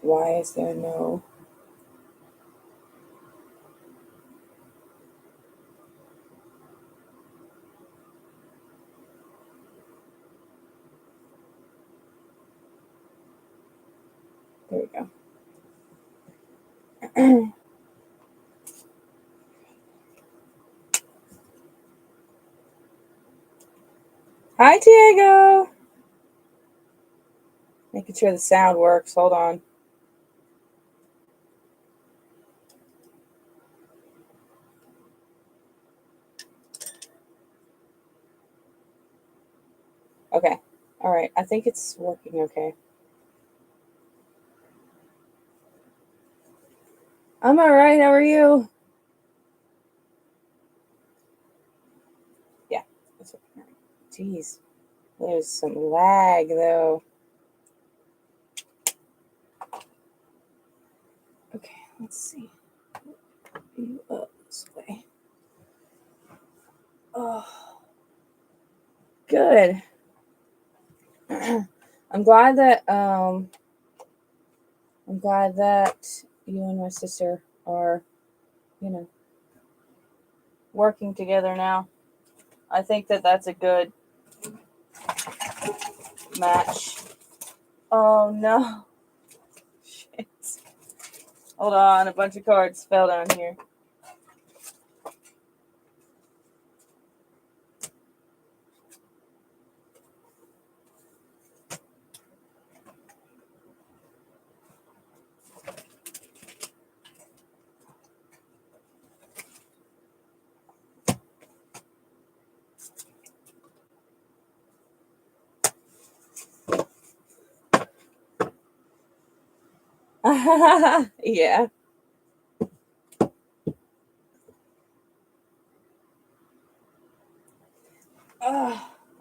Why is there no... There we go. Hi, Diego. Making sure the sound works. Hold on. Okay. All right. I think it's working okay. I'm all right. How are you? Yeah. Jeez. There's some lag, though. Okay. Let's see. You up this way. Oh. Good. I'm glad that you and my sister are, working together now. I think that that's a good match. Oh no. Shit. Hold on, a bunch of cards fell down here. Yeah.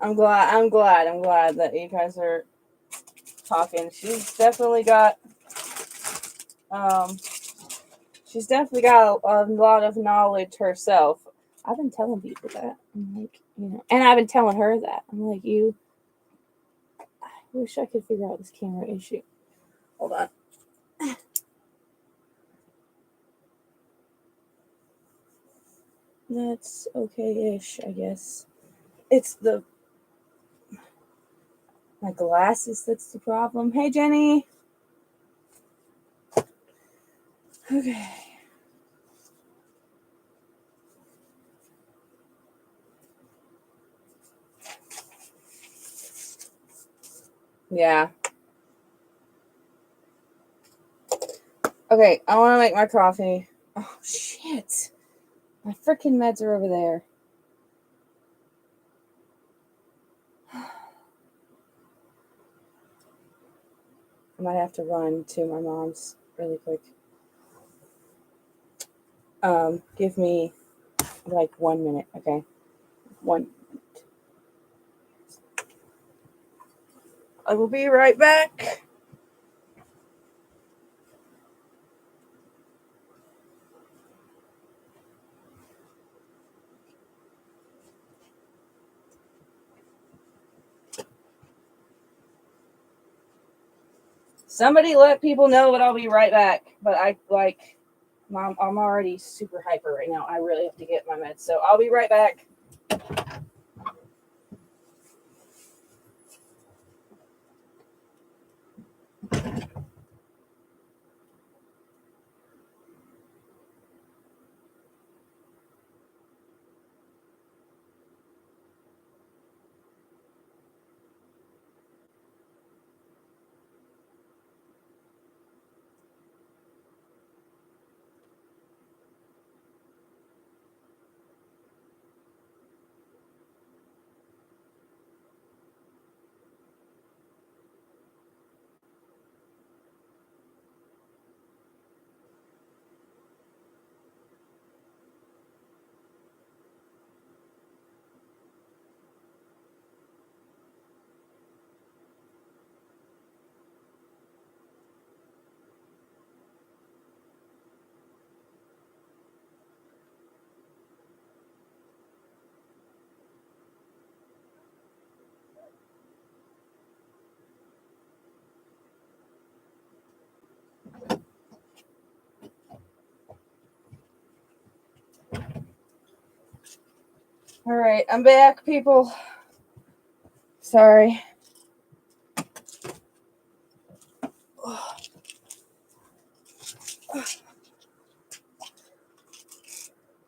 I'm glad that you guys are talking. Um she's definitely got a lot of knowledge herself. I've been telling people that. I'm like, and I've been telling her that. I'm like, I wish I could figure out this camera issue. Hold on. That's okay-ish, I guess. It's my glasses that's the problem. Hey, Jenny. Okay. Yeah. Okay, I want to make my coffee. Oh, shit. My freaking meds are over there. I might have to run to my mom's really quick. Give me like 1 minute, okay? 1 minute. I will be right back. Somebody let people know that I'll be right back. But Mom, I'm already super hyper right now. I really have to get my meds. So I'll be right back. All right, I'm back, people. Sorry.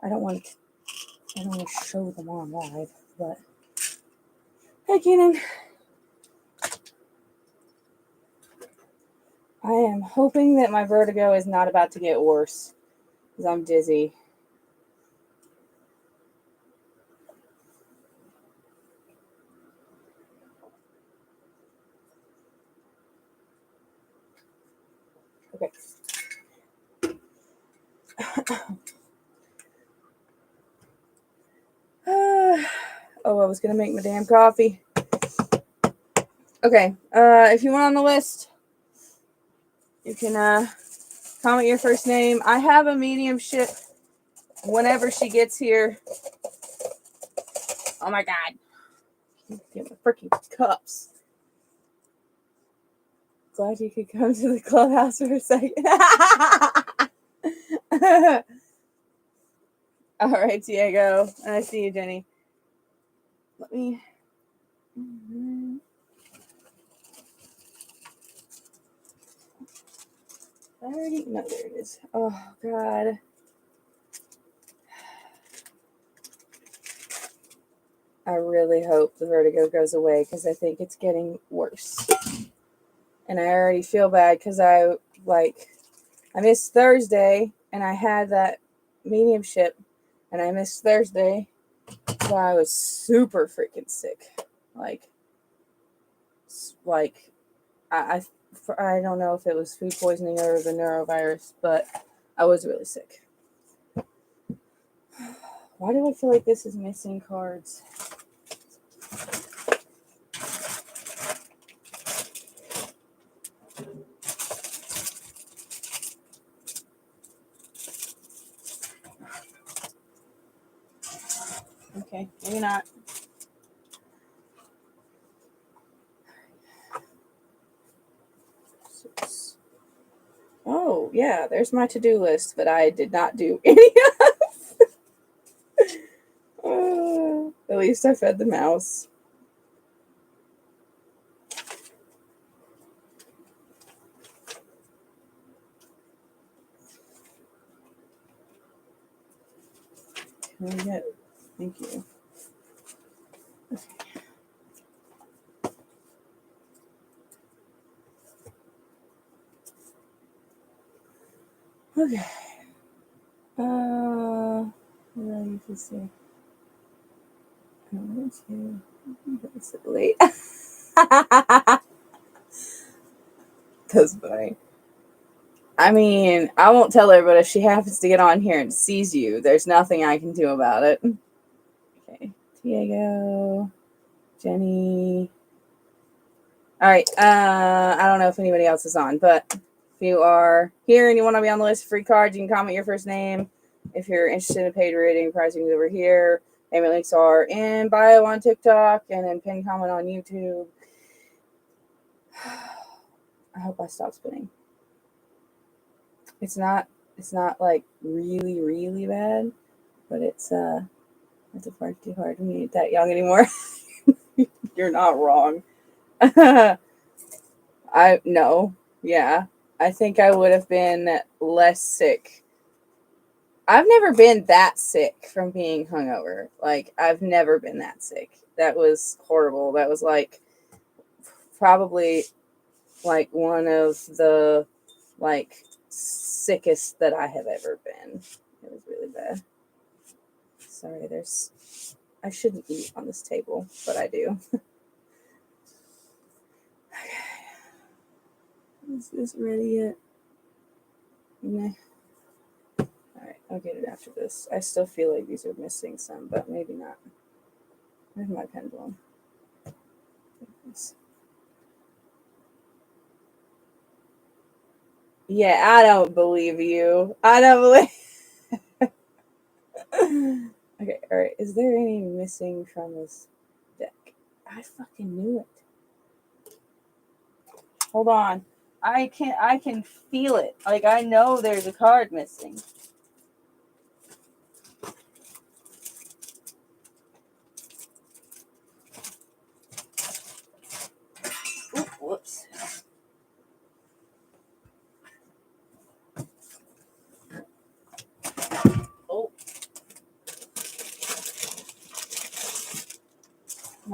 I don't want to show them on live, but hey, Keenan. I am hoping that my vertigo is not about to get worse because I'm dizzy. Okay. Oh, I was gonna make my damn coffee. Okay. If you want on the list, you can comment your first name. I have a mediumship whenever she gets here. Oh my god. Get my freaking cups. Glad you could come to the clubhouse for a second. All right, Diego. And I see you, Jenny. Let me. I already. No, there it is. Oh, God. I really hope the vertigo goes away because I think it's getting worse. And I already feel bad because I missed Thursday and I had that mediumship and I missed Thursday. So I was super freaking sick. I don't know if it was food poisoning or the neurovirus, but I was really sick. Why do I feel like this is missing cards? Okay, maybe not. Oh, yeah, there's my to-do list that I did not do any of. At least I fed the mouse. Thank you. Okay. What do I need to say? It's late. That's funny. I mean, I won't tell her, but if she happens to get on here and sees you, there's nothing I can do about it. Okay. Diego. Jenny. All right. I don't know if anybody else is on, but if you are here and you want to be on the list of free cards, you can comment your first name. If you're interested in paid reading, pricing is over here. Payment links are in bio on TikTok and then pinned comment on YouTube. I hope I stop spinning. It's not like really, really bad, but it's a far too hard when you ain't that young anymore. You're not wrong. I think I would have been less sick. I've never been that sick from being hungover. Like, I've never been that sick. That was horrible. That was like probably like one of the like sickest that I have ever been. It was really bad. Sorry, I shouldn't eat on this table, but I do. Is this ready yet? Nah. Alright, I'll get it after this. I still feel like these are missing some, but maybe not. Where's my pendulum? Yeah, I don't believe you. I don't believe. Okay, alright. Is there any missing from this deck? I fucking knew it. Hold on. I can feel it. Like, I know there's a card missing.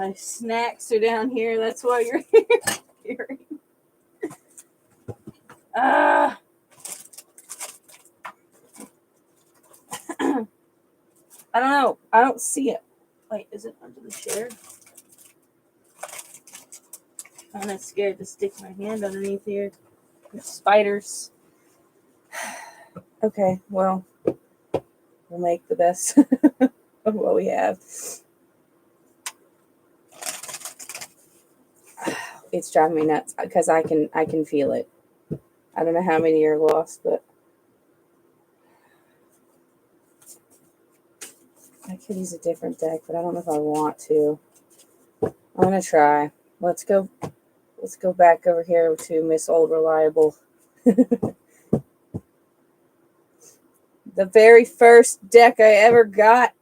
My snacks are down here. That's why you're hearing. I don't know. I don't see it. Wait, is it under the chair? I'm kind of scared to stick my hand underneath here. There's spiders. Okay, well, we'll make the best of what we have. It's driving me nuts because I can feel it. I don't know how many are lost, but I could use a different deck, but I don't know if I want to. I'm gonna try. Let's go back over here to Miss Old Reliable. The very first deck I ever got.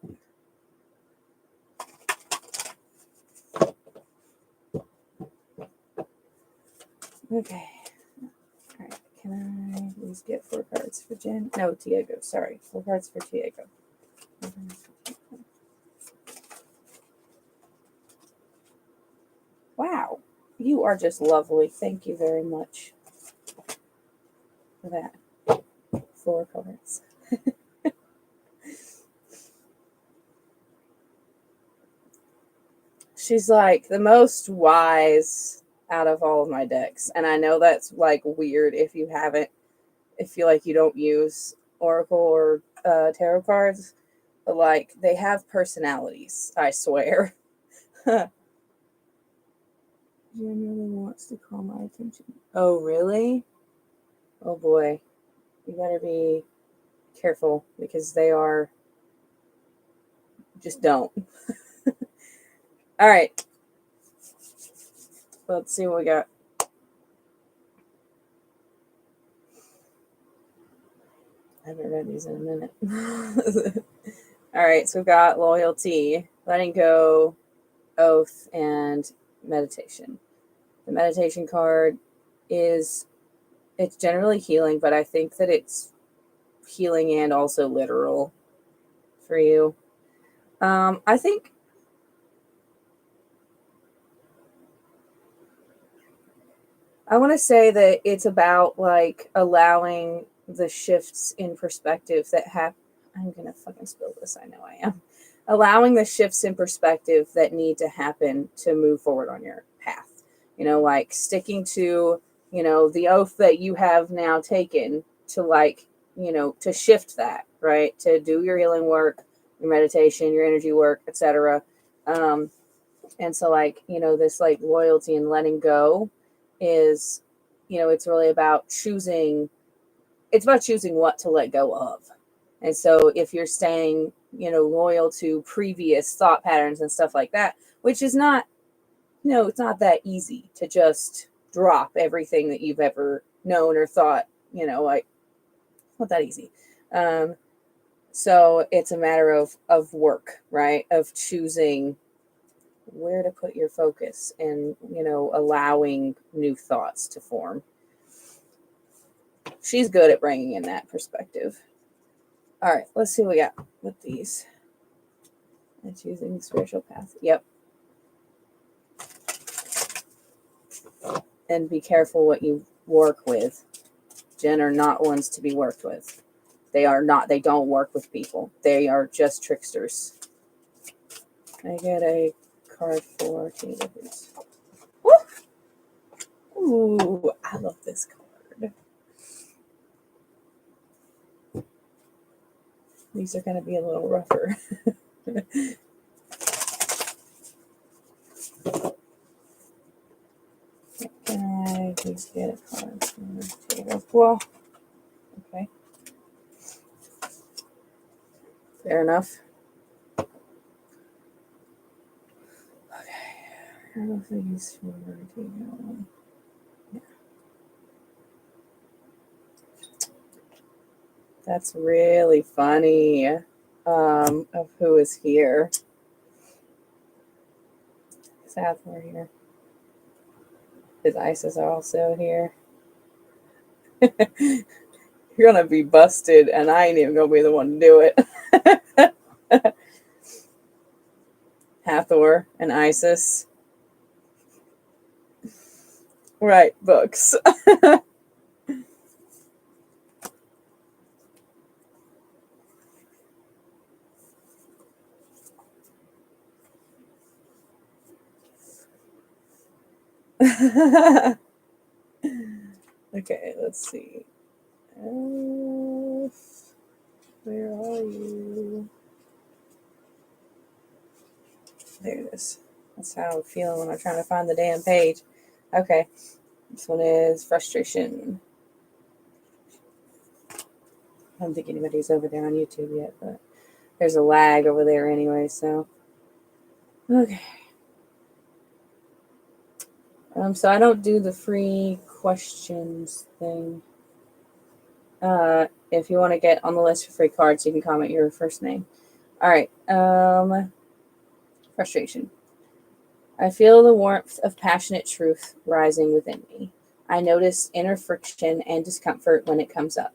Okay. All right. Can I please get 4 cards for Jen? No, Diego. Sorry. 4 cards for Diego. Wow. You are just lovely. Thank you very much for that. 4 cards. She's like the most wise out of all of my decks. And I know that's like weird if you feel like you don't use Oracle or tarot cards, but like they have personalities, I swear. Jen really wants to call my attention. Oh, really? Oh boy. You better be careful because they are. Just don't. All right. Let's see what we got. I haven't read these in a minute. All right, so we've got loyalty, letting go, oath, and meditation. The meditation card it's generally healing, but I think that it's healing and also literal for you. I think I want to say that it's about like allowing the shifts in perspective that have. I'm gonna fucking spill this. I know I am. Allowing the shifts in perspective that need to happen to move forward on your path. Like sticking to, the oath that you have now taken to to shift that, right? To do your healing work, your meditation, your energy work, etc. And so this like loyalty and letting go is, it's really about choosing what to let go of. And so if you're staying, loyal to previous thought patterns and stuff like that, which is not, it's not that easy to just drop everything that you've ever known or thought, like not that easy. So it's a matter of work, right? Of choosing where to put your focus and, allowing new thoughts to form. She's good at bringing in that perspective. All right, let's see what we got with these. And choosing the spiritual path. Yep. And be careful what you work with. Jen are not ones to be worked with. They don't work with people. They are just tricksters. Can I get a card for teenagers? Ooh, I love this card. These are going to be a little rougher. Can I please get a card for teenagers? Well, okay. Fair enough. Okay. I don't think it's for Diego. Yeah. That's really funny. Of who is here. Sadler here. His ISIS are also here. You're gonna be busted, and I ain't even gonna be the one to do it. Hathor and Isis. Write books. Okay, let's see. Where are you? There it is. That's how I feel when I'm trying to find the damn page. Okay, this one is frustration. I don't think anybody's over there on YouTube yet, but there's a lag over there anyway, so. Okay. So I don't do the free questions thing. If you want to get on the list for free cards, you can comment your first name. All right. Frustration. I feel the warmth of passionate truth rising within me. I notice inner friction and discomfort when it comes up.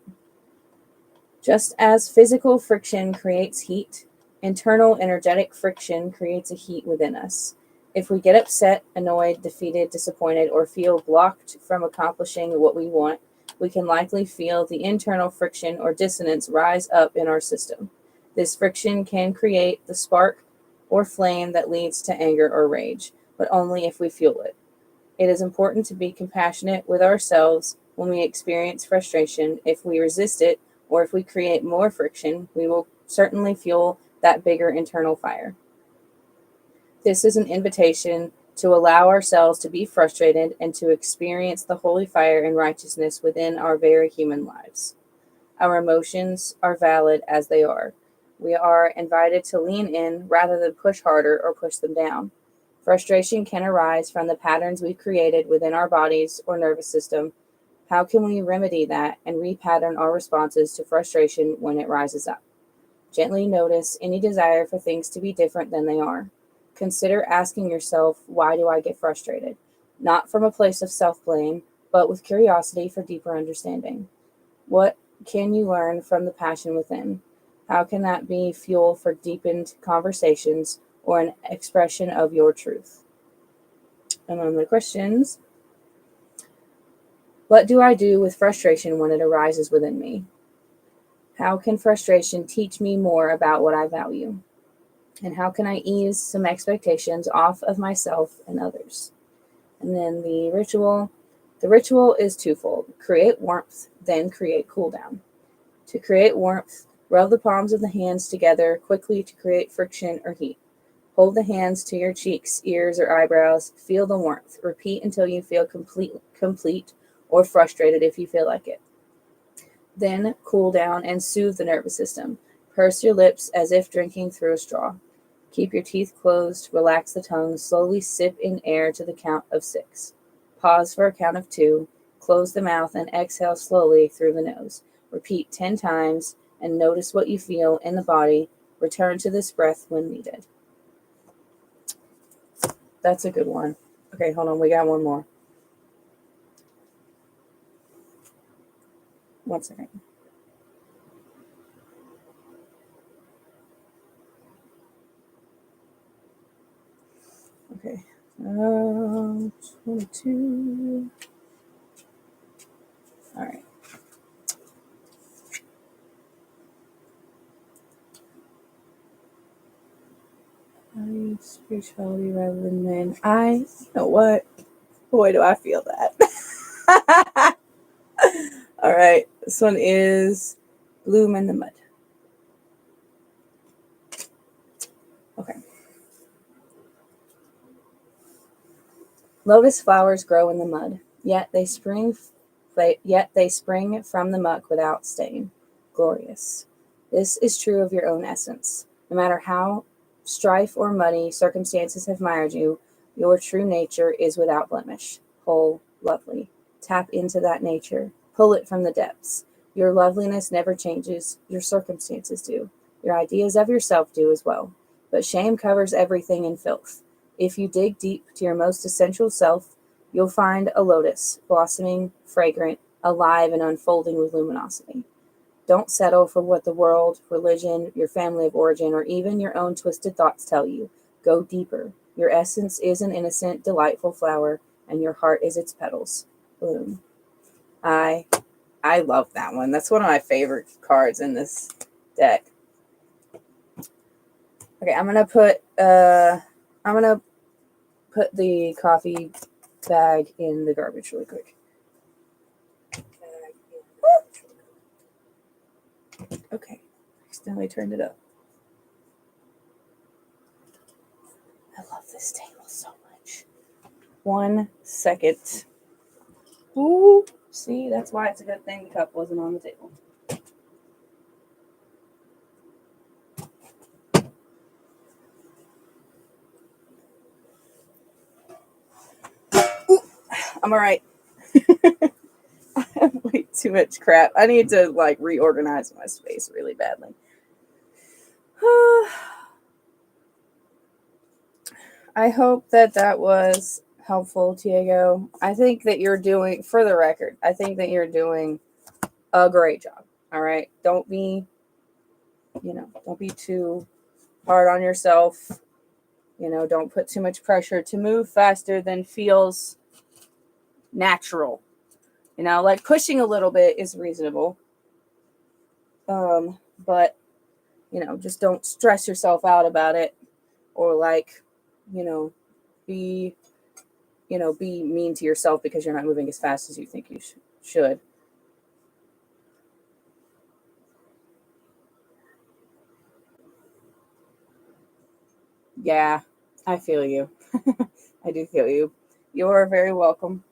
Just as physical friction creates heat, internal energetic friction creates a heat within us. If we get upset, annoyed, defeated, disappointed, or feel blocked from accomplishing what we want, we can likely feel the internal friction or dissonance rise up in our system. This friction can create the spark or flame that leads to anger or rage, but only if we fuel it. It is important to be compassionate with ourselves when we experience frustration. If we resist it, or if we create more friction, we will certainly fuel that bigger internal fire. This is an invitation to allow ourselves to be frustrated and to experience the holy fire and righteousness within our very human lives. Our emotions are valid as they are. We are invited to lean in rather than push harder or push them down. Frustration can arise from the patterns we've created within our bodies or nervous system. How can we remedy that and repattern our responses to frustration when it rises up? Gently notice any desire for things to be different than they are. Consider asking yourself, why do I get frustrated? Not from a place of self-blame, but with curiosity for deeper understanding. What can you learn from the passion within? How can that be fuel for deepened conversations or an expression of your truth? And then the questions. What do I do with frustration when it arises within me? How can frustration teach me more about what I value? And how can I ease some expectations off of myself and others? And then the ritual. The ritual is twofold. Create warmth, then create cool down. To create warmth, rub the palms of the hands together quickly to create friction or heat. Hold the hands to your cheeks, ears, or eyebrows. Feel the warmth. Repeat until you feel complete or frustrated if you feel like it. Then cool down and soothe the nervous system. Purse your lips as if drinking through a straw. Keep your teeth closed, relax the tongue, slowly sip in air to the count of 6. Pause for a count of 2, close the mouth and exhale slowly through the nose. Repeat 10 times and notice what you feel in the body. Return to this breath when needed. That's a good one. Okay, hold on, we got one more. One second. Okay. 22. All right. Spirituality rather than men. You know what? Boy, do I feel that. All right. This one is Bloom in the Mud. Okay. Lotus flowers grow in the mud, yet they spring from the muck without stain. Glorious. This is true of your own essence. No matter how strife or muddy circumstances have mired you, your true nature is without blemish, whole, lovely. Tap into that nature. Pull it from the depths. Your loveliness never changes. Your circumstances do. Your ideas of yourself do as well. But shame covers everything in filth. If you dig deep to your most essential self, you'll find a lotus, blossoming, fragrant, alive, and unfolding with luminosity. Don't settle for what the world, religion, your family of origin, or even your own twisted thoughts tell you. Go deeper. Your essence is an innocent, delightful flower, and your heart is its petals. Bloom. I love that one. That's one of my favorite cards in this deck. Okay, I'm gonna put the coffee bag in the garbage really quick. Okay, accidentally turned it up. I love this table so much. 1 second. Ooh, see, that's why it's a good thing the cup wasn't on the table. Ooh, I'm all right. I have way too much crap. I need to like reorganize my space really badly. I hope that was helpful, Diego. I think that you're doing, for the record, I think that you're doing a great job. All right. Don't be too hard on yourself. Don't put too much pressure to move faster than feels natural. Like pushing a little bit is reasonable. But just don't stress yourself out about it, or like, be be mean to yourself because you're not moving as fast as you think you should. Yeah, I feel you. I do feel you. You're very welcome.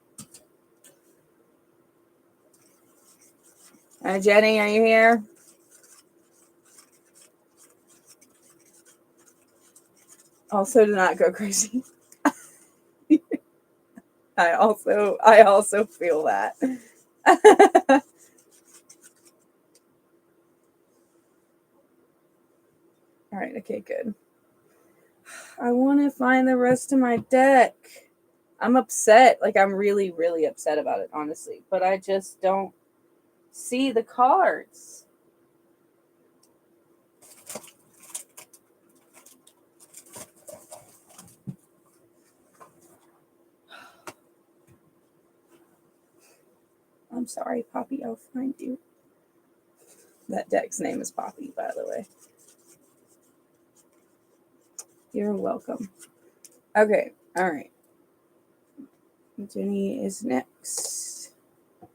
Hi, Jenny, are you here? Also, do not go crazy. I also feel that. All right, okay, good. I want to find the rest of my deck. I'm upset. Like, I'm really, really upset about it, honestly. But I just don't see the cards. I'm sorry, Poppy. I'll find you. That deck's name is Poppy, by the way. You're welcome. Okay, all right. Jenny is next. I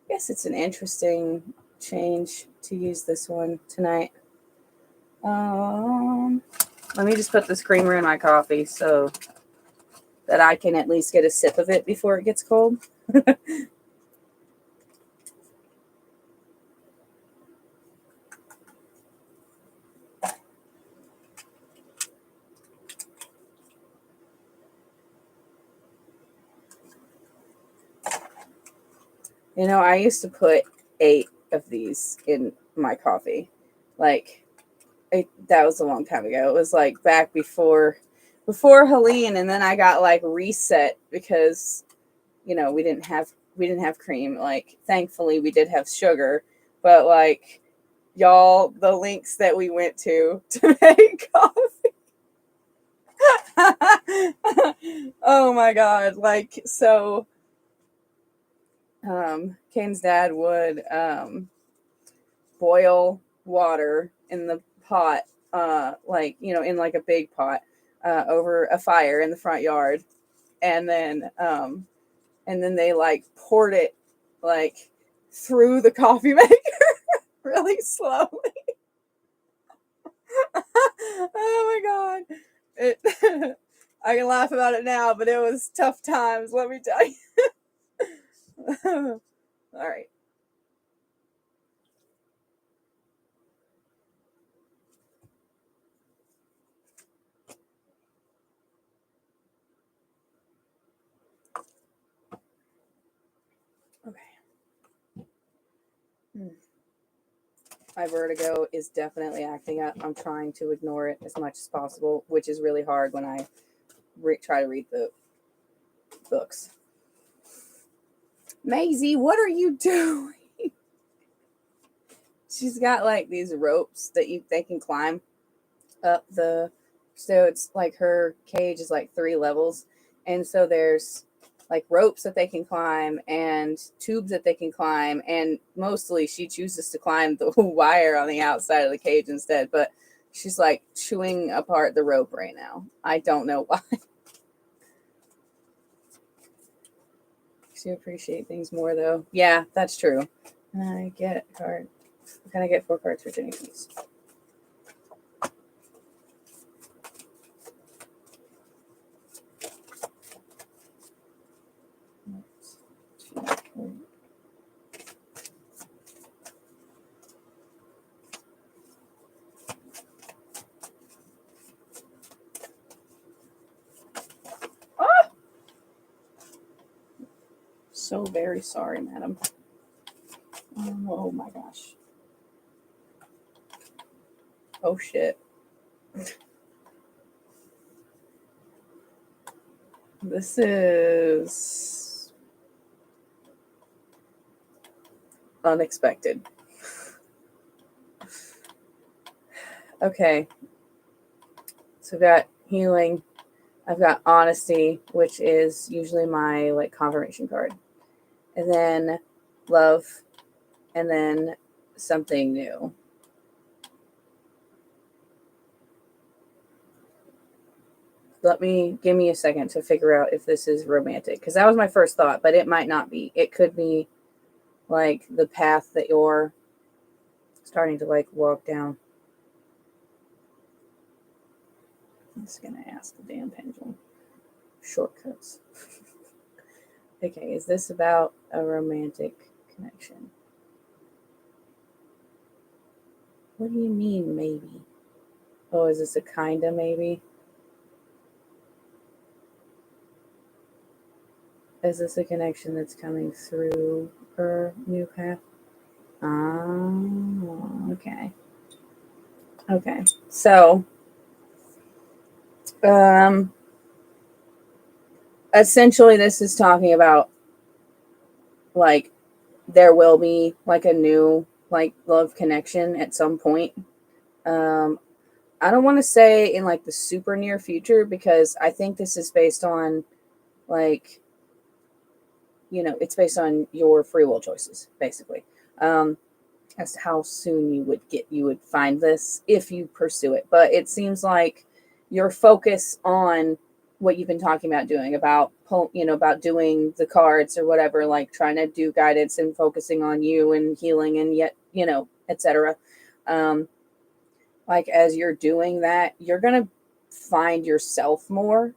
guess it's an interesting change to use this one tonight. Let me just put this creamer in my coffee so that I can at least get a sip of it before it gets cold. I used to put 8 of these in my coffee. Like, that was a long time ago. It was like back before Helene, and then I got like reset because we didn't have cream. Like, thankfully we did have sugar, but like, y'all, the links that we went to make coffee. Oh my god. Like, so Kane's dad would boil water in the pot, in like a big pot, over a fire in the front yard, and then they like poured it like through the coffee maker really slowly. Oh my god. I can laugh about it now, but it was tough times, let me tell you. All right. Okay. My vertigo is definitely acting up. I'm trying to ignore it as much as possible, which is really hard when I try to read the books. Maisie, what are you doing? She's got like these ropes that they can climb up the So it's like her cage is like 3 levels. And so there's like ropes that they can climb and tubes that they can climb. And mostly she chooses to climb the wire on the outside of the cage instead. But she's like chewing apart the rope right now. I don't know why. She appreciate things more though. Yeah, that's true. And I get a card. Can I get 4 cards for Jenny, please? Ah! So very sorry, madam. Oh my gosh. Oh shit. This is unexpected. Okay. So I've got healing. I've got honesty, which is usually my like confirmation card. And then love, and then something new. Give me a second to figure out if this is romantic, because that was my first thought, but it might not be. It could be like the path that you're starting to like walk down. I'm just gonna ask the damn pendulum. Shortcuts. Okay, is this about a romantic connection? What do you mean, maybe? Oh, is this a kinda maybe? Is this a connection that's coming through her new path? Oh, okay. Okay. So, um, essentially, this is talking about like there will be like a new like love connection at some point. Um, I don't want to say in like the super near future, because I think this is based on like, it's based on your free will choices, basically. Um, as to how soon you would find this if you pursue it. But it seems like your focus on what you've been talking about doing, about doing the cards or whatever, like trying to do guidance and focusing on you and healing and yet, etc. Like as you're doing that, you're going to find yourself more,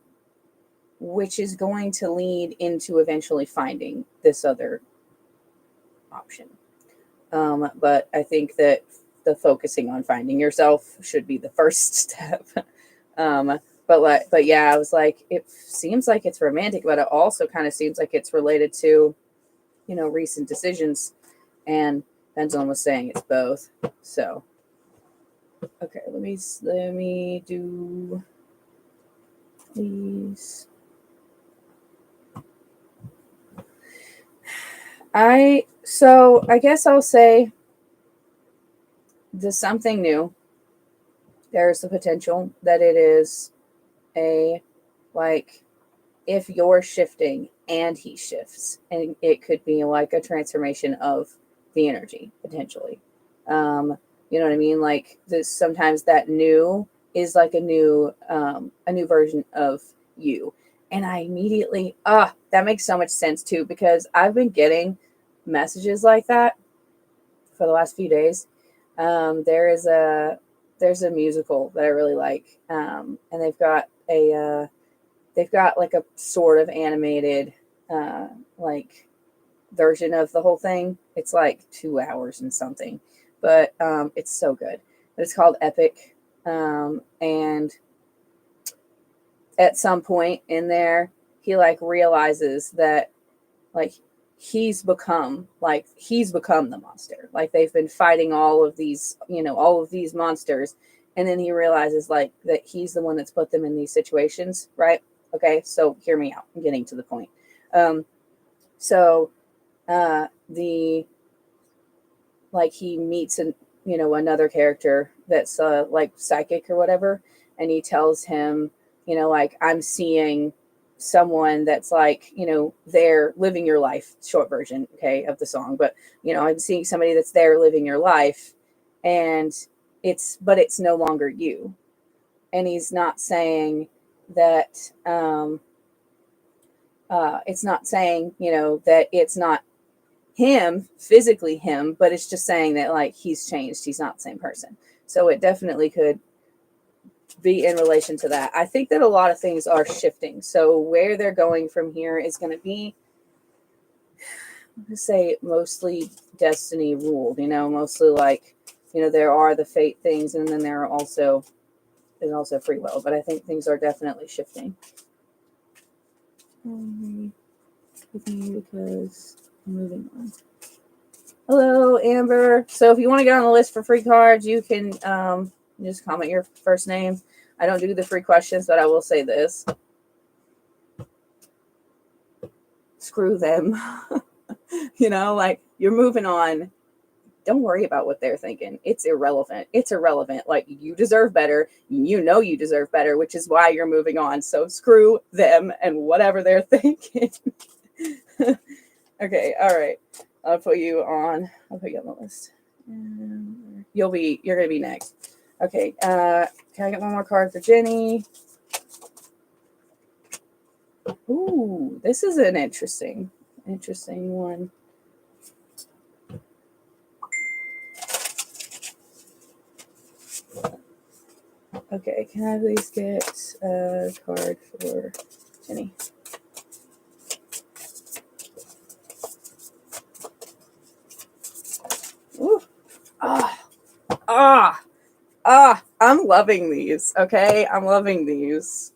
which is going to lead into eventually finding this other option. But I think that the focusing on finding yourself should be the first step. But yeah, I was like, it seems like it's romantic, but it also kind of seems like it's related to, recent decisions. And Pendulum was saying it's both. So, okay, let me do these. I guess I'll say the something new. There's the potential that it is a like if you're shifting and he shifts, and it could be like a transformation of the energy potentially. You know what I mean? Like this sometimes that new is like a new version of you. And I immediately that makes so much sense too, because I've been getting messages like that for the last few days. There's a musical that I really like, and they've got like a sort of animated like version of the whole thing. It's like 2 hours and something, but it's so good. But it's called Epic, and at some point in there, he like realizes that like he's become the monster. Like they've been fighting all of these monsters, and then he realizes like that he's the one that's put them in these situations, right? Okay, so hear me out. I'm getting to the point. um so the like he meets another character that's like psychic or whatever, and he tells him, like, I'm seeing someone that's like, they're living your life, short version, okay, of the song. But, I'm seeing somebody that's there living your life, and it's no longer you. And he's not saying that, it's not saying, that it's not him, physically him, but it's just saying that, like, he's changed. He's not the same person. So it definitely could be in relation to that. I think that a lot of things are shifting. So where they're going from here is going to be, I'm going to say, mostly destiny ruled, mostly like, there are the fate things, and then there's also free will. But I think things are definitely shifting. Because I'm moving on. Hello, Amber. So if you want to get on the list for free cards, you can just comment your first name. I don't do the free questions, but I will say this. Screw them. Like, you're moving on. Don't worry about what they're thinking. It's irrelevant. It's irrelevant. Like, you deserve better. You deserve better, which is why you're moving on. So screw them and whatever they're thinking. Okay, all right. I'll put you on the list. You're gonna be next. Okay, can I get one more card for Jenny? Ooh, this is an interesting one. Okay, can I please get a card for Jenny? Ooh. I'm loving these. Okay, I'm loving these.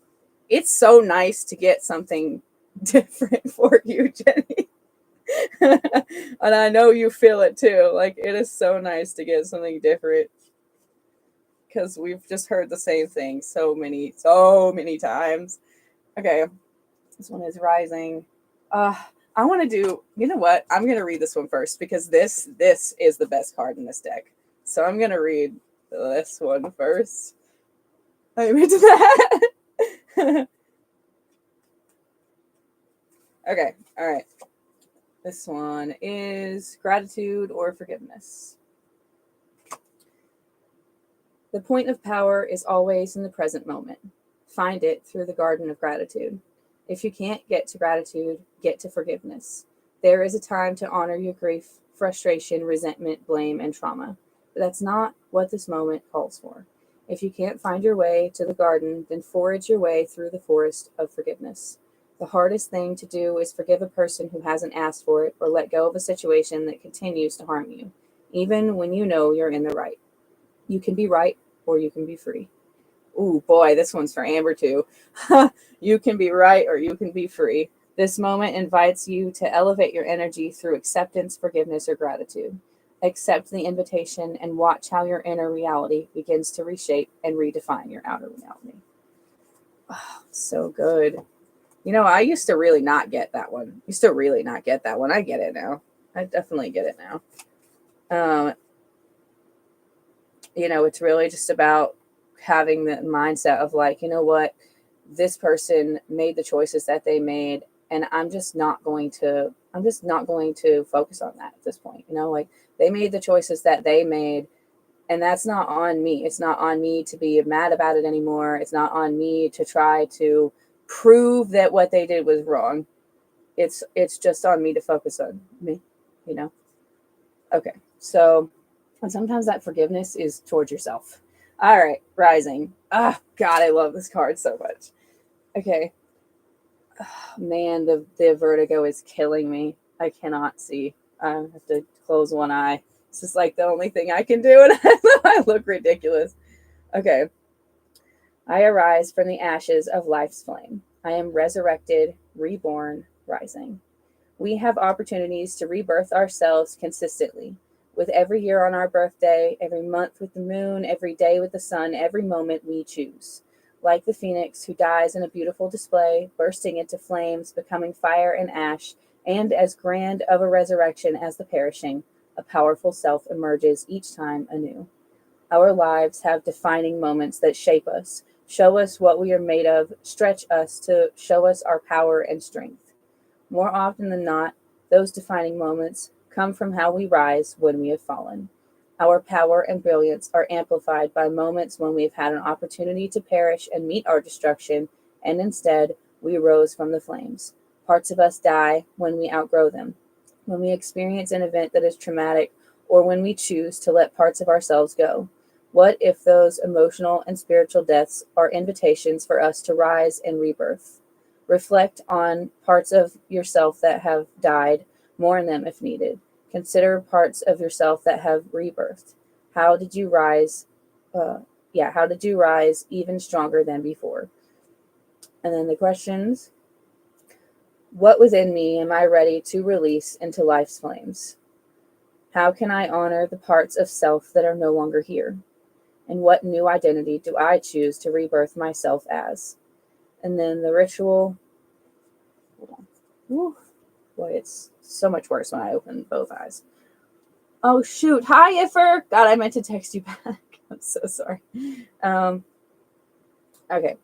It's so nice to get something different for you, Jenny. And I know you feel it too. Like, it is so nice to get something different, because we've just heard the same thing so many times. Okay, this one is Rising. I want to do, you know what? I'm going to read this one first, because this is the best card in this deck. So I'm going to read this one first. Let me do that. Okay, all right. This one is Gratitude or Forgiveness. The point of power is always in the present moment. Find it through the garden of gratitude. If you can't get to gratitude, get to forgiveness. There is a time to honor your grief, frustration, resentment, blame, and trauma. But that's not what this moment calls for. If you can't find your way to the garden, then forage your way through the forest of forgiveness. The hardest thing to do is forgive a person who hasn't asked for it, or let go of a situation that continues to harm you, even when you know you're in the right. You can be right, or you can be free. Ooh, boy, this one's for Amber too. You can be right, or you can be free. This moment invites you to elevate your energy through acceptance, forgiveness, or gratitude. Accept the invitation and watch how your inner reality begins to reshape and redefine your outer reality. Oh, so good. I used to really not get that one. I get it now. I definitely get it now. It's really just about having the mindset of, like, you know what, this person made the choices that they made, and I'm just not going to focus on that at this point. Like, they made the choices that they made, and that's not on me. It's not on me to be mad about it anymore. It's not on me to try to prove that what they did was wrong. It's just on me to focus on me, Okay, so, and sometimes that forgiveness is towards yourself. All right, Rising. Ah, God, I love this card so much. Okay. Oh, man, the vertigo is killing me. I cannot see. I have to close one eye. It's just like the only thing I can do, and I look ridiculous. Okay. I arise from the ashes of life's flame. I am resurrected, reborn, rising. We have opportunities to rebirth ourselves consistently. With every year on our birthday, every month with the moon, every day with the sun, every moment we choose. Like the phoenix who dies in a beautiful display, bursting into flames, becoming fire and ash, and as grand of a resurrection as the perishing, a powerful self emerges each time anew. Our lives have defining moments that shape us, Show us what we are made of. Stretch us to show us our power and strength. More often than not, those defining moments come from how we rise when we have fallen. Our power and brilliance are amplified by moments when we've had an opportunity to perish and meet our destruction, and instead we rose from the flames. Parts of us die when we outgrow them, when we experience an event that is traumatic, or when we choose to let parts of ourselves go. What if those emotional and spiritual deaths are invitations for us to rise and rebirth? Reflect on parts of yourself that have died, mourn them if needed. Consider parts of yourself that have rebirthed. How did you rise? How did you rise even stronger than before? And then the questions: what within me am I ready to release into life's flames? How can I honor the parts of self that are no longer here? And what new identity do I choose to rebirth myself as? And then the ritual. Hold on. Whew. Boy, it's so much worse when I open both eyes. Oh, shoot. Hi, Iffer. God, I meant to text you back. I'm so sorry. Okay.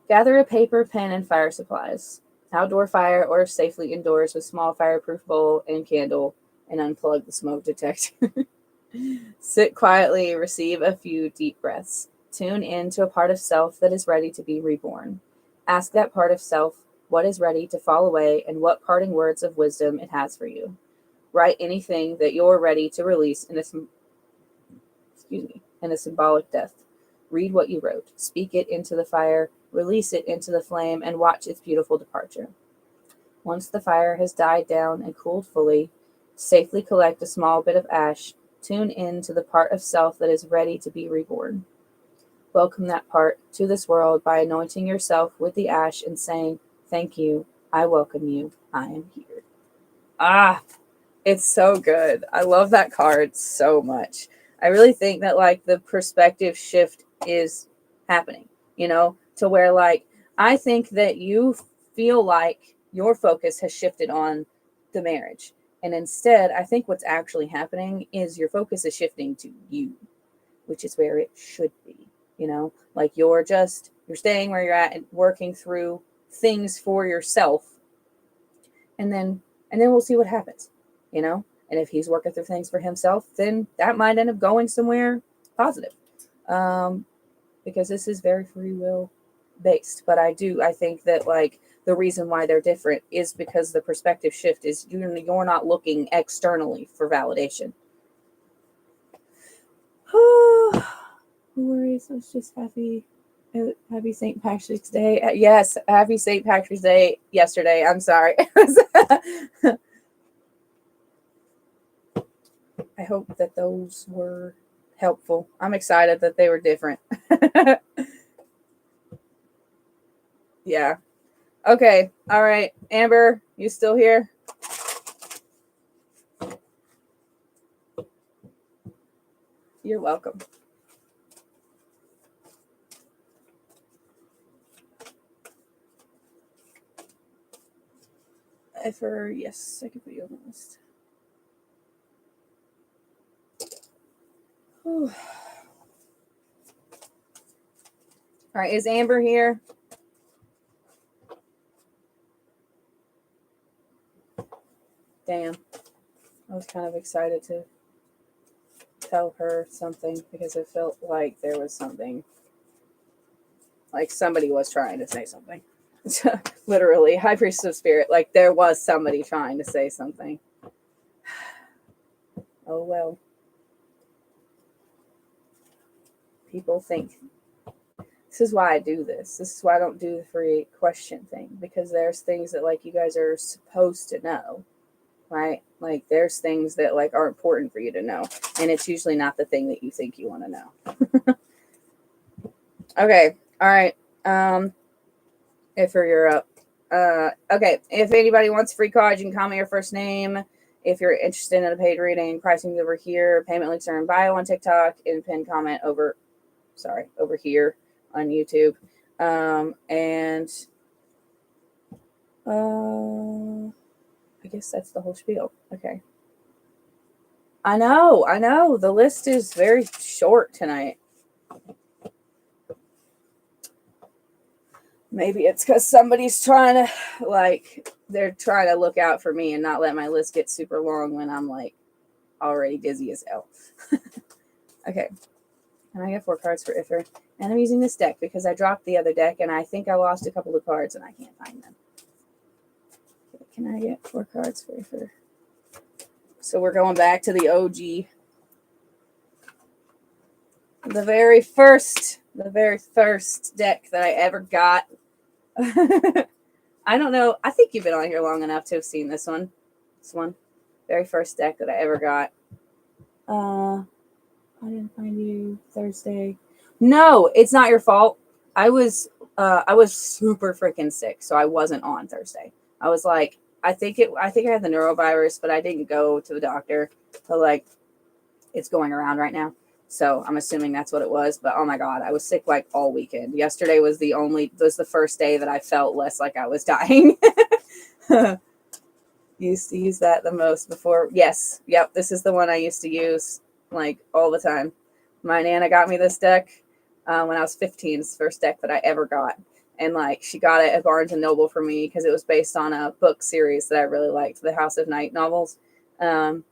Gather a paper, pen, and fire supplies. Outdoor fire or safely indoors with small fireproof bowl and candle, and unplug the smoke detector. Sit quietly, receive a few deep breaths. Tune in to a part of self that is ready to be reborn. Ask that part of self what is ready to fall away and what parting words of wisdom it has for you. Write anything that you're ready to release in a symbolic death. Read what you wrote. Speak it into the fire, release it into the flame, and watch its beautiful departure. Once the fire has died down and cooled fully, safely collect a small bit of ash. Tune in to the part of self that is ready to be reborn. Welcome that part to this world by anointing yourself with the ash and saying, "Thank you. I welcome you. I am here." Ah, it's so good. I love that card so much. I really think that like the perspective shift is happening, to where like I think that you feel like your focus has shifted on the marriage. And instead, I think what's actually happening is your focus is shifting to you, which is where it should be, like you're staying where you're at and working through things for yourself, and then we'll see what happens, and if he's working through things for himself, then that might end up going somewhere positive, because this is very free will based. But I think that like the reason why they're different is because the perspective shift is you're not looking externally for validation. No worries. I was just happy St. Patrick's Day. Yes, happy St. Patrick's Day yesterday. I'm sorry. I hope that those were helpful. I'm excited that they were different. Yeah. Okay. All right. Amber, you still here? You're welcome. Yes, I can put you on the list. Whew. All right. Is Amber here? Damn. I was kind of excited to tell her something because it felt like there was something. Like somebody was trying to say something. Literally, High Priestess of Spirit. Like there was somebody trying to say something. Oh well. People think. This is why I do this. This is why I don't do the free question thing, because there's things that like you guys are supposed to know, right? Like there's things that like are important for you to know, and it's usually not the thing that you think you want to know. Okay. All right. If you're up. Okay. If anybody wants a free card, you can comment your first name. If you're interested in a paid reading, pricing over here. Payment links are in bio on TikTok and pinned comment over here on YouTube. And I guess that's the whole spiel. Okay. I know. The list is very short tonight. Maybe it's because somebody's trying to, like, they're trying to look out for me and not let my list get super long when I'm, like, already dizzy as hell. Okay. And I get 4 cards for Iffer. And I'm using this deck because I dropped the other deck and I think I lost a couple of cards and I can't find them. Okay, can I get 4 cards for Iffer? So we're going back to the OG. The very first deck that I ever got. I don't know. I think you've been on here long enough to have seen this one. This one. Very first deck that I ever got. I didn't find you Thursday. No, it's not your fault. I was super freaking sick, so I wasn't on Thursday. I was like, I think I had the neurovirus, but I didn't go to the doctor. So like, it's going around right now. So I'm assuming that's what it was. But oh my God, I was sick like all weekend. Yesterday was the first day that I felt less like I was dying. Used to use that the most before. Yes. Yep. This is the one I used to use like all the time. My Nana got me this deck when I was 15. It's the first deck that I ever got. And like she got it at Barnes and Noble for me because it was based on a book series that I really liked, the House of Night novels. And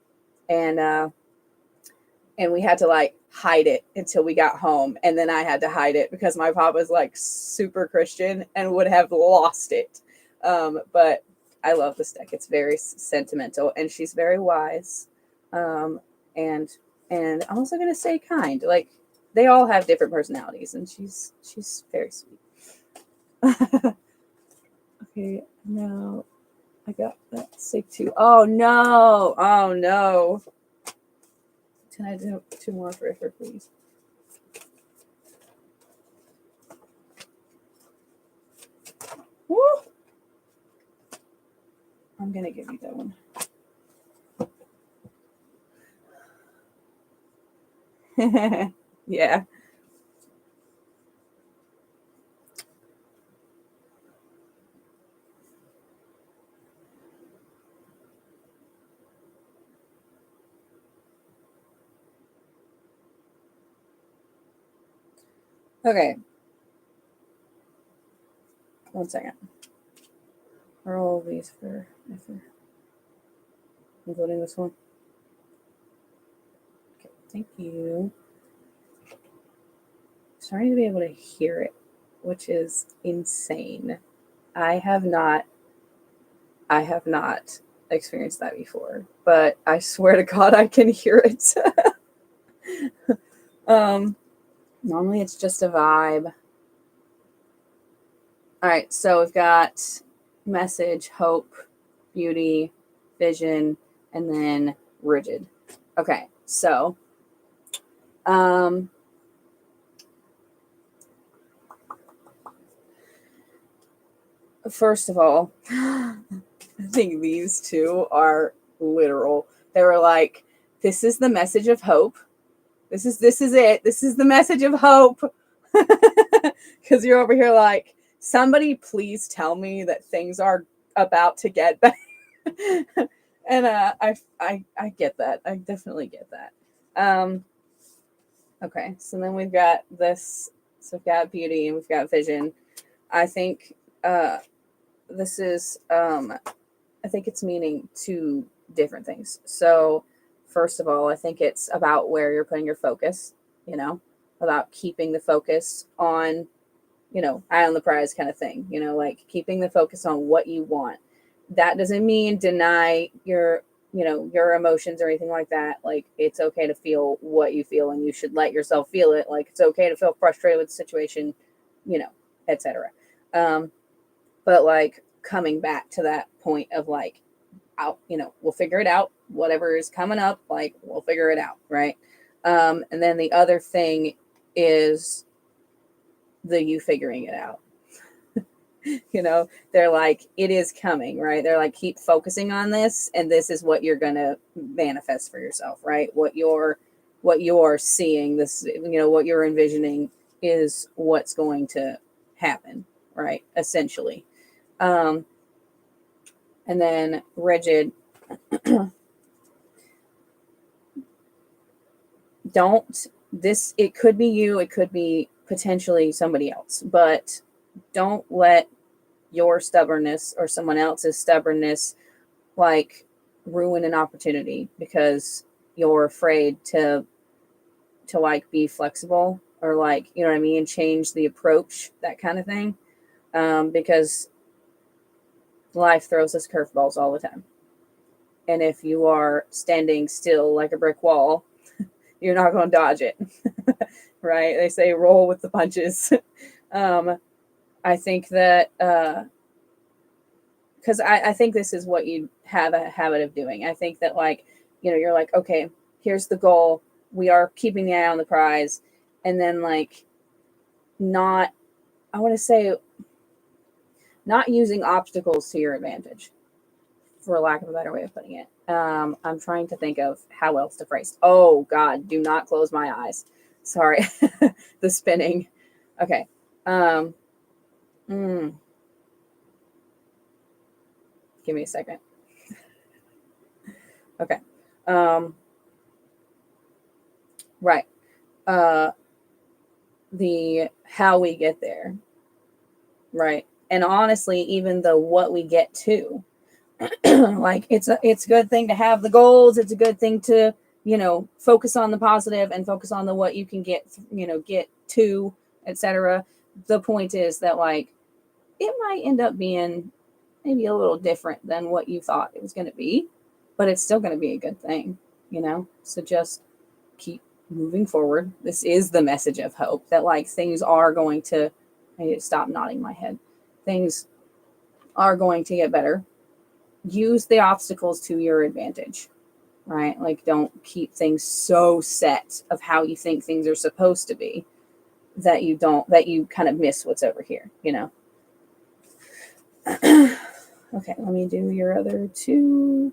we had to like hide it until we got home. And then I had to hide it because my pop was like super Christian and would have lost it. But I love this deck. It's very sentimental and she's very wise. And I'm also going to say kind. Like they all have different personalities and she's very sweet. Okay, now I got that sick too. Oh no. Can I do 2 more for Iffer, please? Woo! I'm going to give you that one. Yeah. Okay. 1 second. Are all of these for Iffer? Including this one? Okay, thank you. Starting to be able to hear it, which is insane. I have not experienced that before, but I swear to God I can hear it. Normally it's just a vibe. All right, so we've got message, hope, beauty, vision, and then rigid. Okay, so first of all, I think these two are literal. They were like, this is the message of hope. This is it. This is the message of hope. Because you're over here like, somebody please tell me that things are about to get better. And I get that. I definitely get that. Okay, so then we've got this. So we've got beauty and we've got vision. I think this is I think it's meaning 2 different things. So first of all, I think it's about where you're putting your focus, about keeping the focus on, eye on the prize kind of thing, like keeping the focus on what you want. That doesn't mean deny your emotions or anything like that. Like it's okay to feel what you feel and you should let yourself feel it. Like it's okay to feel frustrated with the situation, etc. But like coming back to that point of like, we'll figure it out. Whatever is coming up, like we'll figure it out, right? And then the other thing is you figuring it out. They're like, it is coming, right? They're like, keep focusing on this, and this is what you're gonna manifest for yourself, right? What you're seeing, this, what you're envisioning is what's going to happen, right? Essentially. And then rigid. It could be you, it could be potentially somebody else, but don't let your stubbornness or someone else's stubbornness like ruin an opportunity because you're afraid to like be flexible or like, you know what I mean, change the approach, that kind of thing. Because life throws us curveballs all the time. And if you are standing still like a brick wall, you're not going to dodge it. Right? They say roll with the punches. I think that because I think this is what you have a habit of doing. I think that, like, you know, you're like, okay, here's the goal. We are keeping the eye on the prize. And then, like, not, I want to say, not using obstacles to your advantage, for lack of a better way of putting it. I'm trying to think of how else to phrase. Oh, God, do not close my eyes. Sorry. The spinning. Okay. Um, mm, Give me a second. Okay. Um, right. Uh, the how we get there. Right. And honestly, even the what we get to, like it's a good thing to have the goals. It's a good thing to, you know, focus on the positive and focus on the what you can get, you know, get to, etc. The point is that, like, it might end up being maybe a little different than what you thought it was going to be, but it's still going to be a good thing, you know? So just keep moving forward. This is the message of hope that, like, things are going to, I need to stop nodding my head. Things are going to get better. Use the obstacles to your advantage, right? Like, don't keep things so set of how you think things are supposed to be that you kind of miss what's over here, you know? Okay, let me do your other two.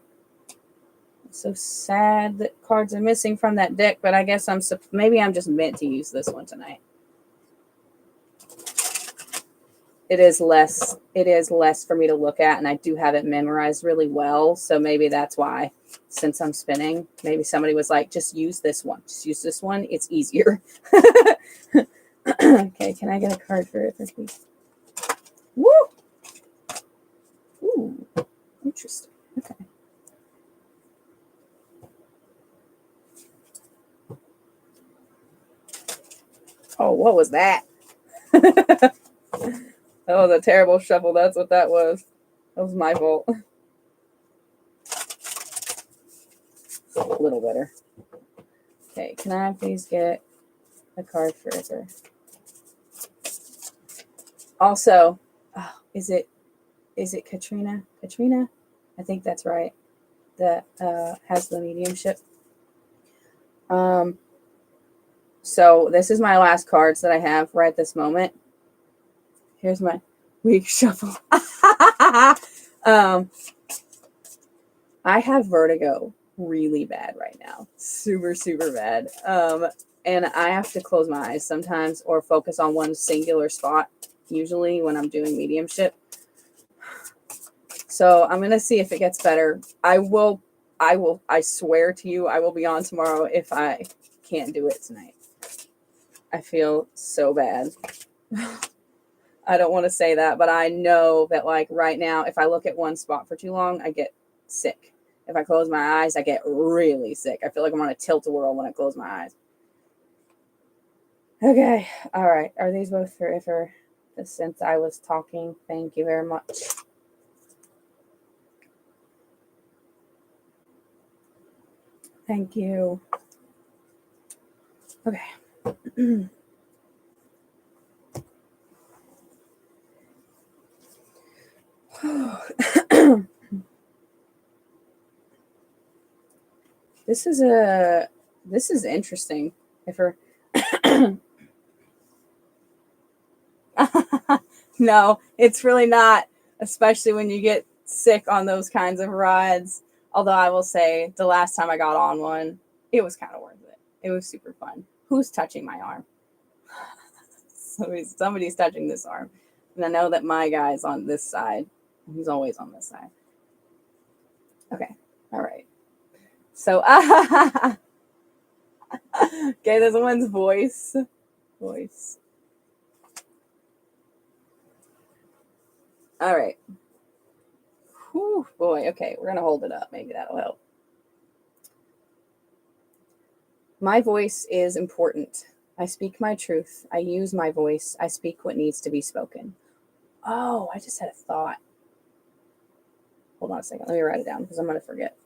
It's so sad that cards are missing from that deck, but I guess maybe I'm just meant to use this one tonight. It is less for me to look at, and I do have it memorized really well, so maybe that's why, since I'm spinning, maybe somebody was like, just use this one. Just use this one. It's easier. Okay, can I get a card for it, please? Woo! Ooh, interesting. Okay. Oh, what was that? That was a terrible shuffle. That's what that was. That was my fault. A little better. Okay, can I please get a card for her? Also, is it Katrina? Katrina? I think that's right. That has the mediumship. So this is my last cards that I have right this moment. Here's my week shuffle. I have vertigo really bad right now. Super, super bad. And I have to close my eyes sometimes or focus on one singular spot, usually when I'm doing mediumship. So I'm going to see if it gets better. I swear to you, I will be on tomorrow if I can't do it tonight. I feel so bad. I don't want to say that, but I know that, like, right now, if I look at one spot for too long, I get sick. If I close my eyes, I get really sick. I feel like I'm on a tilt-a-whirl when I close my eyes. Okay. All right. Are these both for Ifer? Since I was talking, thank you very much. Thank you. Okay. This is interesting. No, it's really not, especially when you get sick on those kinds of rides. Although I will say, the last time I got on one, it was kind of worth it. It was super fun. Who's touching my arm? Somebody's touching this arm. And I know that my guy's on this side. He's always on this side. Okay. All right. So, okay, this one's voice. All right. Whew, boy. Okay, we're going to hold it up. Maybe that'll help. My voice is important. I speak my truth. I use my voice. I speak what needs to be spoken. Oh, I just had a thought. Hold on a second. Let me write it down because I'm going to forget.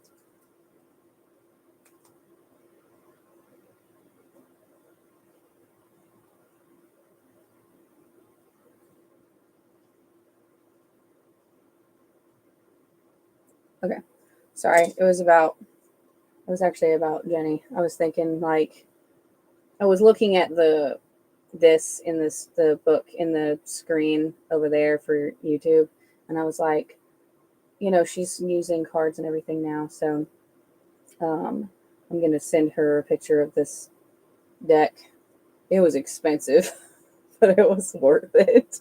Okay. Sorry. It was actually about Jenny. I was thinking like, I was looking at the book in the screen over there for YouTube, and I was like, she's using cards and everything now, so I'm gonna send her a picture of this deck. It was expensive, but it was worth it.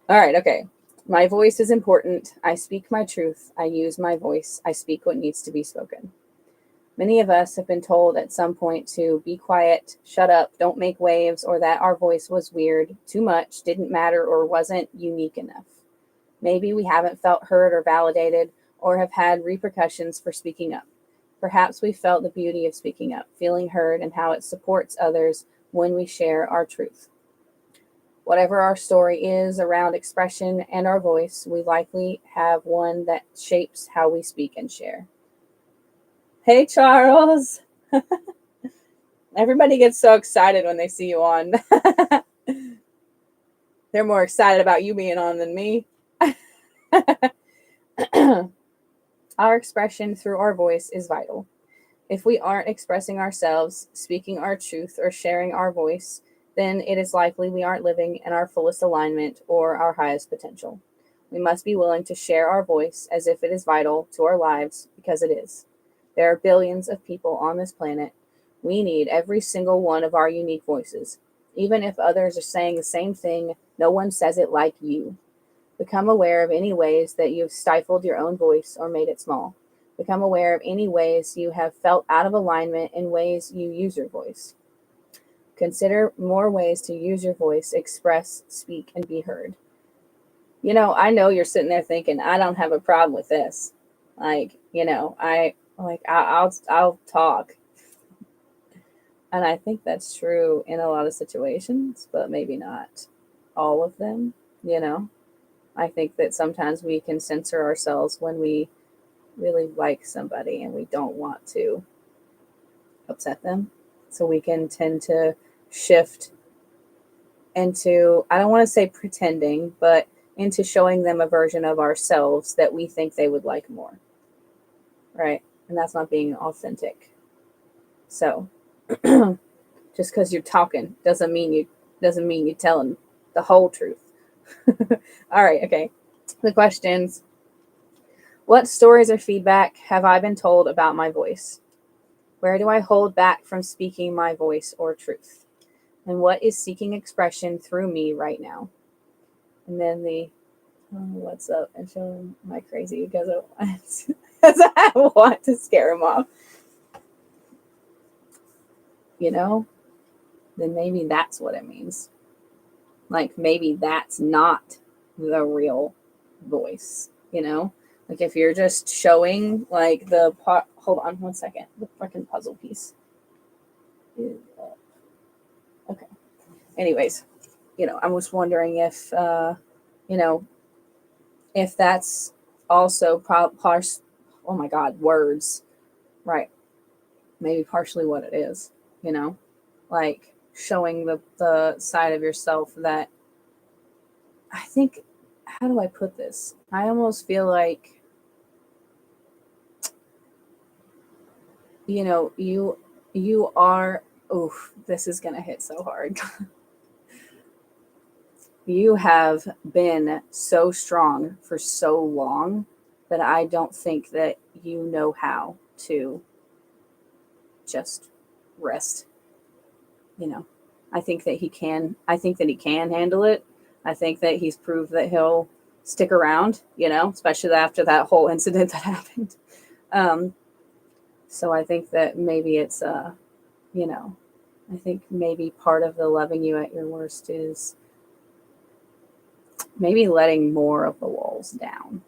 All right, okay. My voice is important. I speak my truth. I use my voice. I speak what needs to be spoken. Many of us have been told at some point to be quiet, shut up, don't make waves, or that our voice was weird, too much, didn't matter, or wasn't unique enough. Maybe we haven't felt heard or validated, or have had repercussions for speaking up. Perhaps we felt the beauty of speaking up, feeling heard, and how it supports others when we share our truth. Whatever our story is around expression and our voice, we likely have one that shapes how we speak and share. Hey, Charles. Everybody gets so excited when they see you on. They're more excited about you being on than me. Our expression through our voice is vital. If we aren't expressing ourselves, speaking our truth, or sharing our voice, then it is likely we aren't living in our fullest alignment or our highest potential. We must be willing to share our voice as if it is vital to our lives, because it is. There are billions of people on this planet. We need every single one of our unique voices. Even if others are saying the same thing, no one says it like you. Become aware of any ways that you've stifled your own voice or made it small. Become aware of any ways you have felt out of alignment in ways you use your voice. Consider more ways to use your voice, express, speak, and be heard. I know you're sitting there thinking, I don't have a problem with this. I'll talk. And I think that's true in a lot of situations, but maybe not all of them. I think that sometimes we can censor ourselves when we really like somebody and we don't want to upset them. So we can tend to shift into, I don't want to say pretending, but into showing them a version of ourselves that we think they would like more. Right? And that's not being authentic. So just because you're talking doesn't mean you're telling the whole truth. All right, okay. The questions. What stories or feedback have I been told about my voice? Where do I hold back from speaking my voice or truth? And what is seeking expression through me right now? And then the what's up and show my crazy because I want to scare him off. Then maybe that's what it means. Like maybe that's not the real voice, Like if you're just showing like hold on one second, the freaking puzzle piece. Okay. Anyways, I was wondering if, if that's also oh my God, words, right? Maybe partially what it is, like showing the side of yourself that I think, how do I put this? I almost feel like, you are, oof, this is going to hit so hard. You have been so strong for so long that I don't think that you know how to just rest. I think that he can handle it. I think that he's proved that he'll stick around, especially after that whole incident that happened. So I think that maybe it's, I think maybe part of the loving you at your worst is maybe letting more of the walls down.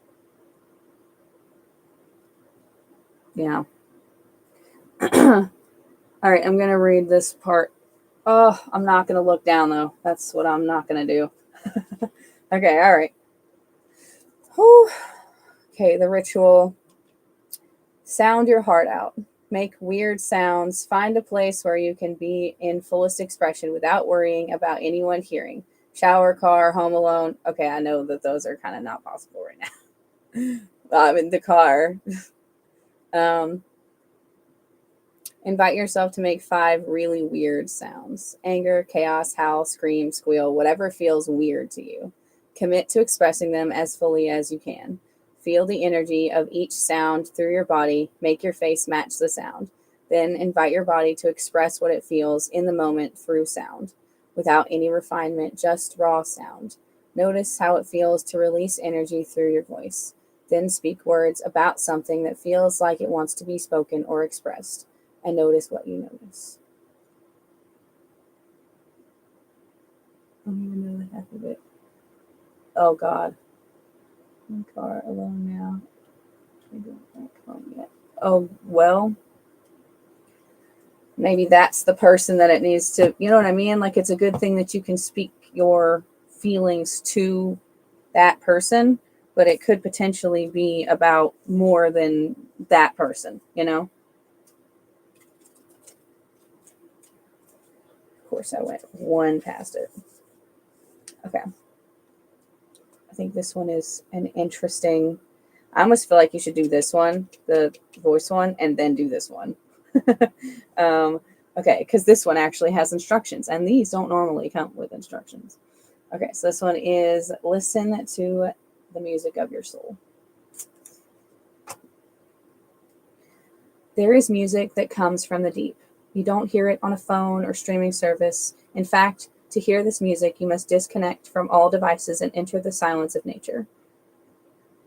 Yeah. All right, I'm going to read this part. Oh, I'm not going to look down, though. That's what I'm not going to do. Okay, all right. Whew. Okay, the ritual. Sound your heart out. Make weird sounds. Find a place where you can be in fullest expression without worrying about anyone hearing. Shower, car, home alone. Okay, I know that those are kind of not possible right now. I'm in the car. Invite yourself to make 5 really weird sounds. Anger, chaos, howl, scream, squeal, whatever feels weird to you. Commit to expressing them as fully as you can. Feel the energy of each sound through your body. Make your face match the sound. Then invite your body to express what it feels in the moment through sound, without any refinement, just raw sound. Notice how it feels to release energy through your voice. Then speak words about something that feels like it wants to be spoken or expressed, and notice what you notice. I don't even know the half of it. Oh God. In the car alone now. I don't back home yet. Oh well. Maybe that's the person that it needs to, you know what I mean? Like it's a good thing that you can speak your feelings to that person, but it could potentially be about more than that person, you know? Of course I went one past it. Okay. I think this one is an interesting. I almost feel like you should do this one, the voice one, and then do this one. Okay, because this one actually has instructions, and these don't normally come with instructions. Okay, so this one is listen to the music of your soul. There is music that comes from the deep. You don't hear it on a phone or streaming service. In fact, to hear this music, you must disconnect from all devices and enter the silence of nature.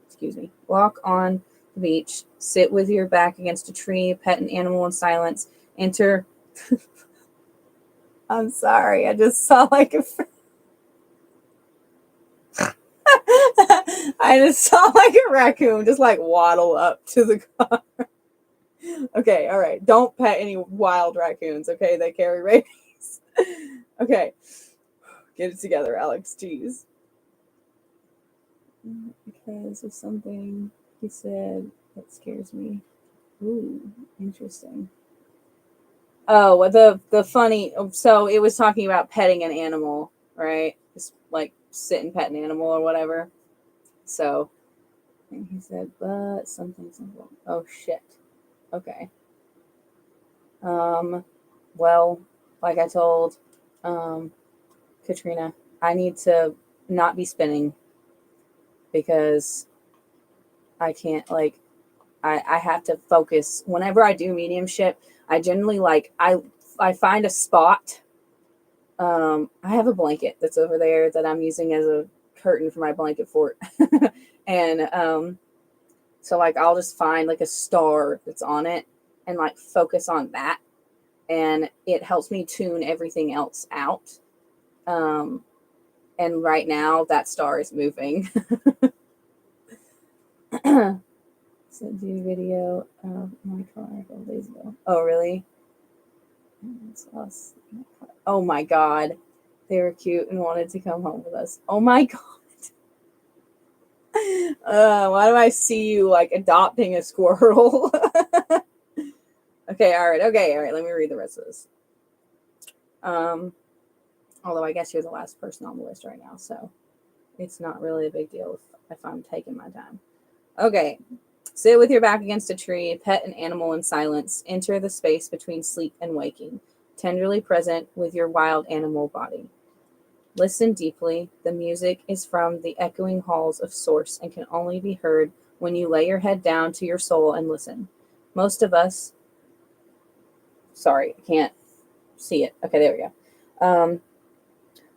Excuse me. Walk on the beach, sit with your back against a tree, pet an animal in silence, enter. I'm sorry, I just saw like a. I just saw like a raccoon just like waddle up to the car. Okay, all right. Don't pet any wild raccoons, okay? They carry rabies. Okay. Get it together, Alex. Jeez. Because of something he said that scares me. Ooh, interesting. Oh, the funny. So it was talking about petting an animal, right? Just like sit and pet an animal or whatever. So, and he said, but something. Oh shit. Okay. Well, like I told, Katrina, I need to not be spinning because I can't like I have to focus. Whenever I do mediumship, I generally I find a spot. I have a blanket that's over there that I'm using as a curtain for my blanket fort. And so like I'll just find like a star that's on it and like focus on that, and it helps me tune everything else out. And right now that star is moving. Sent you a video of my car a couple days ago. Oh, really? Oh my God. They were cute and wanted to come home with us. Oh my God. Why do I see you like adopting a squirrel? Okay, all right. Let me read the rest of this. Although I guess you're the last person on the list right now, so it's not really a big deal if I'm taking my time. Okay. Sit with your back against a tree, pet an animal in silence, enter the space between sleep and waking, tenderly present with your wild animal body. Listen deeply. The music is from the echoing halls of Source and can only be heard when you lay your head down to your soul and listen. Most of us, sorry, I can't see it. Okay, there we go.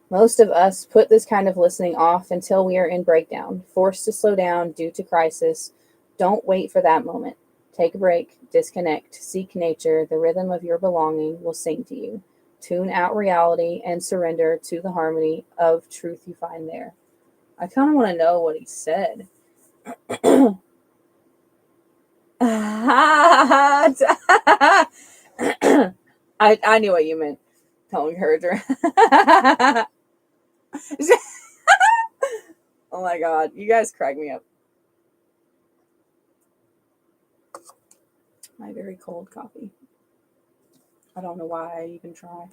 Most of us put this kind of listening off until we are in breakdown, forced to slow down due to crisis. Don't wait for that moment. Take a break, disconnect, seek nature. The rhythm of your belonging will sing to you. Tune out reality and surrender to the harmony of truth you find there. I kind of want to know what he said. I knew what you meant. Telling her to. Oh my god, you guys crack me up. My very cold coffee. I don't know why I even try.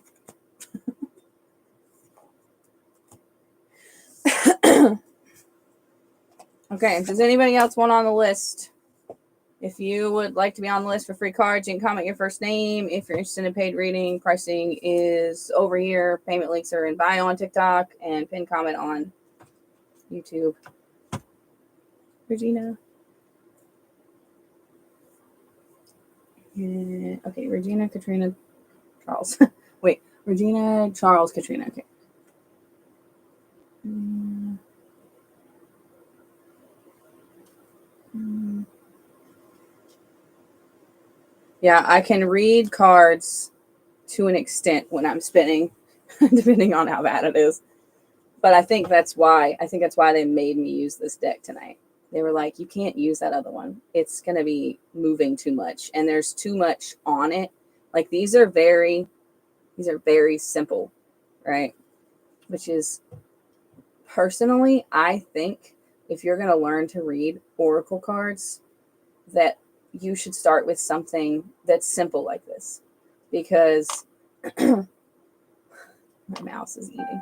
Okay, does anybody else want on the list? If you would like to be on the list for free cards, you can comment your first name. If you're interested in paid reading, pricing is over here. Payment links are in bio on TikTok and pin comment on YouTube. Regina. Yeah, okay, Regina, Katrina, Charles. Wait, Regina, Charles, Katrina. Okay. Yeah, I can read cards to an extent when I'm spinning, depending on how bad it is. But I think that's why. I think that's why they made me use this deck tonight. They were like, you can't use that other one. It's going to be moving too much, and there's too much on it. Like these are very simple, right? Which is personally, I think if you're going to learn to read oracle cards, that you should start with something that's simple like this, because my mouse is eating.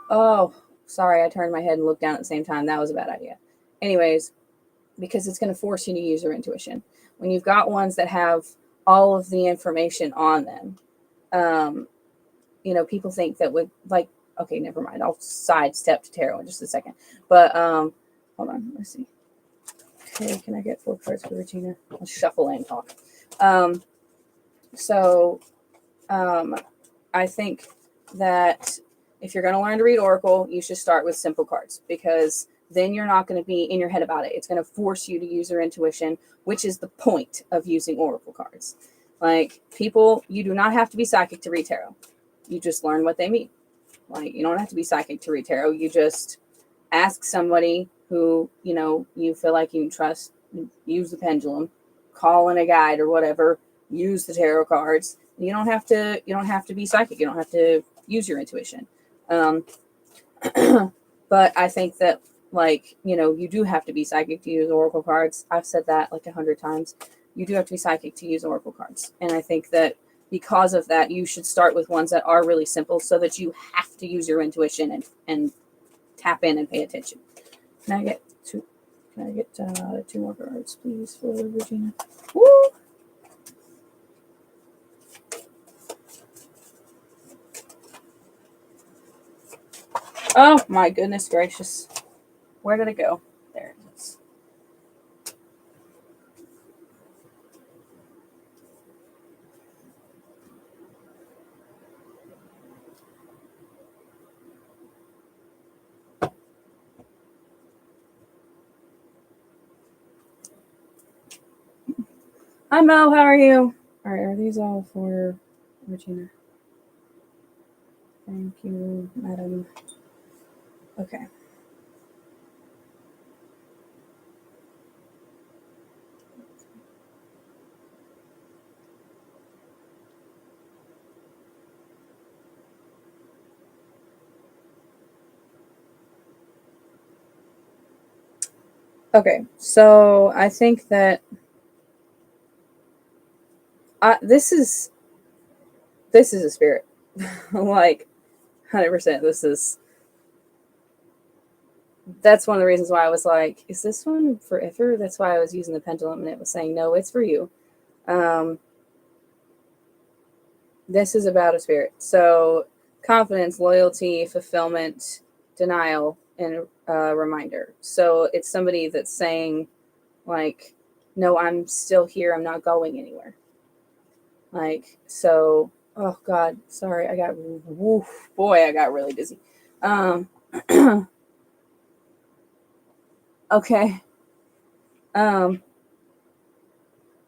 Oh, sorry, I turned my head and looked down at the same time. That was a bad idea. Anyways, because it's going to force you to use your intuition. When you've got ones that have all of the information on them, people think that with like, okay, never mind. I'll sidestep to tarot in just a second. But hold on, let's see. Okay, can I get 4 cards for Regina? I'll shuffle and talk. I think that if you're going to learn to read oracle, you should start with simple cards, because then you're not going to be in your head about it. It's going to force you to use your intuition, which is the point of using oracle cards. Like, people, you do not have to be psychic to read tarot. You just learn what they mean. Like, you don't have to be psychic to read tarot. You just ask somebody who, you feel like you can trust, use the pendulum, call in a guide or whatever, use the tarot cards. You don't have to be psychic. You don't have to use your intuition. But I think that, you do have to be psychic to use oracle cards. I've said that like 100 times. You do have to be psychic to use oracle cards. And I think that because of that, you should start with ones that are really simple, so that you have to use your intuition and tap in and pay attention. Can I get 2 more cards, please, for Regina? Woo! Oh my goodness gracious. Where did it go? There it is. Hi Mo, how are you? Alright, are these all for Regina? Thank you, madam. Okay. Okay, so I think that this is a spirit. Like 100%. That's one of the reasons why I was like, is this one forever? That's why I was using the pendulum, and it was saying, no, it's for you. This is about a spirit. So confidence, loyalty, fulfillment, denial, and reminder. So it's somebody that's saying, like, no, I'm still here. I'm not going anywhere. Like, so, oh God, sorry. I got really dizzy. Okay.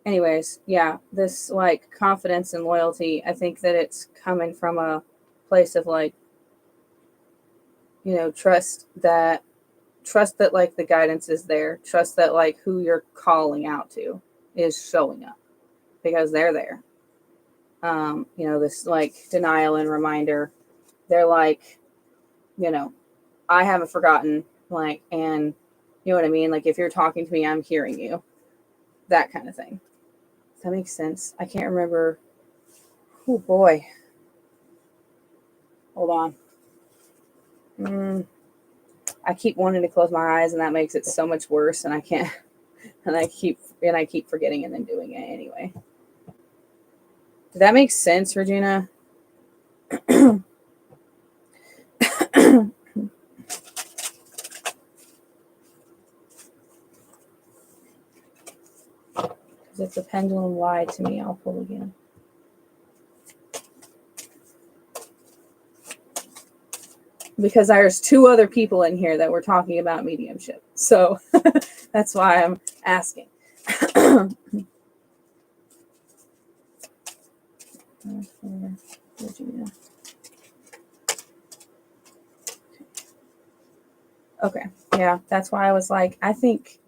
Anyways, yeah, this like confidence and loyalty, I think that it's coming from a place of like, trust that like the guidance is there. Trust that like who you're calling out to is showing up because they're there. This like denial and reminder. They're like, I haven't forgotten, like, and you know what I mean? Like if you're talking to me, I'm hearing you. That kind of thing. Does that make sense? I can't remember. Oh boy. Hold on. I keep wanting to close my eyes and that makes it so much worse and I can't and I keep forgetting and then doing it anyway. Did that make sense, Regina? If the pendulum lied to me, I'll pull again. Because there's 2 other people in here that were talking about mediumship. So that's why I'm asking. Virginia. Okay. Yeah, that's why I was like, I think,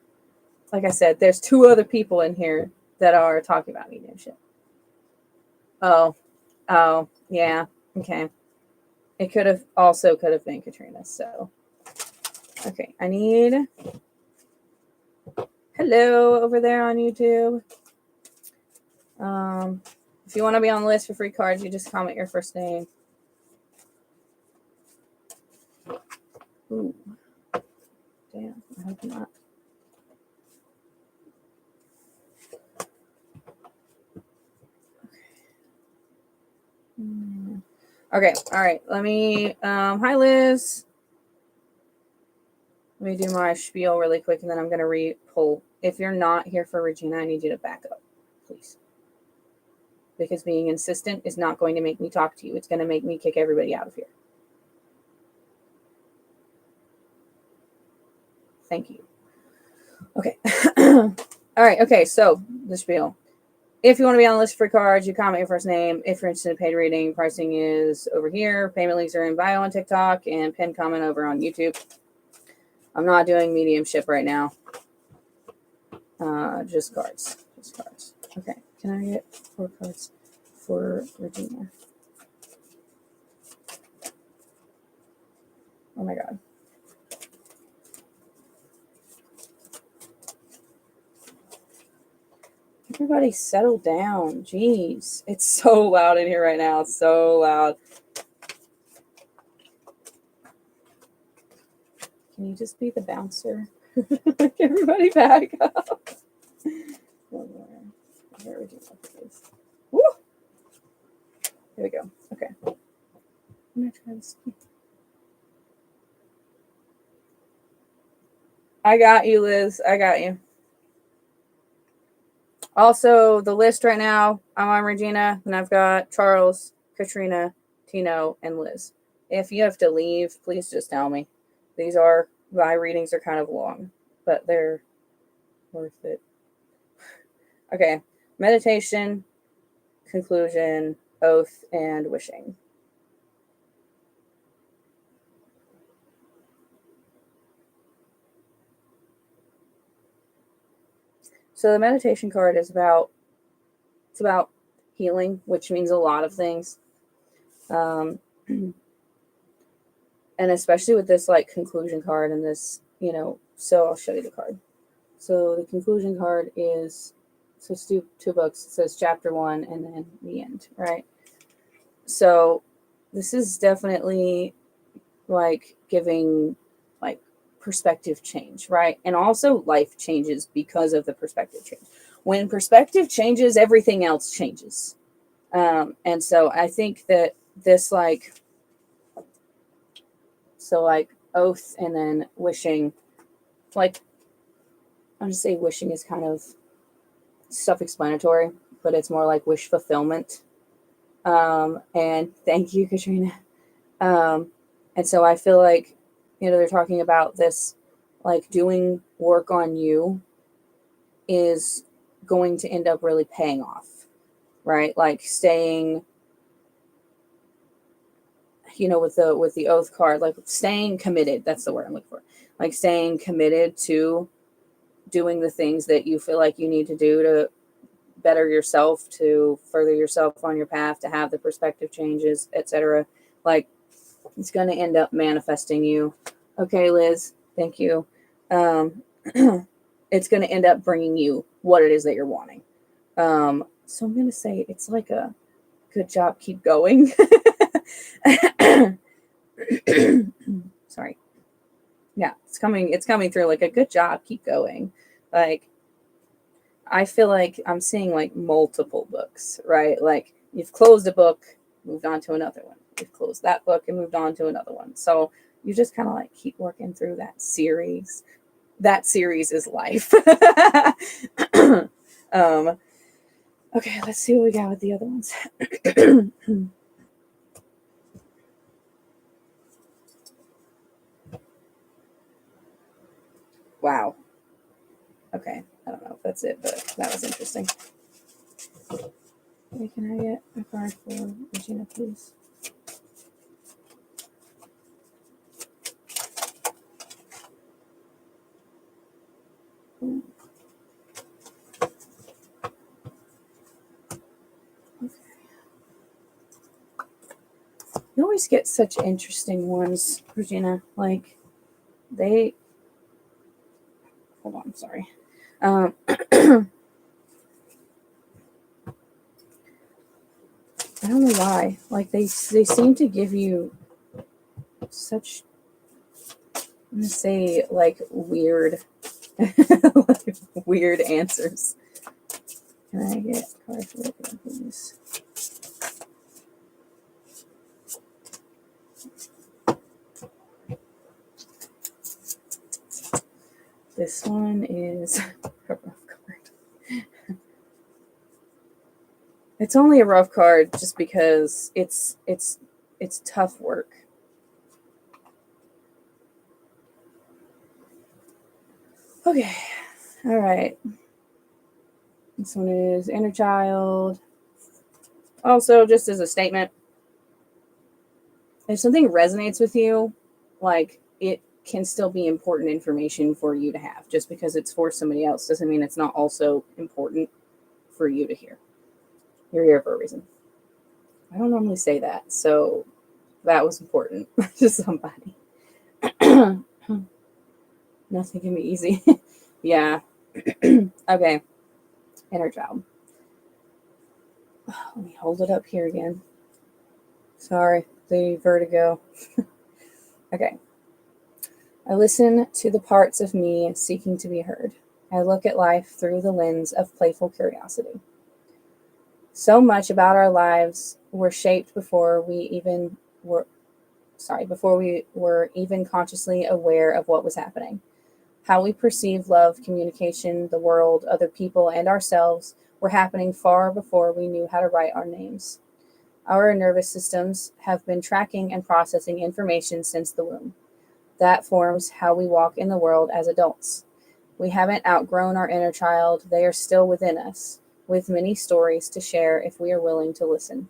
like I said, there's 2 other people in here that are talking about mediumship. Oh, yeah. Okay. It could have been Katrina. So, okay. I need hello over there on YouTube. If you want to be on the list for free cards, you just comment your first name. Ooh. Damn, I hope not. Okay, all right. Let me, hi Liz. Let me do my spiel really quick and then I'm going to re-pull. If you're not here for Regina, I need you to back up, please. Because being insistent is not going to make me talk to you. It's going to make me kick everybody out of here. Thank you. Okay. All right. Okay. So the spiel. If you want to be on the list for cards, you comment your first name. If you're interested in paid reading, pricing is over here. Payment links are in bio on TikTok and pinned comment over on YouTube. I'm not doing mediumship right now. Just cards. Okay. Can I get 4 cards for Regina? Oh my God. Everybody settle down. Jeez. It's so loud in here right now. It's so loud. Can you just be the bouncer? Everybody back up. One more. Here Woo! Here we go. Okay. I'm gonna try this. I got you, Liz. I got you. Also, the list right now, I'm on Regina, and I've got Charles, Katrina, Tino, and Liz. If you have to leave, please just tell me. My readings are kind of long, but they're worth it. Okay. Meditation, conclusion, oath, and wishing. So the meditation card is about healing, which means a lot of things. And especially with this like conclusion card and this, so I'll show you the card. So the conclusion card is, so it's 2 books. It says chapter 1 and then the end, right? So this is definitely like giving like perspective change, right? And also life changes because of the perspective change. When perspective changes, everything else changes. And so I think that this like oath and then wishing, like I'll just say wishing is kind of self-explanatory, but it's more like wish fulfillment. And thank you, Katrina. And so I feel like, they're talking about this, like doing work on you is going to end up really paying off, right? Like staying with the oath card, like staying committed. That's the word I'm looking for. Like staying committed to doing the things that you feel like you need to do to better yourself, to further yourself on your path, to have the perspective changes, etc. Like it's going to end up manifesting you. Okay, Liz, thank you. It's going to end up bringing you what it is that you're wanting. So I'm going to say it's like a good job, keep going. Sorry. Yeah, it's coming through like a good job, keep going. Like I feel like I'm seeing like multiple books, right? Like you've closed a book, moved on to another one. You've closed that book and moved on to another one. So you just kind of like keep working through that series. That series is life. Okay, let's see what we got with the other ones. Wow. Okay, I don't know if that's it, but that was interesting. Wait, can I get a card for Regina, please? Okay. You always get such interesting ones, Regina. Like, they... Hold on, sorry. I don't know why. Like, they seem to give you such... I'm going to say, like, weird... like, weird answers. Can I get a card for Regina, please? This one is a rough card. It's only a rough card just because it's tough work. Okay. All right. This one is inner child. Also, just as a statement, if something resonates with you, like it can still be important information for you to have. Just because it's for somebody else doesn't mean it's not also important for you to hear. You're here for a reason. I don't normally say that, so that was important to somebody. Nothing can be easy. Yeah. Okay. Inner child. Let me hold it up here again. Sorry, the vertigo. Okay. I listen to the parts of me seeking to be heard. I look at life through the lens of playful curiosity. So much about our lives were shaped before we were even consciously aware of what was happening. How we perceive love, communication, the world, other people, and ourselves were happening far before we knew how to write our names. Our nervous systems have been tracking and processing information since the womb. That forms how we walk in the world as adults. We haven't outgrown our inner child. They are still within us, with many stories to share if we are willing to listen.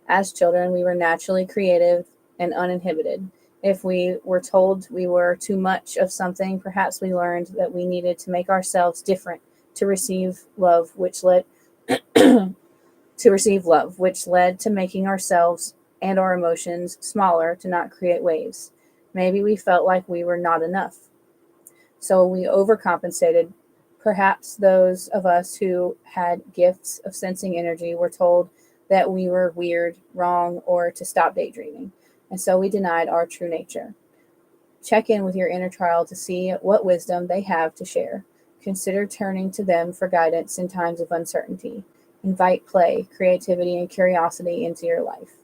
As children, we were naturally creative and uninhibited. If we were told we were too much of something, perhaps we learned that we needed to make ourselves different to receive love, which led to making ourselves and our emotions smaller to not create waves. Maybe we felt like we were not enough. So we overcompensated. Perhaps those of us who had gifts of sensing energy were told that we were weird, wrong, or to stop daydreaming. And so we denied our true nature. Check in with your inner child to see what wisdom they have to share. Consider turning to them for guidance in times of uncertainty. Invite play, creativity, and curiosity into your life.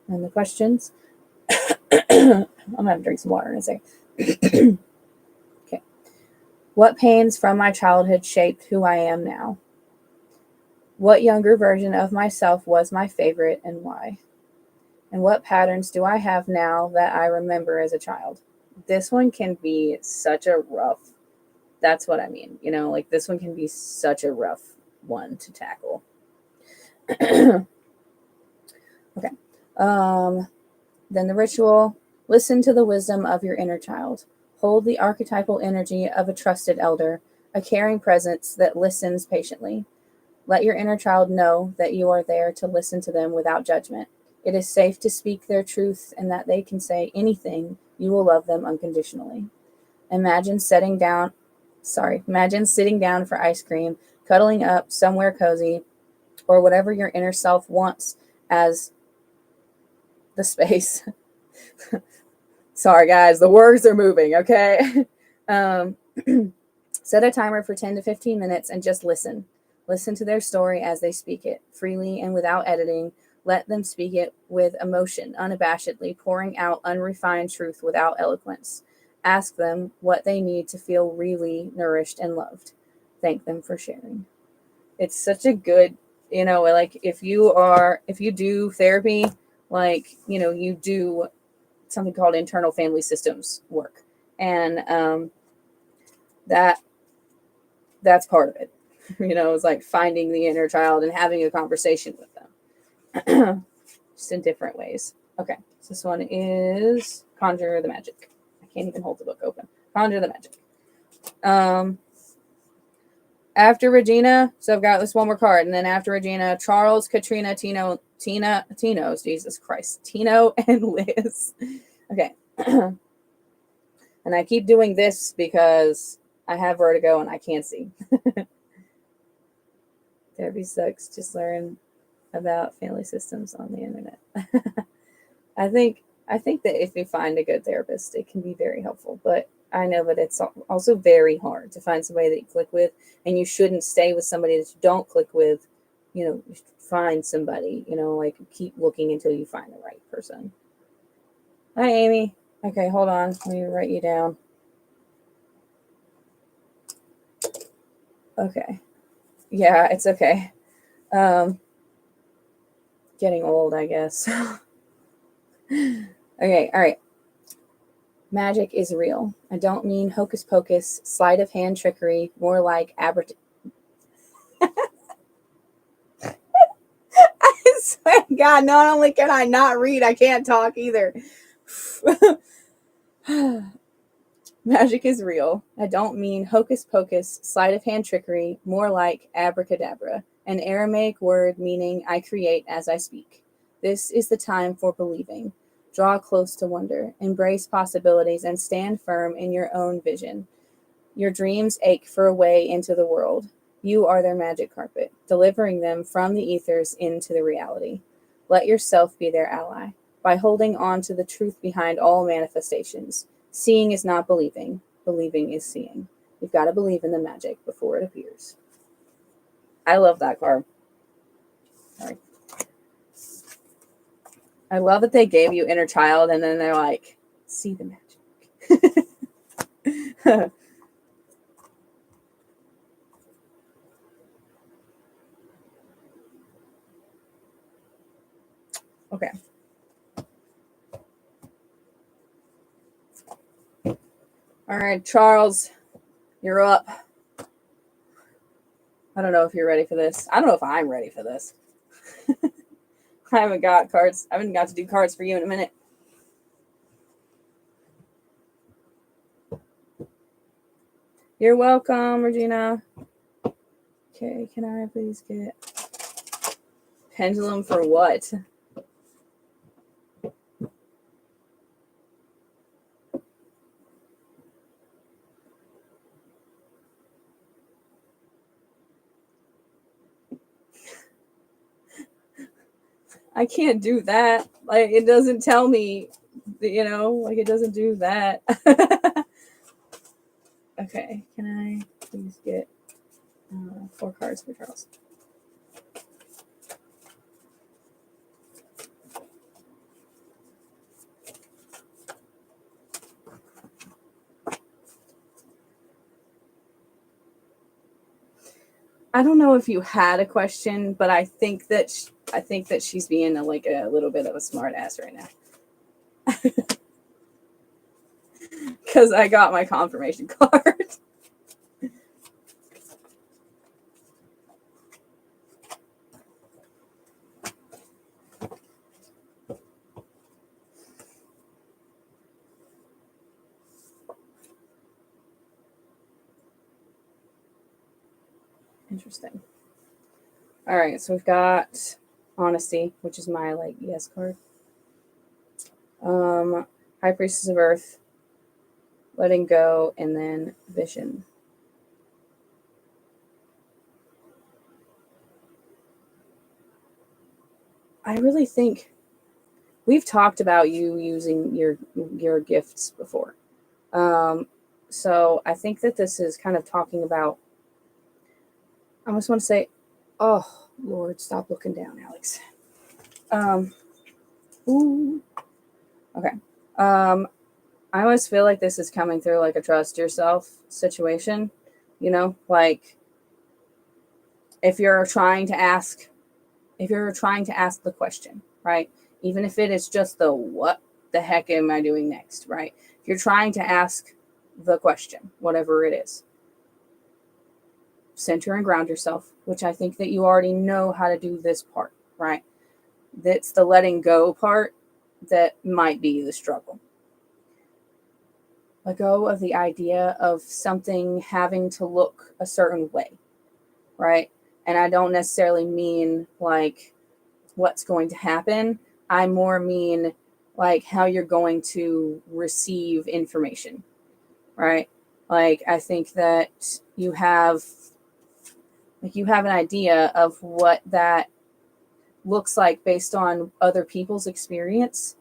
And the questions? I'm going to drink some water in a second. Okay. What pains from my childhood shaped who I am now? What younger version of myself was my favorite and why? And what patterns do I have now that I remember as a child? This one can be such a rough, that's what I mean. Like this one can be such a rough one to tackle. Okay. Then the ritual: listen to the wisdom of your inner child. Hold the archetypal energy of a trusted elder, a caring presence that listens patiently. Let your inner child know that you are there to listen to them without judgment. It is safe to speak their truth and that they can say anything. You will love them unconditionally. Imagine sitting down for ice cream, cuddling up somewhere cozy, or whatever your inner self wants as the space. Sorry, guys, the words are moving, okay? um, Set a timer for 10 to 15 minutes and just listen. Listen to their story as they speak it, freely and without editing. Let them speak it with emotion, unabashedly, pouring out unrefined truth without eloquence. Ask them what they need to feel really nourished and loved. Thank them for sharing. It's such a good, like if you do therapy, like, you do something called internal family systems work. And that's part of it. It's like finding the inner child and having a conversation with them. Just in different ways. Okay, so this one is Conjure the Magic. I can't even hold the book open. Conjure the Magic. After Regina, so I've got this one more card, and then after Regina, Charles, Katrina, Tino's, Jesus Christ, Tino and Liz. Okay. And I keep doing this because I have vertigo and I can't see. Therapy sucks. Just learn about family systems on the internet. I think that if you find a good therapist, it can be very helpful. But I know that it's also very hard to find somebody that you click with, and you shouldn't stay with somebody that you don't click with. You should find somebody. Like keep looking until you find the right person. Hi, Amy. Okay, hold on. Let me write you down. Okay. Yeah, it's okay. Getting old, I guess. Okay, all right. Magic is real. I don't mean hocus pocus, sleight of hand trickery, more like I swear to God, not only can I not read, I can't talk either. Magic is real. I don't mean hocus pocus, sleight of hand trickery, more like abracadabra, an Aramaic word meaning I create as I speak. This is the time for believing. Draw close to wonder, embrace possibilities, and stand firm in your own vision. Your dreams ache for a way into the world. You are their magic carpet, delivering them from the ethers into the reality. Let yourself be their ally by holding on to the truth behind all manifestations. Seeing is not believing. Believing is seeing. You've got to believe in the magic before it appears. I love that card. Sorry. I love that they gave you inner child and then they're like, see the magic. Okay. All right, Charles, you're up. I don't know if you're ready for this. I don't know if I'm ready for this. I haven't got cards. I haven't got to do cards for you in a minute. You're welcome, Regina. Okay, can I please get pendulum for what? I can't do that. Like, it doesn't tell me, like it doesn't do that. Okay, can I please get 4 cards for Charles? I don't know if you had a question, but I think that she's being a little bit of a smart ass right now. Because I got my confirmation card. Interesting. All right, so we've got honesty, which is my like yes card. High Priestess of Earth, letting go, and then vision. I really think we've talked about you using your gifts before. So I think that this is kind of talking about. I almost want to say, oh Lord, stop looking down, Alex. Ooh. Okay. I always feel like this is coming through like a trust yourself situation. Like if you're trying to ask the question, right? Even if it is just the what the heck am I doing next, right? If you're trying to ask the question, whatever it is, center and ground yourself, which I think that you already know how to do this part, right? That's the letting go part that might be the struggle. Let go of the idea of something having to look a certain way, right? And I don't necessarily mean like what's going to happen. I more mean like how you're going to receive information, right? Like I think that you have an idea of what that looks like based on other people's experience.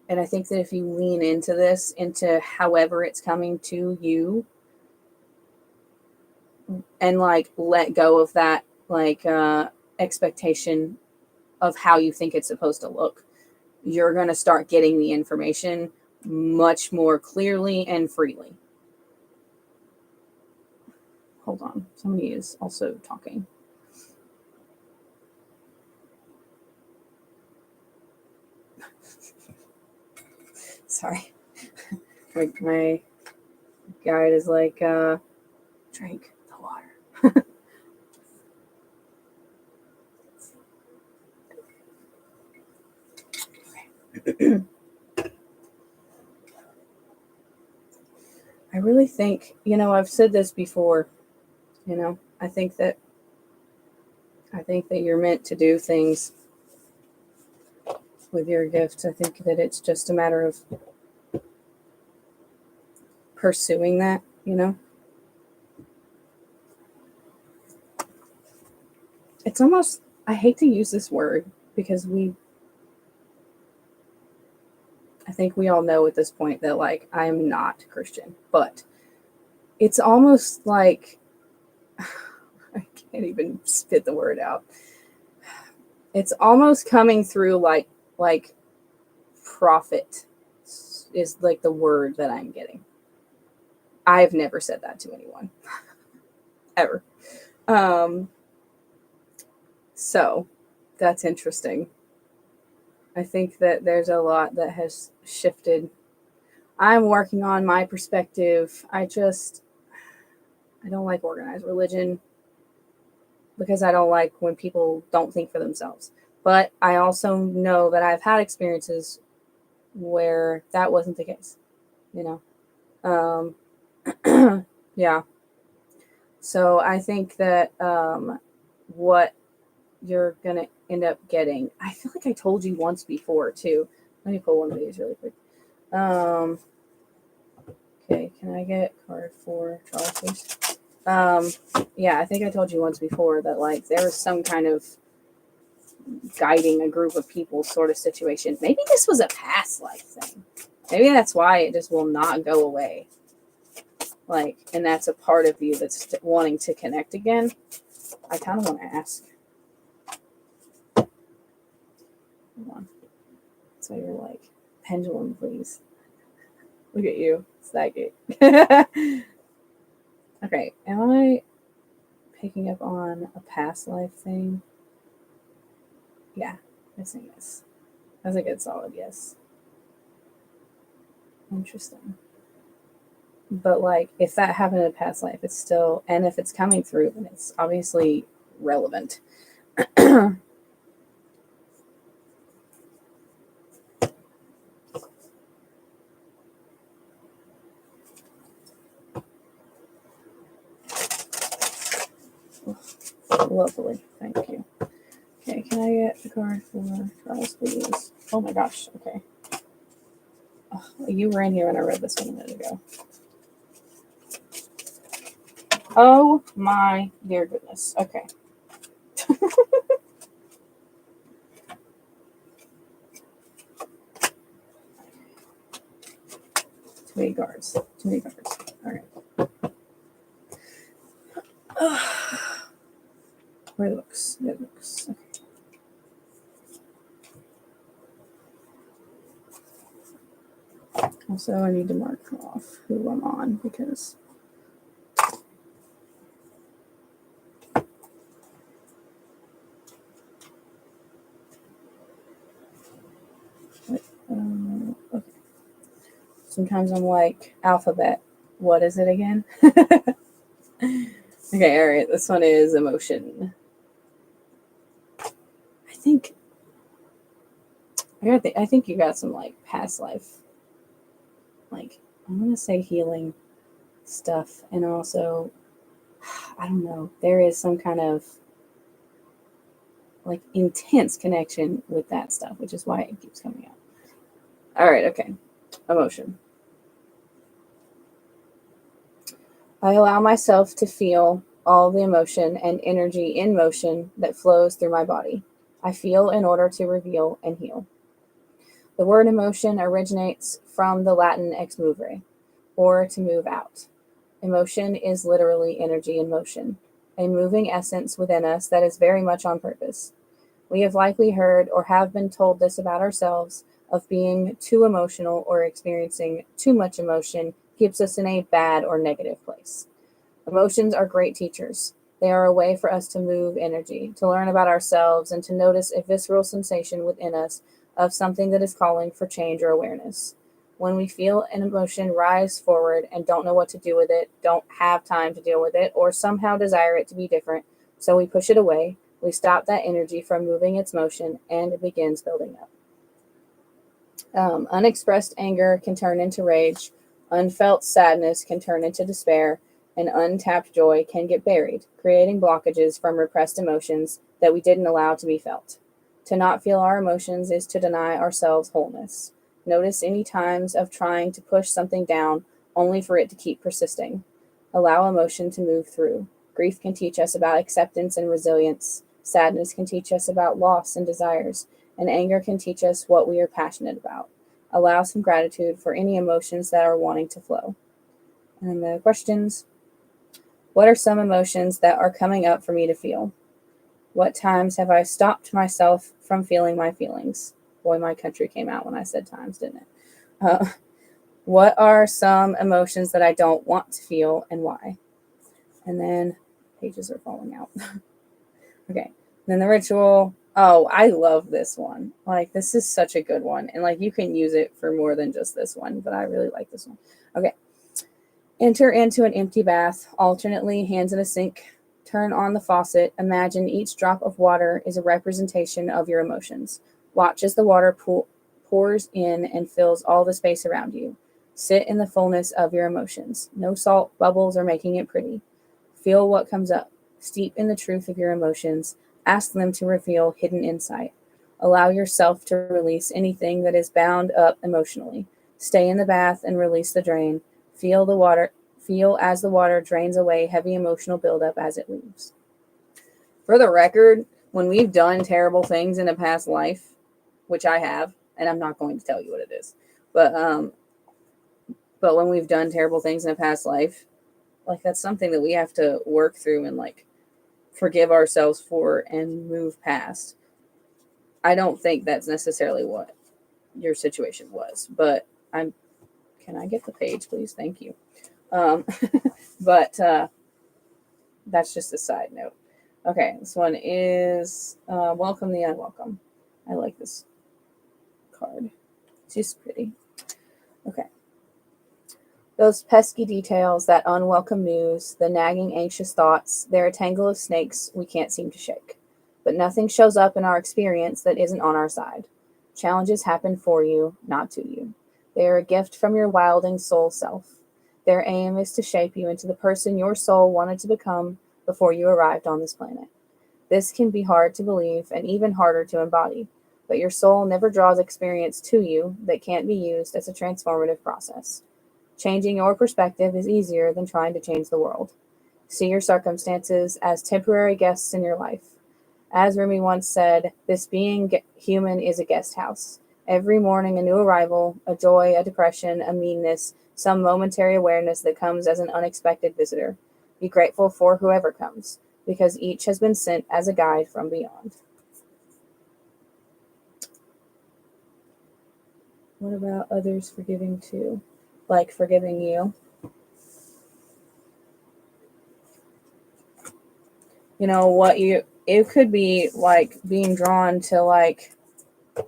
And I think that if you lean into this, into however it's coming to you, and like let go of that like expectation of how you think it's supposed to look, you're going to start getting the information much more clearly and freely. Hold on, somebody is also talking. Sorry. my guide is like drink the water. I really think, I've said this before, I think that you're meant to do things with your gifts. I think that it's just a matter of pursuing that, It's almost, I hate to use this word because I think we all know at this point that like I'm not Christian, but it's almost like I can't even spit the word out. It's almost coming through like prophet is like the word that I'm getting. I've never said that to anyone ever. So that's interesting. I think that there's a lot that has shifted. I'm working on my perspective. I don't like organized religion because I don't like when people don't think for themselves. But I also know that I've had experiences where that wasn't the case, yeah. So I think that what you're going to end up getting, I feel like I told you once before too. Let me pull one of these really quick. Okay, can I get card 4, Charles, please? Yeah, I think I told you once before that like there was some kind of guiding a group of people sort of situation. Maybe this was a past life thing. Maybe that's why it just will not go away. Like, and that's a part of you that's wanting to connect again. I kind of want to ask. Hold on. So you're like, pendulum, please. Look at you. It's that good. Okay, am I picking up on a past life thing? Yeah, I think yes. That's a good solid yes. Interesting. But like, if that happened in a past life, it's still, and if it's coming through, then it's obviously relevant. Lovely. Thank you. Okay, can I get a card for Charles, please? Oh my gosh. Okay. Oh, you were in here when I read this one a minute ago. Oh my dear goodness. Okay. Too many cards. Too many cards. All right. Where are the books? Where are the books? Okay. Also, I need to mark off who I'm on because okay. Sometimes I'm like, alphabet. What is it again? Okay, all right. This one is emotion. I think you got some like past life, like I'm gonna say healing stuff, and also I don't know. There is some kind of like intense connection with that stuff, which is why it keeps coming up. All right, okay. Emotion. I allow myself to feel all the emotion and energy in motion that flows through my body. I feel in order to reveal and heal. The word emotion originates from the Latin ex movere, or to move out. Emotion is literally energy in motion, a moving essence within us that is very much on purpose. We have likely heard or have been told this about ourselves of being too emotional or experiencing too much emotion keeps us in a bad or negative place. Emotions are great teachers. They are a way for us to move energy, to learn about ourselves, and to notice a visceral sensation within us of something that is calling for change or awareness. When we feel an emotion rise forward and don't know what to do with it, don't have time to deal with it, or somehow desire it to be different, so we push it away, we stop that energy from moving its motion and it begins building up. Unexpressed anger can turn into rage, unfelt sadness can turn into despair, and untapped joy can get buried, creating blockages from repressed emotions that we didn't allow to be felt. To not feel our emotions is to deny ourselves wholeness. Notice any times of trying to push something down only for it to keep persisting. Allow emotion to move through. Grief can teach us about acceptance and resilience. Sadness can teach us about loss and desires, and anger can teach us what we are passionate about. Allow some gratitude for any emotions that are wanting to flow. And the questions: what are some emotions that are coming up for me to feel? What times have I stopped myself from feeling my feelings? Boy, my country came out when I said times, didn't it? Uh, what are some emotions that I don't want to feel and why? And then pages are falling out. Okay. Then the ritual. Oh, I love this one. Like, this is such a good one. And like, you can use it for more than just this one, but I really like this one. Okay. Enter into an empty bath, alternately hands in a sink. Turn on the faucet. Imagine each drop of water is a representation of your emotions. Watch as the water pours in and fills all the space around you. Sit in the fullness of your emotions. No salt, bubbles, or making it pretty. Feel what comes up. Steep in the truth of your emotions. Ask them to reveal hidden insight. Allow yourself to release anything that is bound up emotionally. Stay in the bath and release the drain. Feel as the water drains away heavy emotional buildup as it leaves. For the record, when we've done terrible things in a past life, which I have, and I'm not going to tell you what it is, but when we've done terrible things in a past life, like that's something that we have to work through and like forgive ourselves for and move past. I don't think that's necessarily what your situation was, but can I get the page, please? Thank you. Um, but that's just a side note. Okay, this one is Welcome the Unwelcome. I like this card. It's just pretty. Okay. Those pesky details, that unwelcome news, the nagging anxious thoughts, they're a tangle of snakes we can't seem to shake. But nothing shows up in our experience that isn't on our side. Challenges happen for you, not to you. They are a gift from your wilding soul self. Their aim is to shape you into the person your soul wanted to become, before you arrived on this planet. This can be hard to believe and even harder to embody, but your soul never draws experience to you that can't be used as a transformative process. Changing your perspective is easier than trying to change the world. See your circumstances as temporary guests in your life. As Rumi once said, this being human is a guest house. Every morning, a new arrival, a joy, a depression, a meanness, some momentary awareness that comes as an unexpected visitor. Be grateful for whoever comes, because each has been sent as a guide from beyond. What about others forgiving too? Like forgiving you? You know what it could be like being drawn to like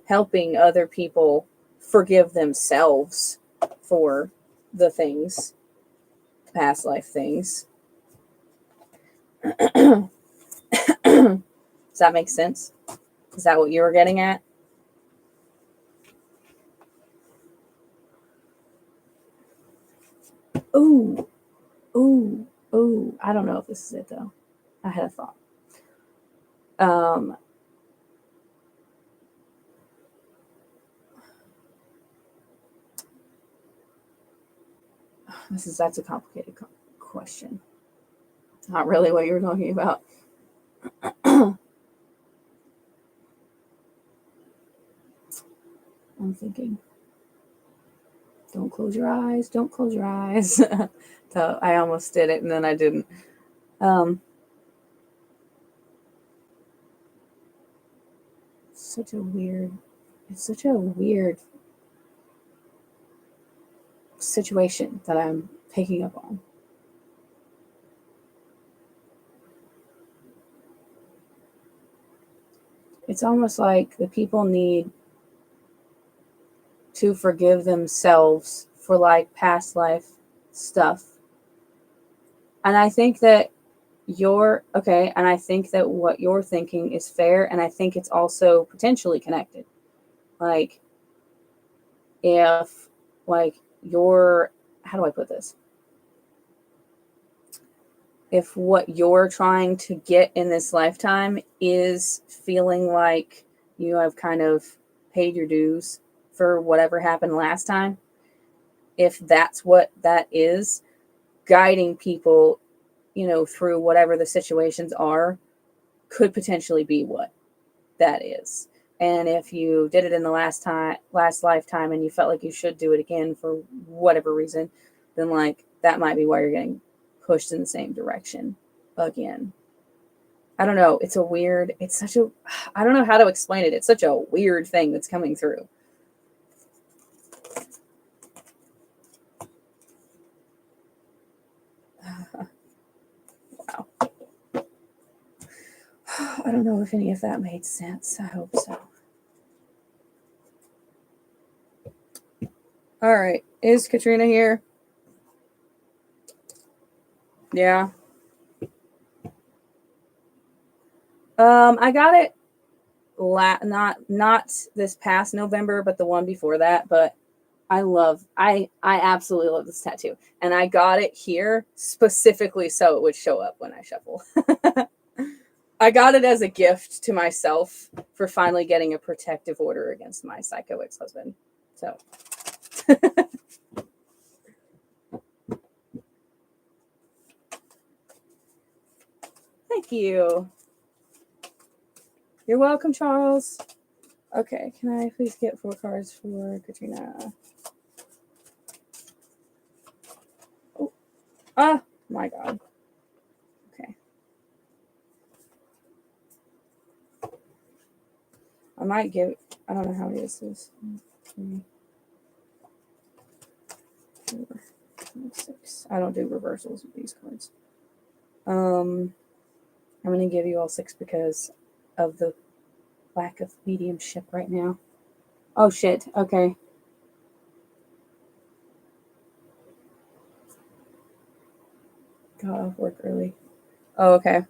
helping other people forgive themselves for the things, past life things. Does that make sense? Is that what you were getting at? Ooh, ooh, ooh. I don't know if this is it though. I had a thought. That's a complicated question. Not really what you were talking about. I'm thinking. Don't close your eyes. Don't close your eyes. So I almost did it and then I didn't. Such a weird. It's such a weird situation that I'm picking up on. It's almost like the people need to forgive themselves for like past life stuff. And I think that and I think that what you're thinking is fair, and I think it's also potentially connected. Like, if, like, how do I put this? If what you're trying to get in this lifetime is feeling like you have kind of paid your dues for whatever happened last time, if that's what that is, guiding people, through whatever the situations are, could potentially be what that is. And if you did it in the last lifetime, and you felt like you should do it again for whatever reason, then like that might be why you're getting pushed in the same direction again. I don't know. I don't know how to explain it. It's such a weird thing that's coming through. Wow. I don't know if any of that made sense. I hope so. All right. Is Katrina here? Yeah. I got it not this past November, but the one before that. But I absolutely love this tattoo, and I got it here specifically so it would show up when I shuffle. I got it as a gift to myself for finally getting a protective order against my psycho ex-husband. So. Thank you. You're welcome, Charles. Okay, can I please get 4 cards for Katrina? Oh, my God. Okay. I might give, I don't know how many this is. 3, 4, 5, 6. I don't do reversals with these cards. I'm going to give you all 6 because of the lack of mediumship right now. Oh, shit. Okay. Got off work early. Oh, okay.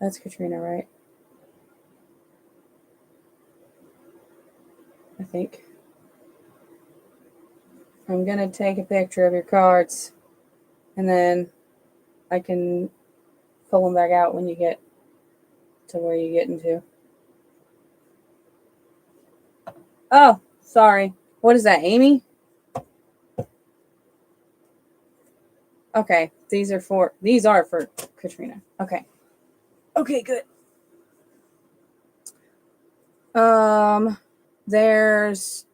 That's Katrina, right? I think. I'm going to take a picture of your cards, and then I can pull them back out when you get to where you get into. Oh, sorry. What is that, Amy? Okay, these are for Katrina. Okay. Okay, good. There's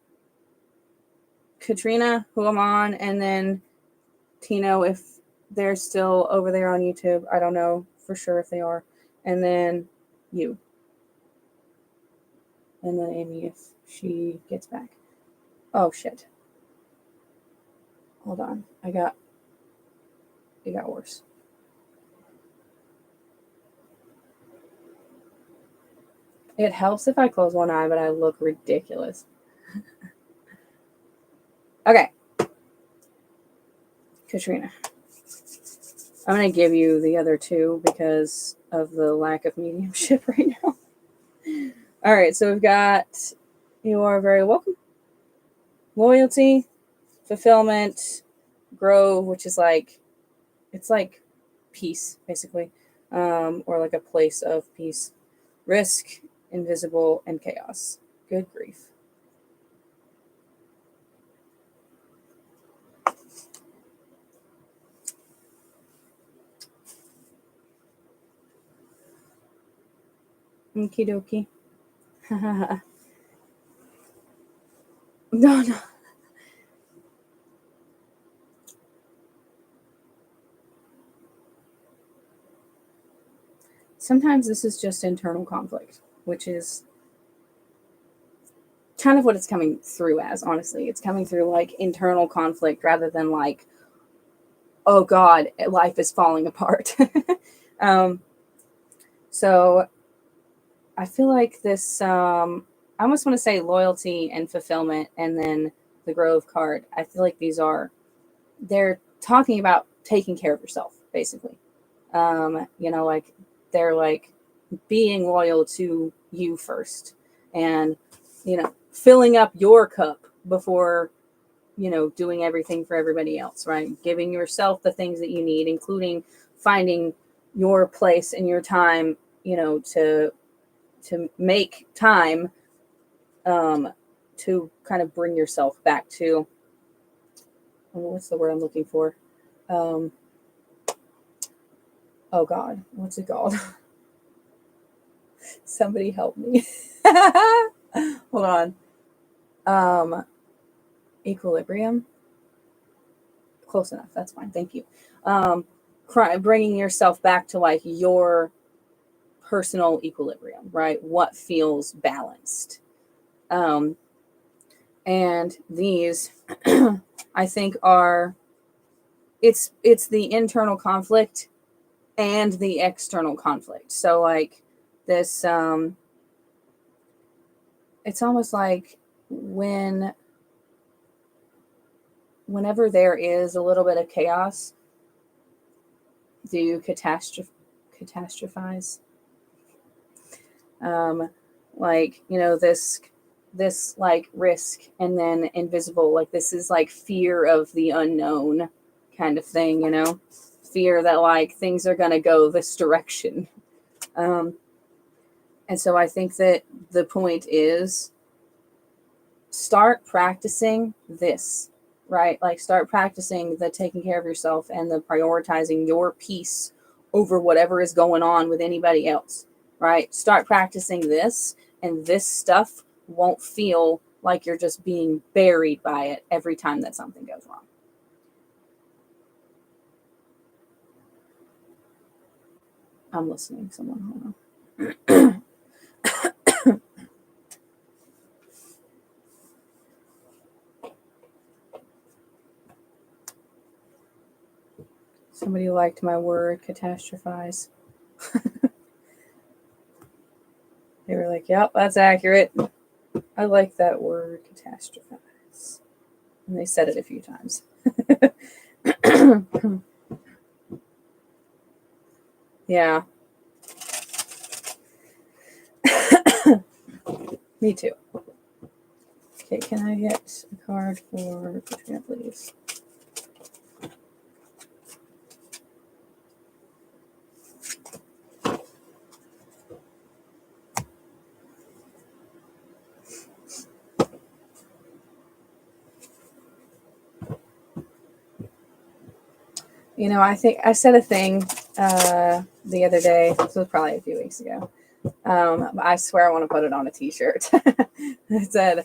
Katrina, who I'm on, and then Tino, if they're still over there on YouTube. I don't know for sure if they are. And then you. And then Amy, if she gets back. Oh, shit. Hold on. It got worse. It helps if I close one eye, but I look ridiculous. Okay. Katrina. I'm going to give you the other two because of the lack of mediumship right now. All right, so we've got you are very welcome. Loyalty, fulfillment, grow, which is like, it's like peace, basically, or like a place of peace. Risk, invisible, and chaos. Good grief. Okie dokie. No. Sometimes this is just internal conflict, which is kind of what it's coming through as, honestly. It's coming through like internal conflict rather than like, oh God, life is falling apart. So I feel like this, I almost want to say loyalty and fulfillment, and then the Grove card. I feel like they're talking about taking care of yourself, basically. Like they're like being loyal to you first and, filling up your cup before, doing everything for everybody else, right? Giving yourself the things that you need, including finding your place and your time, to make time to kind of bring yourself back to, what's the word I'm looking for? Oh God, what's it called? Somebody help me. Hold on. Equilibrium. Close enough. That's fine. Thank you. Bringing yourself back to like your personal equilibrium, right? What feels balanced. And these, I think, it's the internal conflict and the external conflict. So like this, it's almost like whenever there is a little bit of chaos, do you catastrophize? Like, this like risk, and then invisible, like this is like fear of the unknown kind of thing, fear that like things are going to go this direction. And so I think that the point is start practicing this, right? Like start practicing the taking care of yourself and the prioritizing your peace over whatever is going on with anybody else, right? Start practicing this, and this stuff won't feel like you're just being buried by it every time that something goes wrong. I'm listening. Someone, hold on. Somebody liked my word, catastrophize. They were like, yep, that's accurate. I like that word, catastrophize. And they said it a few times. Yeah. Me too. Okay, can I get a card for Katrina, please? You know, I think I said a thing the other day. This was probably a few weeks ago. I swear I want to put it on a t-shirt. It said,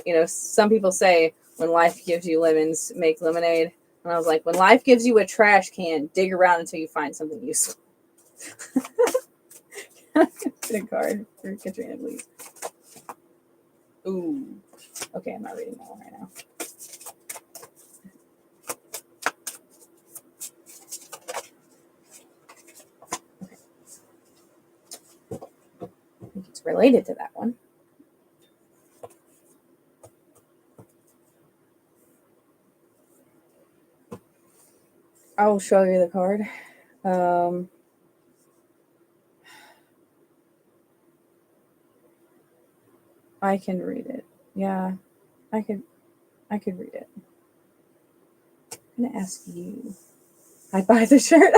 you know, some people say when life gives you lemons, make lemonade. And I was like, when life gives you a trash can, dig around until you find something useful. Get a card for Katrina, please. Ooh. Okay, I'm not reading that one right now. I think it's related to that one. I'll show you the card. I can read it. Yeah, I could read it. I'm gonna ask you. I buy the shirt.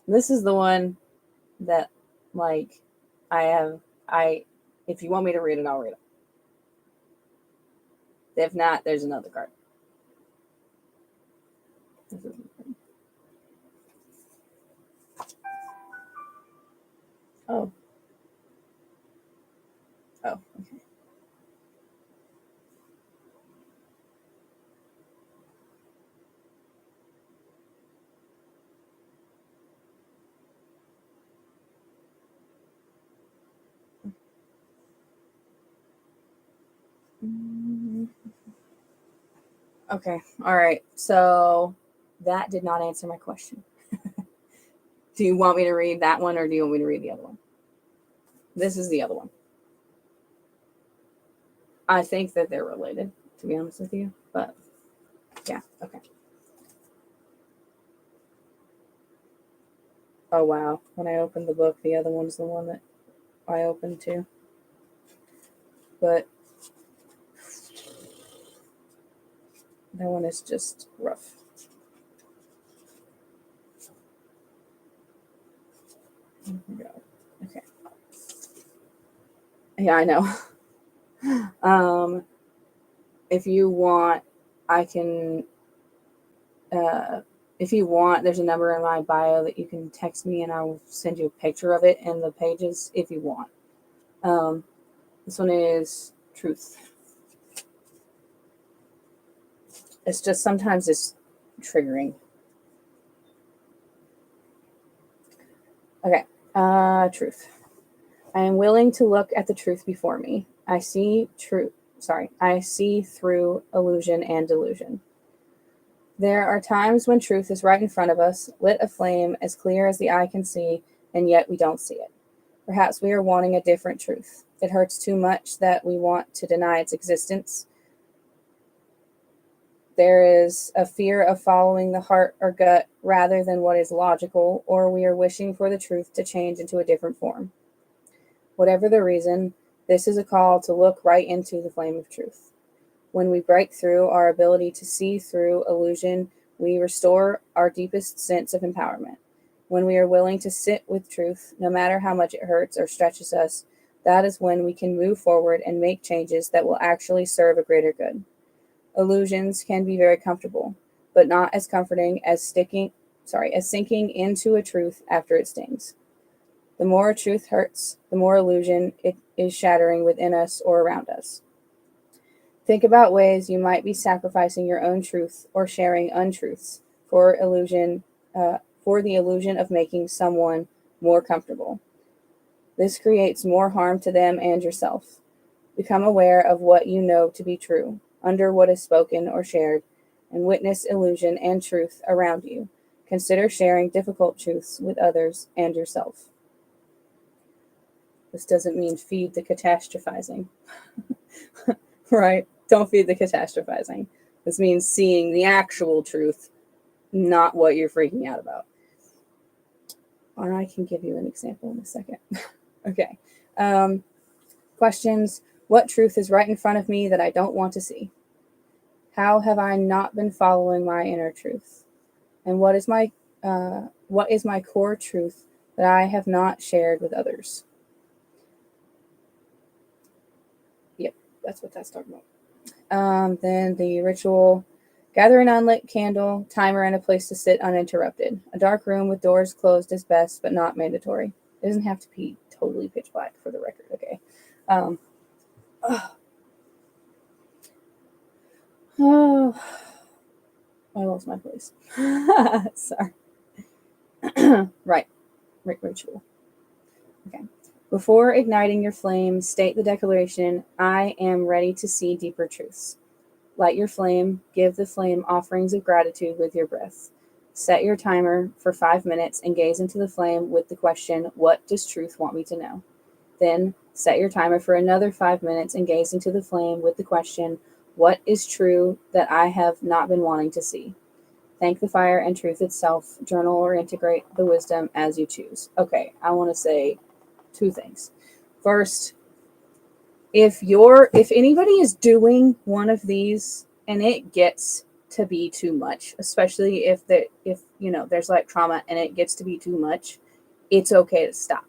This is the one that, like, if you want me to read it, I'll read it. If not, there's another card. Oh. Oh, okay. Okay. All right. So that did not answer my question. Do you want me to read that one or do you want me to read the other one? This is the other one. I think that they're related, to be honest with you. But yeah, okay. Oh, wow. When I opened the book, the other one's the one that I opened too. But that one is just rough. Okay. Yeah, I know. If you want, I can. If you want, there's a number in my bio that you can text me, and I will send you a picture of it and the pages if you want. This one is truth. It's just sometimes it's triggering. Okay. Truth. I am willing to look at the truth before me. I see through illusion and delusion. There are times when truth is right in front of us, lit aflame as clear as the eye can see, and yet we don't see it. Perhaps we are wanting a different truth. It hurts too much that we want to deny its existence. There is a fear of following the heart or gut rather than what is logical, or we are wishing for the truth to change into a different form. Whatever the reason, this is a call to look right into the flame of truth. When we break through our ability to see through illusion, we restore our deepest sense of empowerment. When we are willing to sit with truth, no matter how much it hurts or stretches us, that is when we can move forward and make changes that will actually serve a greater good. Illusions can be very comfortable, but not as comforting as sinking into a truth after it stings. The more truth hurts, the more illusion it is shattering within us or around us. Think about ways you might be sacrificing your own truth or sharing untruths for the illusion of making someone more comfortable. This creates more harm to them and yourself. Become aware of what you know to be true, under what is spoken or shared, and witness illusion and truth around you. Consider sharing difficult truths with others and yourself. This doesn't mean feed the catastrophizing. Right? Don't feed the catastrophizing. This means seeing the actual truth, not what you're freaking out about. Or I can give you an example in a second. Okay. Questions: what truth is right in front of me that I don't want to see? How have I not been following my inner truth? And what is my core truth that I have not shared with others? Yep, that's what that's talking about. Then the ritual: gather an unlit candle, timer, and a place to sit uninterrupted. A dark room with doors closed is best, but not mandatory. It doesn't have to be totally pitch black, for the record, okay? Oh, I lost my place. Sorry. Right. Ritual. Okay. Before igniting your flame, state the declaration: I am ready to see deeper truths. Light your flame, give the flame offerings of gratitude with your breath. Set your timer for 5 minutes and gaze into the flame with the question, what does truth want me to know? Then set your timer for another 5 minutes and gaze into the flame with the question, what is true that I have not been wanting to see? Thank the fire and truth itself. Journal or integrate the wisdom as you choose. Okay, I want to say 2 things. First, if anybody is doing one of these and it gets to be too much, especially if there's like trauma and it gets to be too much, it's okay to stop.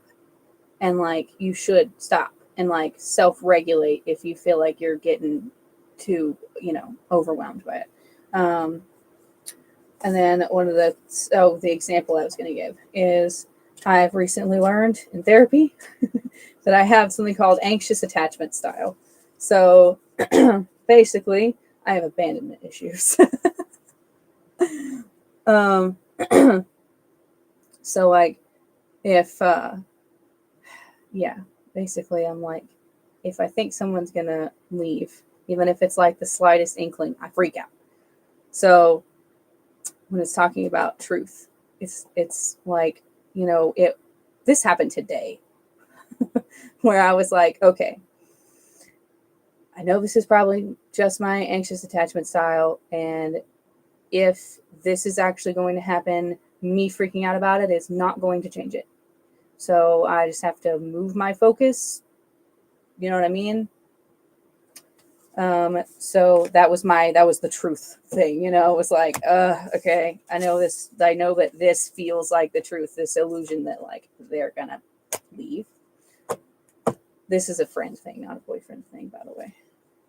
And like you should stop and like self-regulate if you feel like you're getting too, overwhelmed by it. And then the example I was going to give is I've recently learned in therapy that I have something called anxious attachment style. So basically, I have abandonment issues. So like if basically I'm like, if I think someone's gonna leave, even if it's like the slightest inkling, I freak out. So when it's talking about truth, it's like, this happened today where I was like, okay, I know this is probably just my anxious attachment style, and if this is actually going to happen, me freaking out about it is not going to change it. So I just have to move my focus. You know what I mean? So that was the truth thing, it was like, okay, I know that this feels like the truth, this illusion that like they're gonna leave. This is a friend thing, not a boyfriend thing, by the way.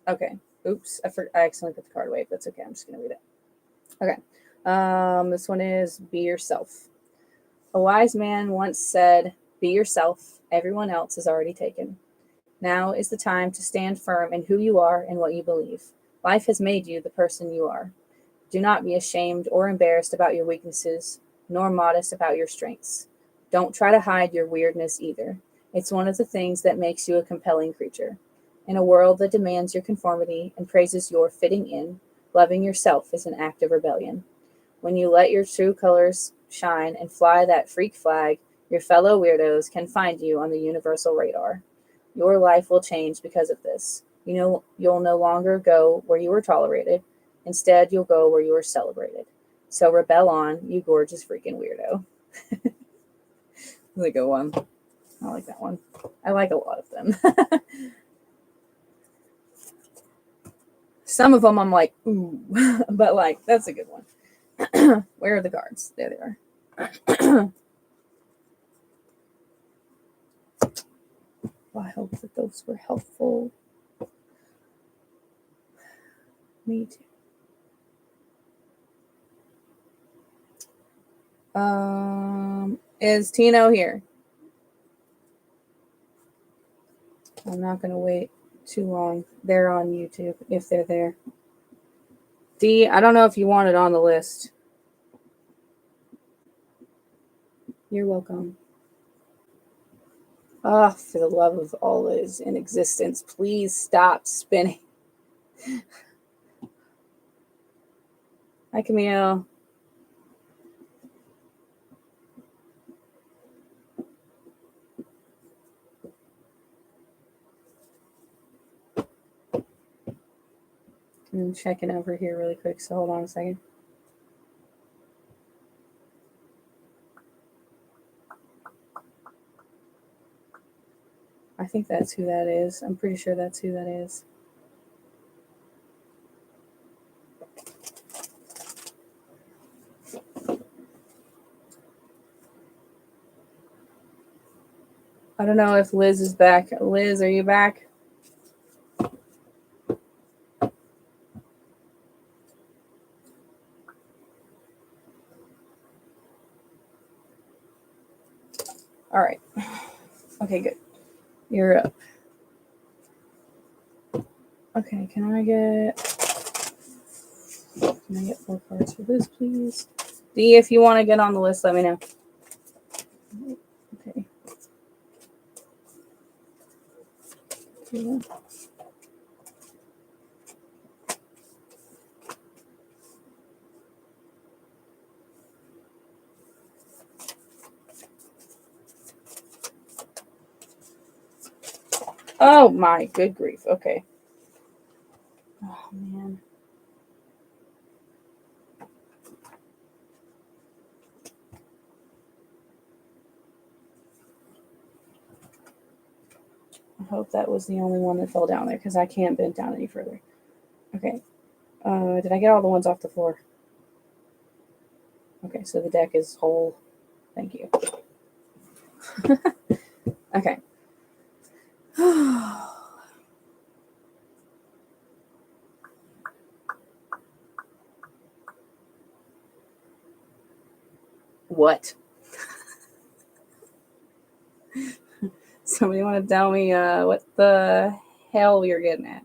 Okay. Oops. I accidentally put the card away, but that's okay. I'm just going to read it. Okay. This one is be yourself. A wise man once said, be yourself. Everyone else is already taken. Now is the time to stand firm in who you are and what you believe. Life has made you the person you are. Do not be ashamed or embarrassed about your weaknesses, nor modest about your strengths. Don't try to hide your weirdness either. It's one of the things that makes you a compelling creature. In a world that demands your conformity and praises your fitting in, loving yourself is an act of rebellion. When you let your true colors shine and fly that freak flag, your fellow weirdos can find you on the universal radar. Your life will change because of this. You'll no longer go where you were tolerated. Instead, you'll go where you are celebrated. So rebel on, you gorgeous freaking weirdo. That's a good one. I like that one. I like a lot of them. Some of them I'm like, ooh, but like, that's a good one. Where are the cards? There they are. Well, I hope that those were helpful. Me too. Is Tino here? I'm not going to wait too long. They're on YouTube if they're there. D, I don't know if you want it on the list. You're welcome. Ah, for the love of all that is in existence, please stop spinning. Hi, Camille. I'm checking over here really quick, so hold on a second. I think that's who that is. I'm pretty sure that's who that is. I don't know if Liz is back. Liz, are you back? All right. Okay, good. You're up. Okay, can I get 4 cards for this, please? D, if you want to get on the list, let me know. Okay. Yeah. Oh my good grief. Okay. Oh man. I hope that was the only one that fell down there because I can't bend down any further. Okay. Did I get all the ones off the floor? Okay, so the deck is whole. Thank you. Okay. What? Somebody want to tell me what the hell you're getting at?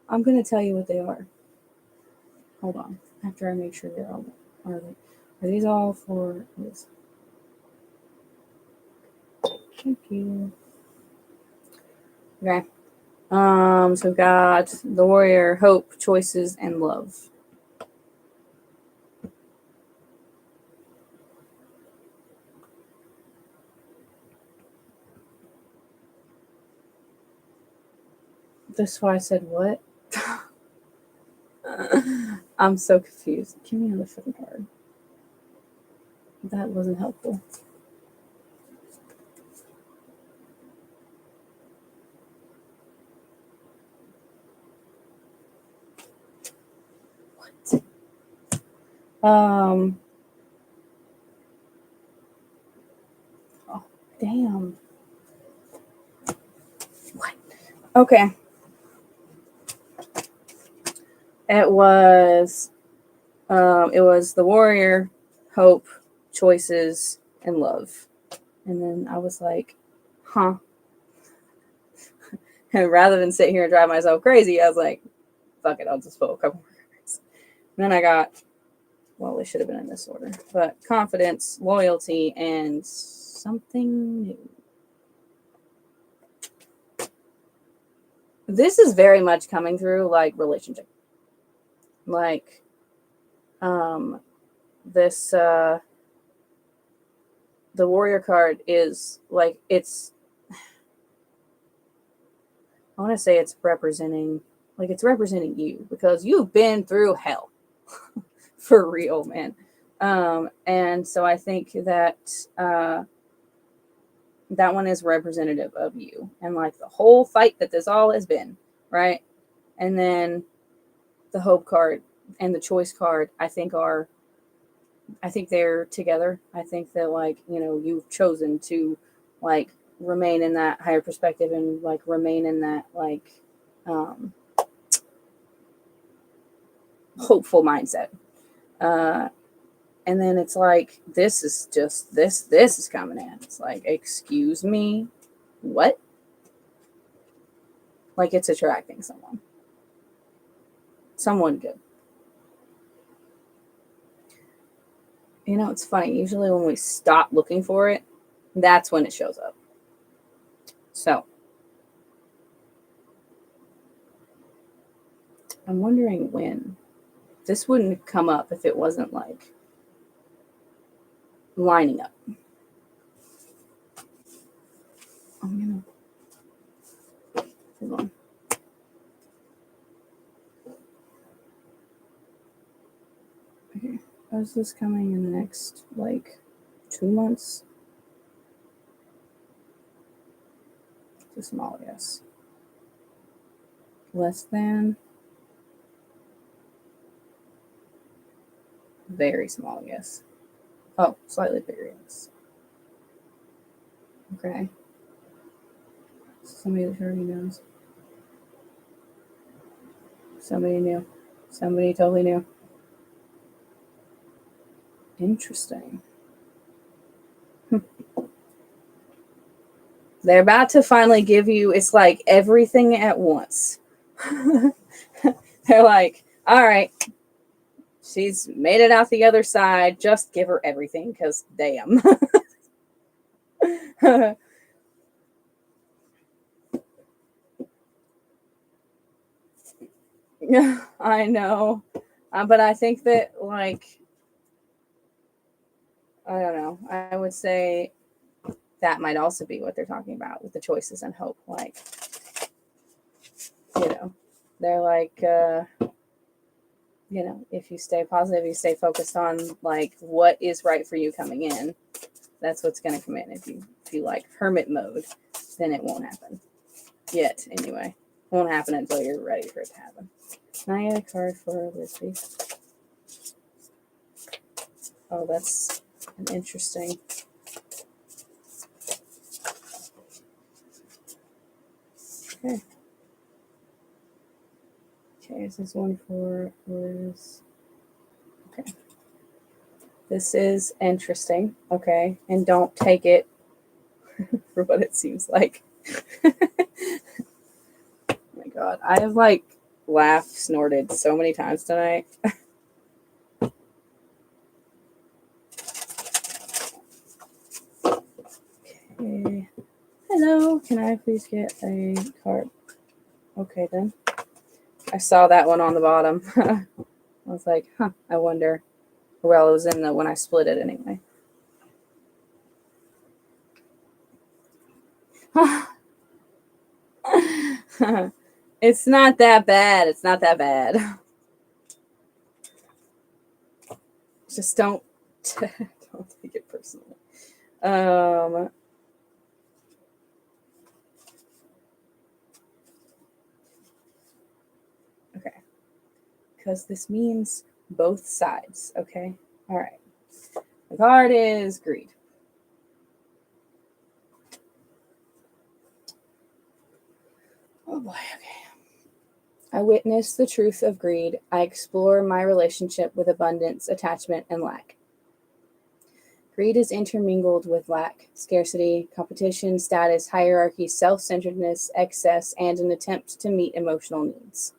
I'm gonna tell you what they are. Hold on. After I make sure they're all are these all for this? Thank you. Okay. So we've got the warrior, hope, choices, and love. That's why I said what? I'm so confused. Give me another fucking card. That wasn't helpful. What? Oh, damn. What? Okay. It was the warrior, hope, choices, and love. And then I was like, huh. And rather than sit here and drive myself crazy, I was like, fuck it, I'll just pull a couple more cards. And then I got, well, they should have been in this order, but confidence, loyalty, and something new. This is very much coming through like relationship. Like, this, the warrior card is like, I want to say it's representing you because you've been through hell for real, man. And so I think that that one is representative of you and like the whole fight that this all has been, right? And then the hope card and the choice card, I think they're together. I think that like, you've chosen to like remain in that higher perspective and like remain in that like hopeful mindset. And then it's like this is just this is coming in. It's like, excuse me, what? Like it's attracting someone good. It's funny. Usually when we stop looking for it, that's when it shows up. So I'm wondering when this wouldn't come up if it wasn't like lining up. I'm gonna hold on. How's this coming in the next, 2 months? Too small, yes. Less than. Very small, yes. Oh, slightly bigger, yes. Okay. Somebody that already knows. Somebody new. Somebody totally new. Interesting. They're about to finally give you, it's like everything at once. They're like, all right, she's made it out the other side. Just give her everything because damn. I know. But I think that, I don't know. I would say that might also be what they're talking about with the choices and hope. They're like, if you stay positive, you stay focused on what is right for you coming in, that's what's going to come in. If you hermit mode, then it won't happen yet. Anyway, it won't happen until you're ready for it to happen. Can I get a card for this piece? Oh, that's an interesting. Okay. Okay, is this one for Liz? Okay. This is interesting. Okay, and don't take it for what it seems like. Oh my god, I have laughed, snorted so many times tonight. Okay. Hello, can I please get a card? Okay then. I saw that one on the bottom. I was like, I wonder. Well, it was in when I split it anyway. It's not that bad. It's not that bad. Just don't take it personally. Okay. Because this means both sides. Okay. All right. The card is greed. Oh boy. Okay. I witness the truth of greed. I explore my relationship with abundance, attachment, and lack. Greed is intermingled with lack, scarcity, competition, status, hierarchy, self-centeredness, excess, and an attempt to meet emotional needs.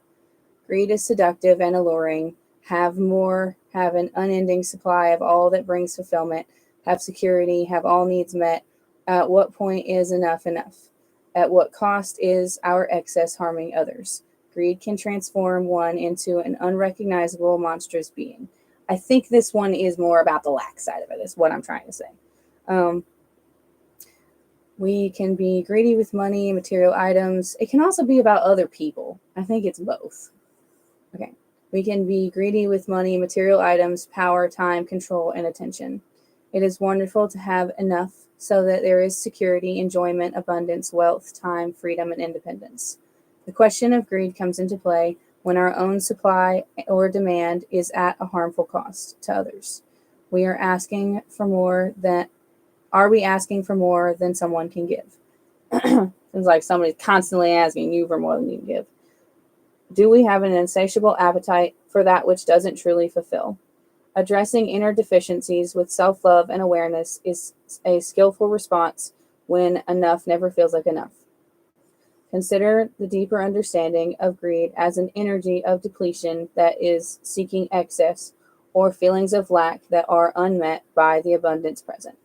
Greed is seductive and alluring. Have more, have an unending supply of all that brings fulfillment, have security, have all needs met. At what point is enough enough? At what cost is our excess harming others? Greed can transform one into an unrecognizable, monstrous being. I think this one is more about the lack side of it, is what I'm trying to say. We can be greedy with money, material items. It can also be about other people. I think it's both. Okay. We can be greedy with money, material items, power, time, control, and attention. It is wonderful to have enough so that there is security, enjoyment, abundance, wealth, time, freedom, and independence. The question of greed comes into play when our own supply or demand is at a harmful cost to others. Are we asking for more than someone can give? Seems like somebody's constantly asking you for more than you can give. Do we have an insatiable appetite for that which doesn't truly fulfill? Addressing inner deficiencies with self-love and awareness is a skillful response when enough never feels like enough. Consider the deeper understanding of greed as an energy of depletion that is seeking excess, or feelings of lack that are unmet by the abundance present.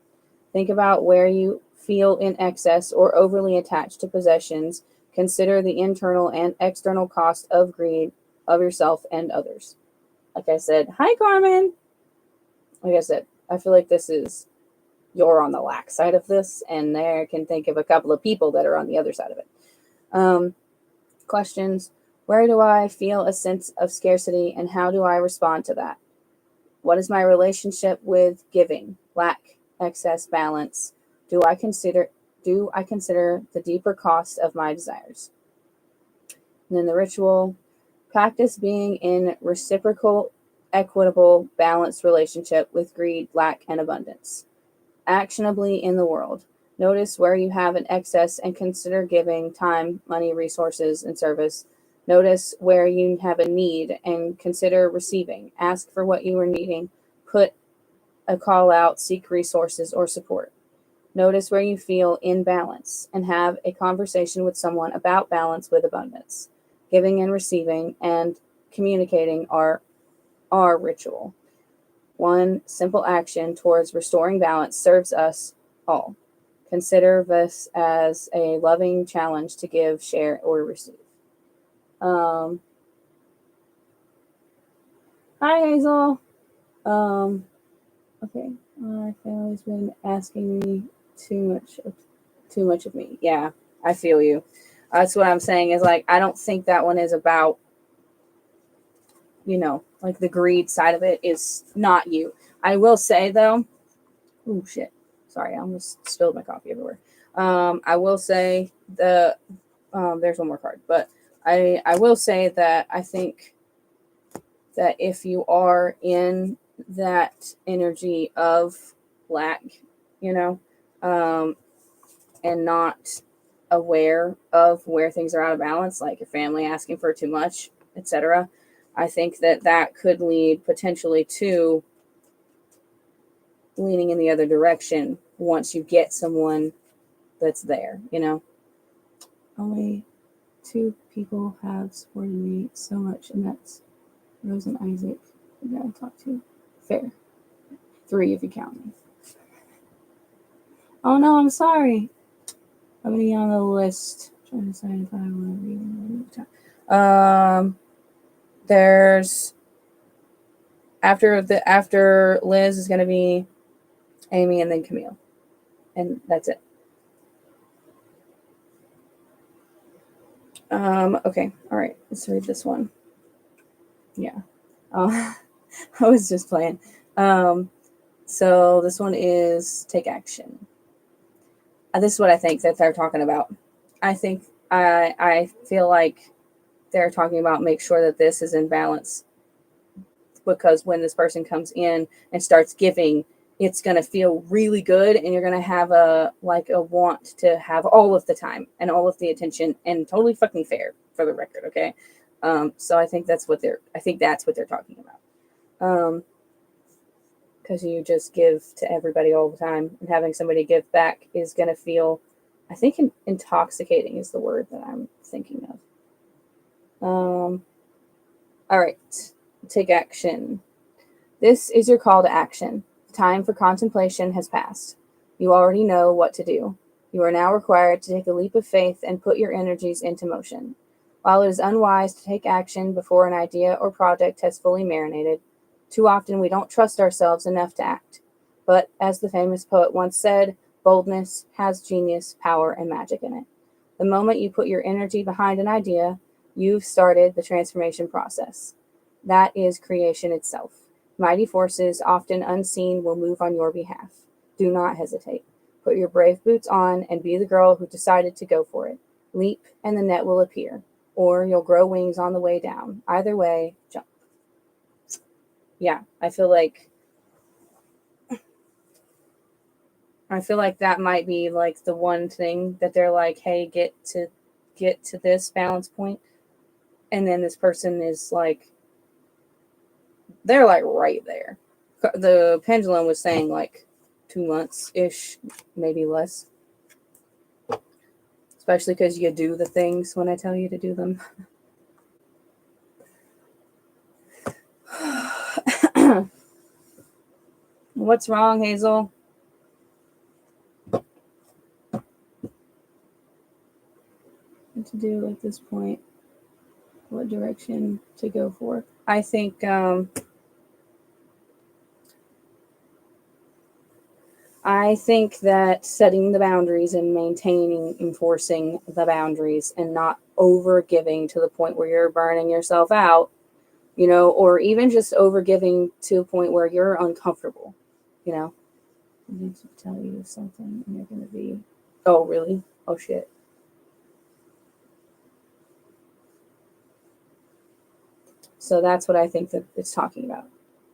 Think about where you feel in excess or overly attached to possessions. Consider the internal and external cost of greed of yourself and others. Like I said, hi, Carmen. Like I said, I feel like you're on the lack side of this, and there can think of a couple of people that are on the other side of it. Questions. Where do I feel a sense of scarcity, and how do I respond to that? What is my relationship with giving? Lack, excess, balance. Do I consider the deeper cost of my desires? And then the ritual, practice being in reciprocal, equitable, balanced relationship with greed, lack, and abundance. Actionably in the world. Notice where you have an excess and consider giving time, money, resources, and service. Notice where you have a need and consider receiving. Ask for what you are needing. Put a call out, seek resources or support. Notice where you feel in balance and have a conversation with someone about balance with abundance. Giving and receiving and communicating are ritual. One simple action towards restoring balance serves us all. Consider this as a loving challenge to give, share, or receive. Hi, Hazel. Okay. My family's been asking me too much of me. Yeah, I feel you. That's what I'm saying is like, I don't think that one is about, like the greed side of it is not you. I will say though, oh shit, sorry, I almost spilled my coffee everywhere. I will say there's one more card, but I will say that I think that if you are in that energy of lack, you know, and not aware of where things are out of balance, like your family asking for too much, etc., I think that could lead potentially to leaning in the other direction once you get someone that's there, Only 2 people have supported me so much, and that's Rose and Isaac that I talked to. Fair. 3 if you count me. Oh no, I'm sorry. I'm gonna be on the list. I'm trying to decide if I want to read. There's after Liz is gonna be Amy and then Camille, and that's it. Okay, all right. Let's read this one. Yeah, I was just playing. So this one is take action. This is what I think that they're talking about. I think I feel like they're talking about make sure that this is in balance, because when this person comes in and starts giving, it's going to feel really good, and you're going to have a want to have all of the time and all of the attention, and totally fucking fair for the record. Okay. So I think that's what they're talking about. Because you just give to everybody all the time, and having somebody give back is going to feel, I think, intoxicating is the word that I'm thinking of. All right. Take action. This is your call to action. The time for contemplation has passed. You already know what to do. You are now required to take a leap of faith and put your energies into motion. While it is unwise to take action before an idea or project has fully marinated, too often we don't trust ourselves enough to act. But as the famous poet once said, boldness has genius, power, and magic in it. The moment you put your energy behind an idea, you've started the transformation process. That is creation itself. Mighty forces, often unseen, will move on your behalf. Do not hesitate. Put your brave boots on and be the girl who decided to go for it. Leap and the net will appear, or you'll grow wings on the way down. Either way, jump. Yeah, I feel like that might be like the one thing that they're like, hey, get to this balance point. And then this person is like, they're like right there. The pendulum was saying like 2 months-ish, maybe less. Especially because you do the things when I tell you to do them. What's wrong, Hazel? What to do at this point? What direction to go for? I think that setting the boundaries and enforcing the boundaries and not over giving to the point where you're burning yourself out you know, or even just over giving to a point where you're uncomfortable, you know. I need to tell you something and you're going to be, oh, really? Oh, shit. So that's what I think that it's talking about,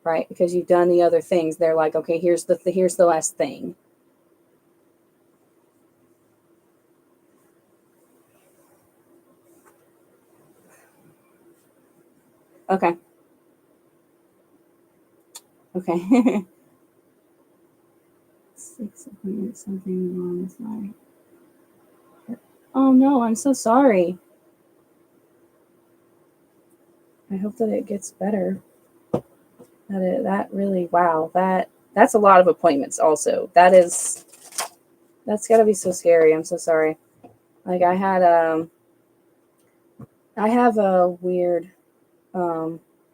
right? Because you've done the other things. They're like, okay, here's the last thing. Okay. Okay. 6 appointments, something wrong with my. Oh no, I'm so sorry. I hope that it gets better. That really, wow, that's a lot of appointments. Also, that's got to be so scary. I'm so sorry. Like I have a weird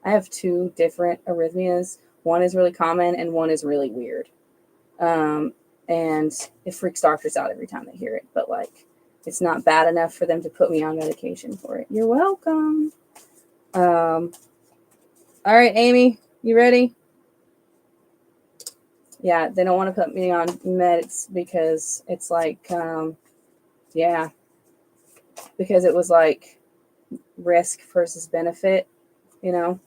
I have 2 different arrhythmias. One is really common and one is really weird. Um, and it freaks doctors out every time they hear it. But like, it's not bad enough for them to put me on medication for it. You're welcome. All right, Amy, you ready? Yeah, they don't want to put me on meds because it's like, yeah, because it was like risk versus benefit, you know?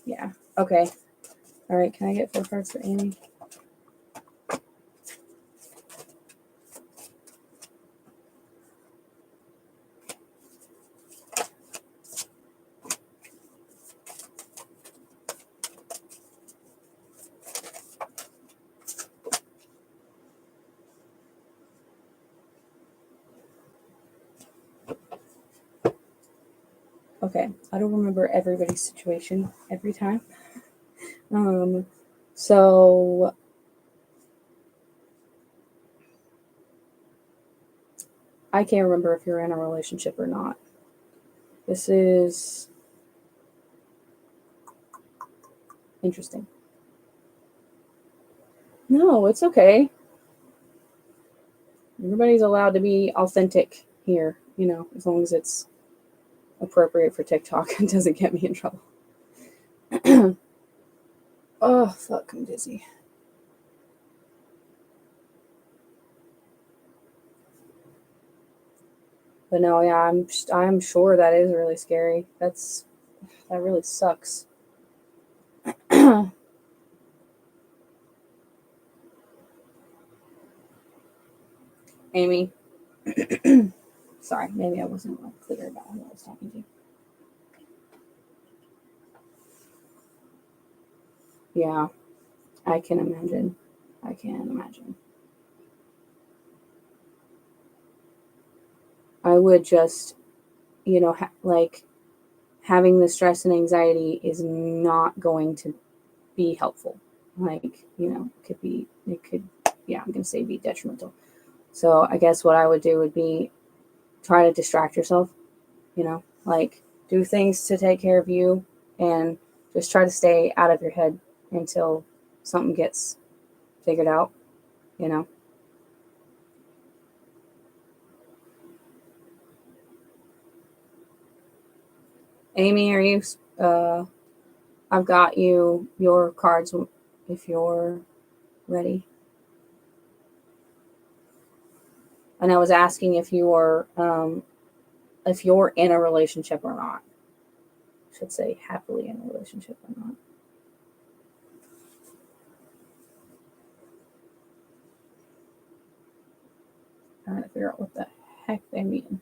Yeah. Okay. All right. Can I get 4 cards for Amy? Okay, I don't remember everybody's situation every time. So I can't remember if you're in a relationship or not. This is interesting. No, it's okay. Everybody's allowed to be authentic here, you know, as long as it's appropriate for TikTok and doesn't get me in trouble. Oh, fuck, I'm dizzy. But no, yeah, I'm sure that is really scary. That really sucks. Amy, sorry, maybe I wasn't like clear about who I was talking to. Yeah, I can imagine. I can imagine. I would just, you know, like having the stress and anxiety is not going to be helpful. Like, you know, it could, yeah, I'm going to say be detrimental. So I guess what I would do would be try to distract yourself, you know, like do things to take care of you and just try to stay out of your head until something gets figured out, you know. Amy, are you, I've got your cards if you're ready. And I was asking if you're in a relationship or not. I should say happily in a relationship or not. Trying to figure out what the heck they mean.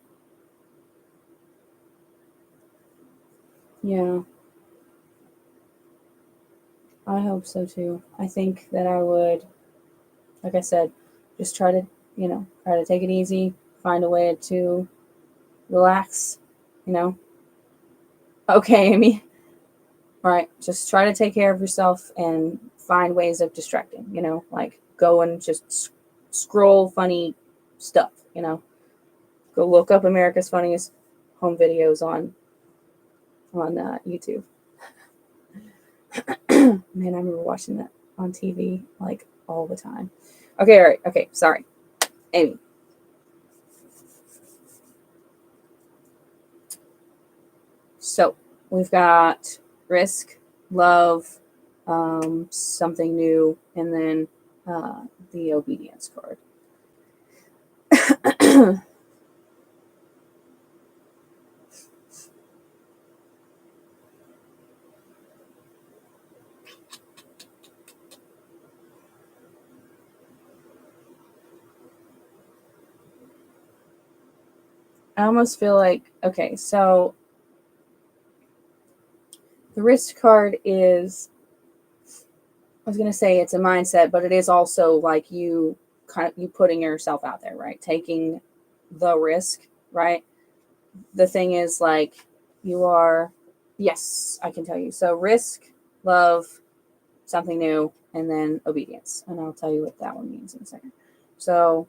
Yeah, I hope so too. I think that I would, like I said, just try to, you know, try to take it easy, find a way to relax, you know. Okay, Amy. All right, just try to take care of yourself and find ways of distracting, you know, like go and just scroll funny stuff, you know. Go look up America's Funniest Home Videos on YouTube. Man, I remember watching that on TV like all the time. Okay, all right, okay, sorry. Amy. So, we've got risk, love, something new, and then the obedience card. I almost feel like, okay, so the risk card is, I was going to say it's a mindset, but it is also like you putting yourself out there, right? Taking the risk, right? The thing is like you are, yes, I can tell you. So risk, love, something new, and then obedience. And I'll tell you what that one means in a second. So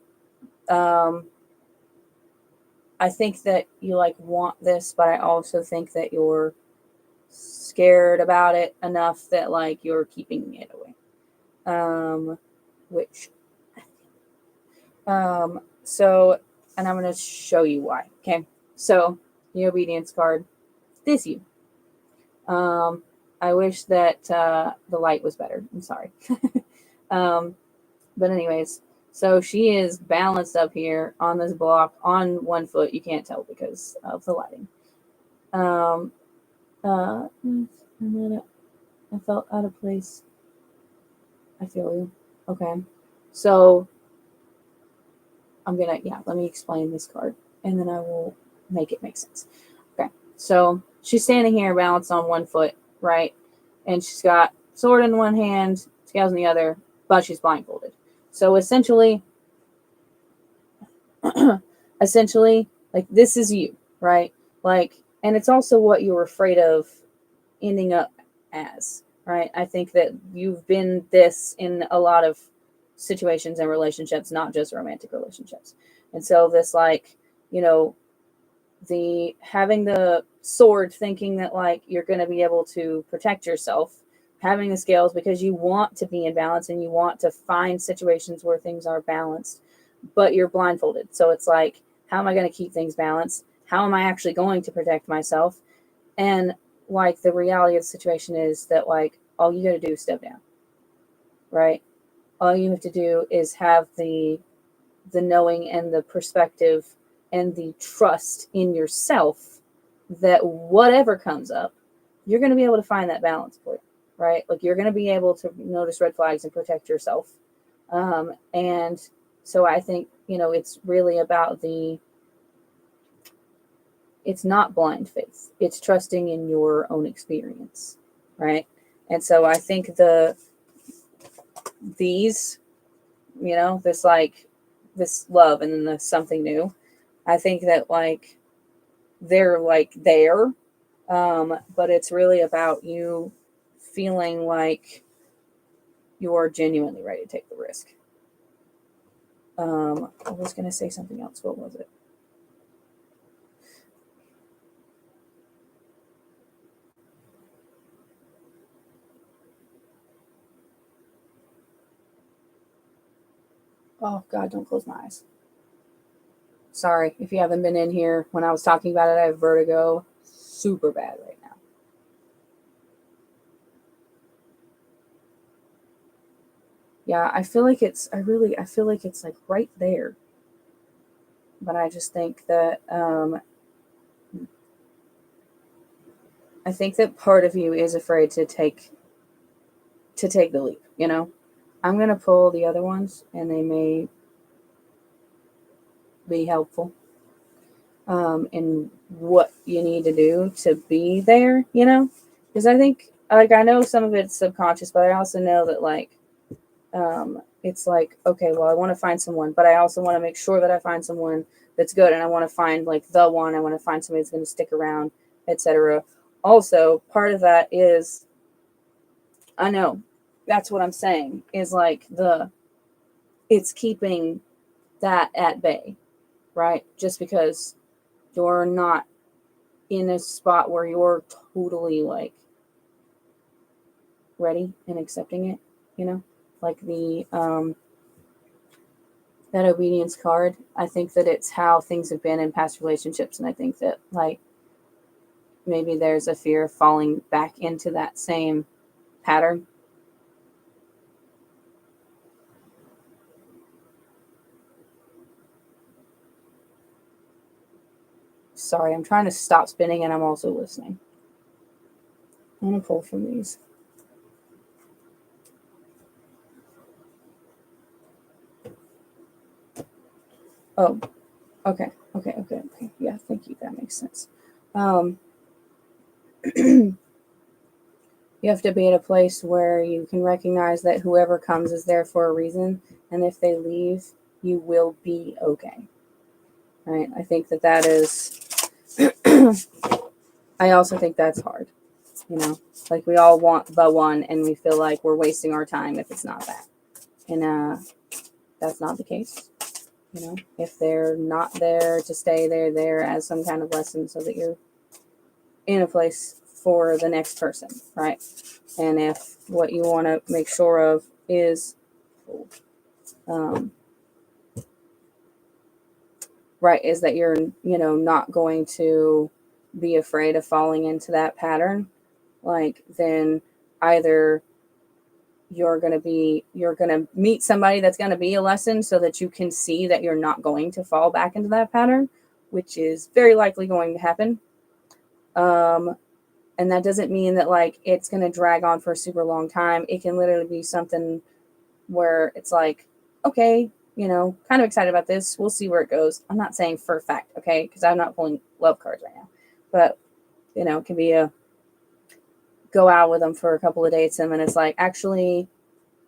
I think that you like want this, but I also think that you're scared about it enough that like you're keeping it away. Which so, and I'm going to show you why. Okay. So the obedience card, this you. I wish that the light was better. I'm sorry. But anyways, so she is balanced up here on this block on one foot. You can't tell because of the lighting. I felt out of place. I feel you. Okay. So I'm gonna, yeah, let me explain this card and then I will make it make sense. Okay. So she's standing here balanced on one foot, right? And she's got sword in one hand, scales in the other, but she's blindfolded. So essentially, like this is you, right? Like, and it's also what you're afraid of ending up as, right? I think that you've been this in a lot of situations and relationships, not just romantic relationships. And so this, like, you know, the having the sword, thinking that like you're going to be able to protect yourself, having the scales because you want to be in balance and you want to find situations where things are balanced, but you're blindfolded. So it's like, how am I going to keep things balanced? How am I actually going to protect myself? And like the reality of the situation is that like all you got to do is step down, right? All you have to do is have the knowing and the perspective and the trust in yourself that whatever comes up, you're going to be able to find that balance point, right? Like you're going to be able to notice red flags and protect yourself. And so I think, it's really about it's not blind faith. It's trusting in your own experience, right? And so I think these, this like this love and then the something new, I think that like they're like there, but it's really about you feeling like you're genuinely ready to take the risk. I was gonna say something else. What was it? Oh God, don't close my eyes. Sorry if you haven't been in here when I was talking about it. I have vertigo, super bad right now. Yeah, I feel like I feel like it's like right there. But I just think that I think that part of you is afraid to take the leap. I'm gonna pull the other ones, and they may be helpful in what you need to do to be there. Because I think like I know some of it's subconscious, but I also know that like it's like, okay, well, I want to find someone, but I also want to make sure that I find someone that's good, and I want to find like the one. I want to find somebody that's going to stick around, etc. Also, part of that is, I know that's what I'm saying is like it's keeping that at bay, right? Just because you're not in a spot where you're totally like ready and accepting it, like that obedience card. I think that it's how things have been in past relationships, and I think that like maybe there's a fear of falling back into that same pattern. Sorry, I'm trying to stop spinning and I'm also listening. I'm going to pull from these. Oh, okay. Yeah, thank you. That makes sense. You have to be at a place where you can recognize that whoever comes is there for a reason, and if they leave, you will be okay. Right? I think that is. I also think that's hard. Like we all want the one, and we feel like we're wasting our time if it's not that. And that's not the case. If they're not there to stay, they're there as some kind of lesson so that you're in a place for the next person, right? And if what you want to make sure of is right, is that you're not going to be afraid of falling into that pattern, like then either you're going to meet somebody that's going to be a lesson so that you can see that you're not going to fall back into that pattern, which is very likely going to happen. And that doesn't mean that like it's going to drag on for a super long time. It can literally be something where it's like, okay, kind of excited about this. We'll see where it goes. I'm not saying for a fact, okay, because I'm not pulling love cards right now. But, it can be a go out with them for a couple of dates and then it's like, actually,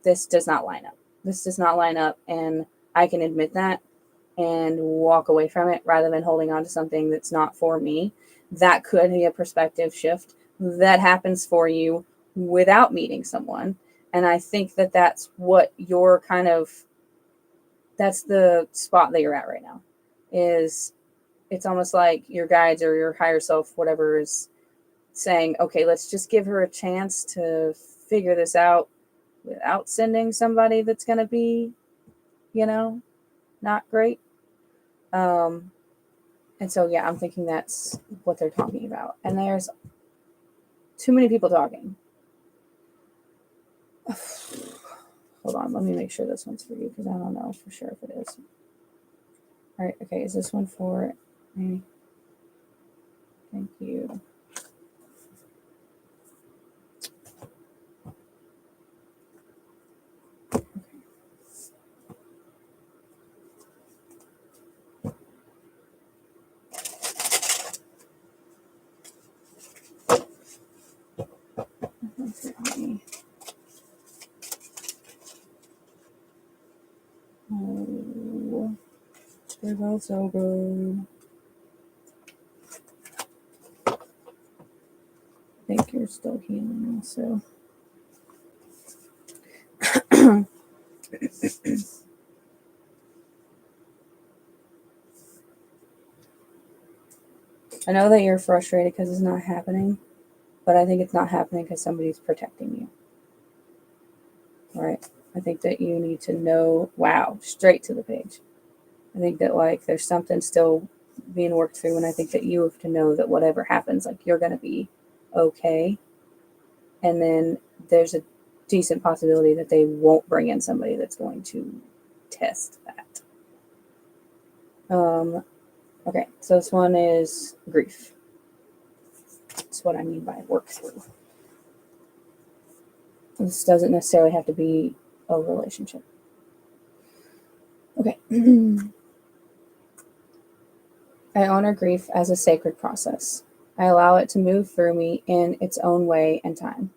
this does not line up. This does not line up. And I can admit that and walk away from it rather than holding on to something that's not for me. That could be a perspective shift that happens for you without meeting someone. And I think that that's what you're that's the spot that you're at right now. Is it's almost like your guides or your higher self, whatever, is saying, okay, let's just give her a chance to figure this out without sending somebody that's going to be, not great. And so, yeah, I'm thinking that's what they're talking about. And there's too many people talking. Hold on, let me make sure this one's for you because I don't know for sure if it is. All right, okay, is this one for me? Thank you. Oh, they're all so good. I think you're still healing also. I know that you're frustrated because it's not happening, but I think it's not happening because somebody's protecting you. All right. I think that you need to know, wow, straight to the page. I think that like there's something still being worked through, and I think that you have to know that whatever happens, like you're going to be okay. And then there's a decent possibility that they won't bring in somebody that's going to test that. Okay, so this one is grief. That's what I mean by work through. This doesn't necessarily have to be a relationship. Okay. I honor grief as a sacred process. I allow it to move through me in its own way and time.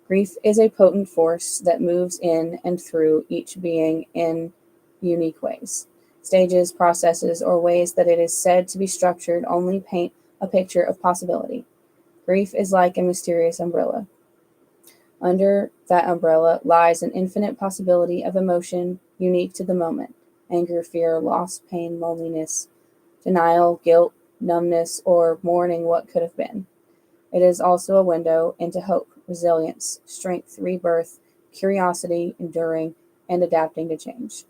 Grief is a potent force that moves in and through each being in unique ways. Stages, processes, or ways that it is said to be structured only paint a picture of possibility. Grief is like a mysterious umbrella. Under that umbrella lies an infinite possibility of emotion unique to the moment: anger, fear, loss, pain, loneliness, denial, guilt, numbness, or mourning what could have been. It is also a window into hope, resilience, strength, rebirth, curiosity, enduring, and adapting to change.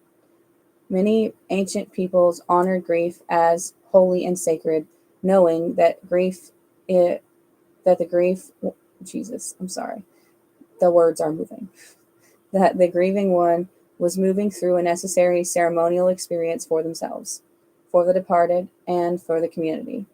Many ancient peoples honored grief as holy and sacred, knowing that grief it that the grief Jesus, I'm sorry. The words are moving. That the grieving one was moving through a necessary ceremonial experience for themselves, for the departed, and for the community.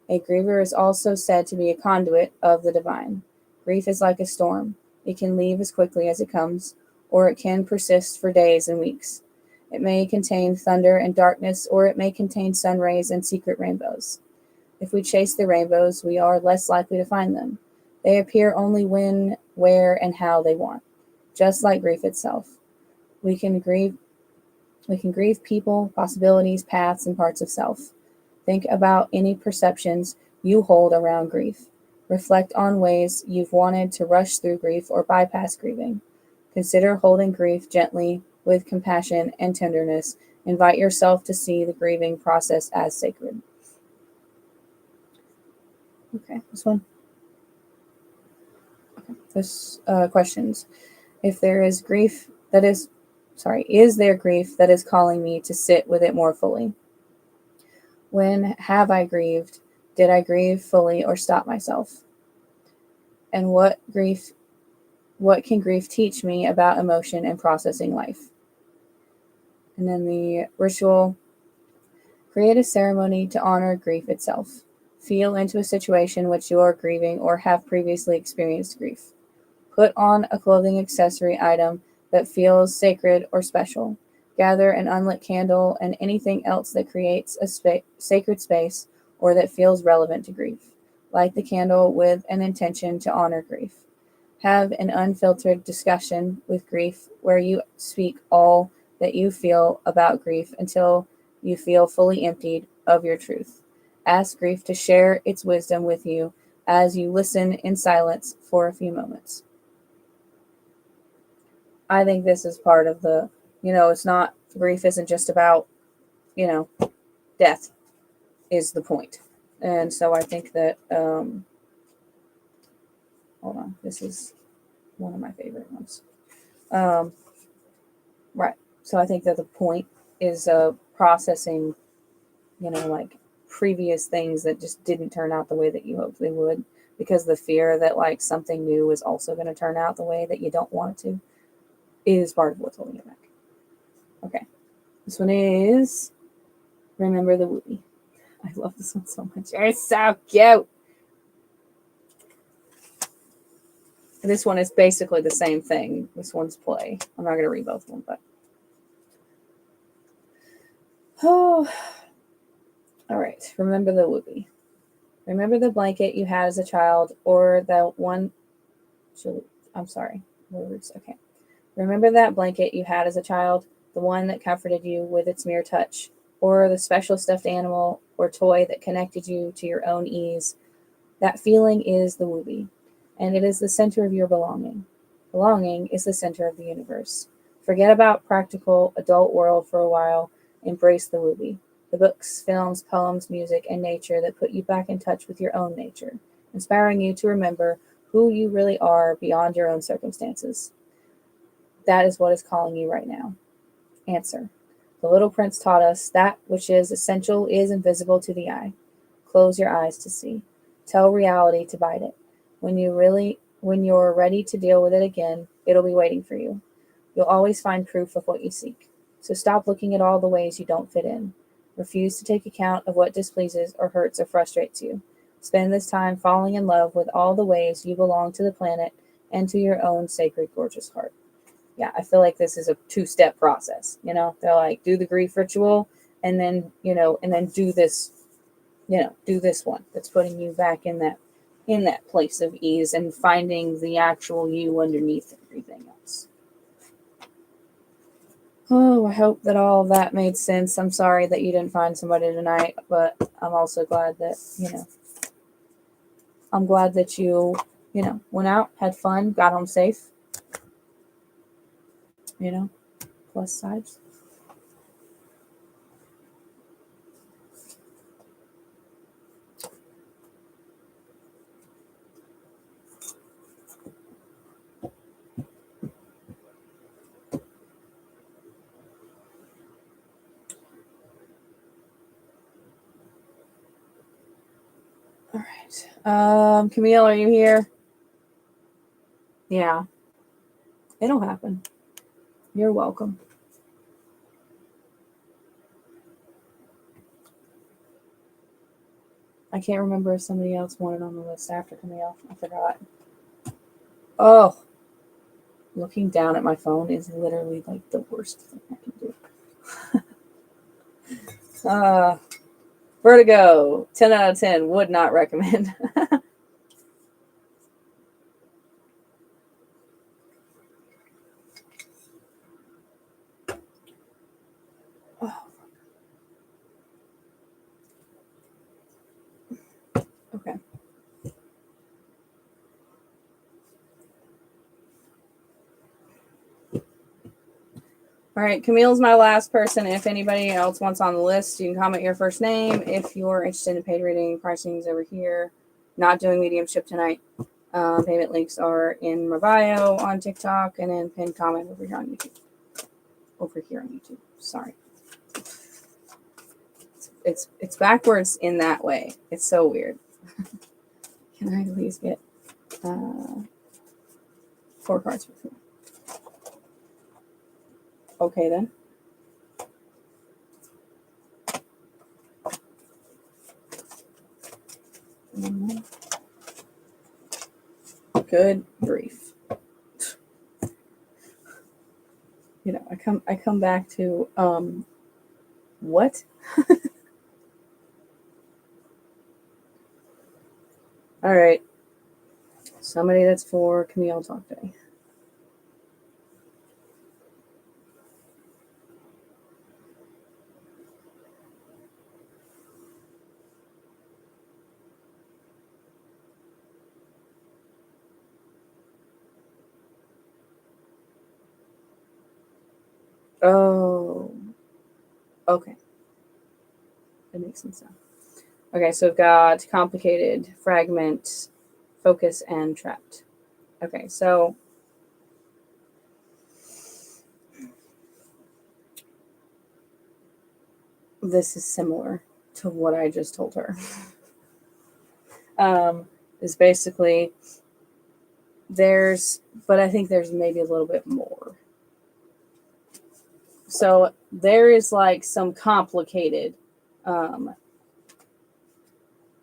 A griever is also said to be a conduit of the divine. Grief is like a storm. It can leave as quickly as it comes, or it can persist for days and weeks. It may contain thunder and darkness, or it may contain sun rays and secret rainbows. If we chase the rainbows, we are less likely to find them. They appear only when, where, and how they want, just like grief itself. We can grieve people, possibilities, paths, and parts of self. Think about any perceptions you hold around grief. Reflect on ways you've wanted to rush through grief or bypass grieving. Consider holding grief gently with compassion and tenderness. Invite yourself to see the grieving process as sacred. Okay, this one. Okay, this questions. If there is grief that is, is there grief that is calling me to sit with it more fully? When have I grieved? Did I grieve fully or stop myself? And what can grief teach me about emotion and processing life? And then the ritual, create a ceremony to honor grief itself. Feel into a situation which you are grieving or have previously experienced grief. Put on a clothing accessory item that feels sacred or special. Gather an unlit candle and anything else that creates a sacred space or that feels relevant to grief. Light the candle with an intention to honor grief. Have an unfiltered discussion with grief where you speak all that you feel about grief until you feel fully emptied of your truth. Ask grief to share its wisdom with you as you listen in silence for a few moments. I think this is part of it's not, grief isn't just about, death is the point. And so I think that, hold on, this is one of my favorite ones. Right. So I think that the point is processing, like previous things that just didn't turn out the way that you hoped they would, because the fear that like something new is also going to turn out the way that you don't want it to is part of what's holding you back. Okay. This one is Remember the Wooly. I love this one so much. It's so cute. This one is basically the same thing. This one's play. I'm not going to read both of them, but. Oh. All right. Remember the Wooly. Remember the blanket you had as a child, or the one. I'm sorry. Words. Okay. Remember that blanket you had as a child, the one that comforted you with its mere touch, or the special stuffed animal or toy that connected you to your own ease. That feeling is the Wooly, and it is the center of your belonging. Belonging is the center of the universe. Forget about practical adult world for a while. Embrace the Wooly. The books, films, poems, music, and nature that put you back in touch with your own nature, inspiring you to remember who you really are beyond your own circumstances. That is what is calling you right now. Answer. The Little Prince taught us that which is essential is invisible to the eye. Close your eyes to see. Tell reality to bite it. When you're ready to deal with it again, it'll be waiting for you. You'll always find proof of what you seek. So stop looking at all the ways you don't fit in. Refuse to take account of what displeases or hurts or frustrates you. Spend this time falling in love with all the ways you belong to the planet and to your own sacred, gorgeous heart. Yeah, I feel like this is a 2-step process. They're like, do the grief ritual and then, and then do this, do this one that's putting you back in that place of ease and finding the actual you underneath everything else. Oh, I hope that all of that made sense. I'm sorry that you didn't find somebody tonight, but I'm also glad that, I'm glad that you, went out, had fun, got home safe, plus sides. All right. Camille, are you here? Yeah. It'll happen. You're welcome. I can't remember if somebody else wanted on the list after Camille. I forgot. Oh, looking down at my phone is literally like the worst thing I can do. Vertigo, 10 out of 10, would not recommend. Oh, okay. All right, Camille's my last person. If anybody else wants on the list, you can comment your first name. If you're interested in paid reading, pricing is over here. Not doing mediumship tonight. Payment links are in my bio on TikTok and then pinned comment over here on YouTube. Sorry. It's backwards in that way. It's so weird. Can I please get 4 cards with me? Okay then. Good grief. You know, I come back to what? All right. Somebody that's for Camille talk to me. Oh. Okay. That makes sense now. Okay, so we've got complicated, fragment, focus, and trapped. Okay, so this is similar to what I just told her. Is basically but I think there's maybe a little bit more. So there is like some complicated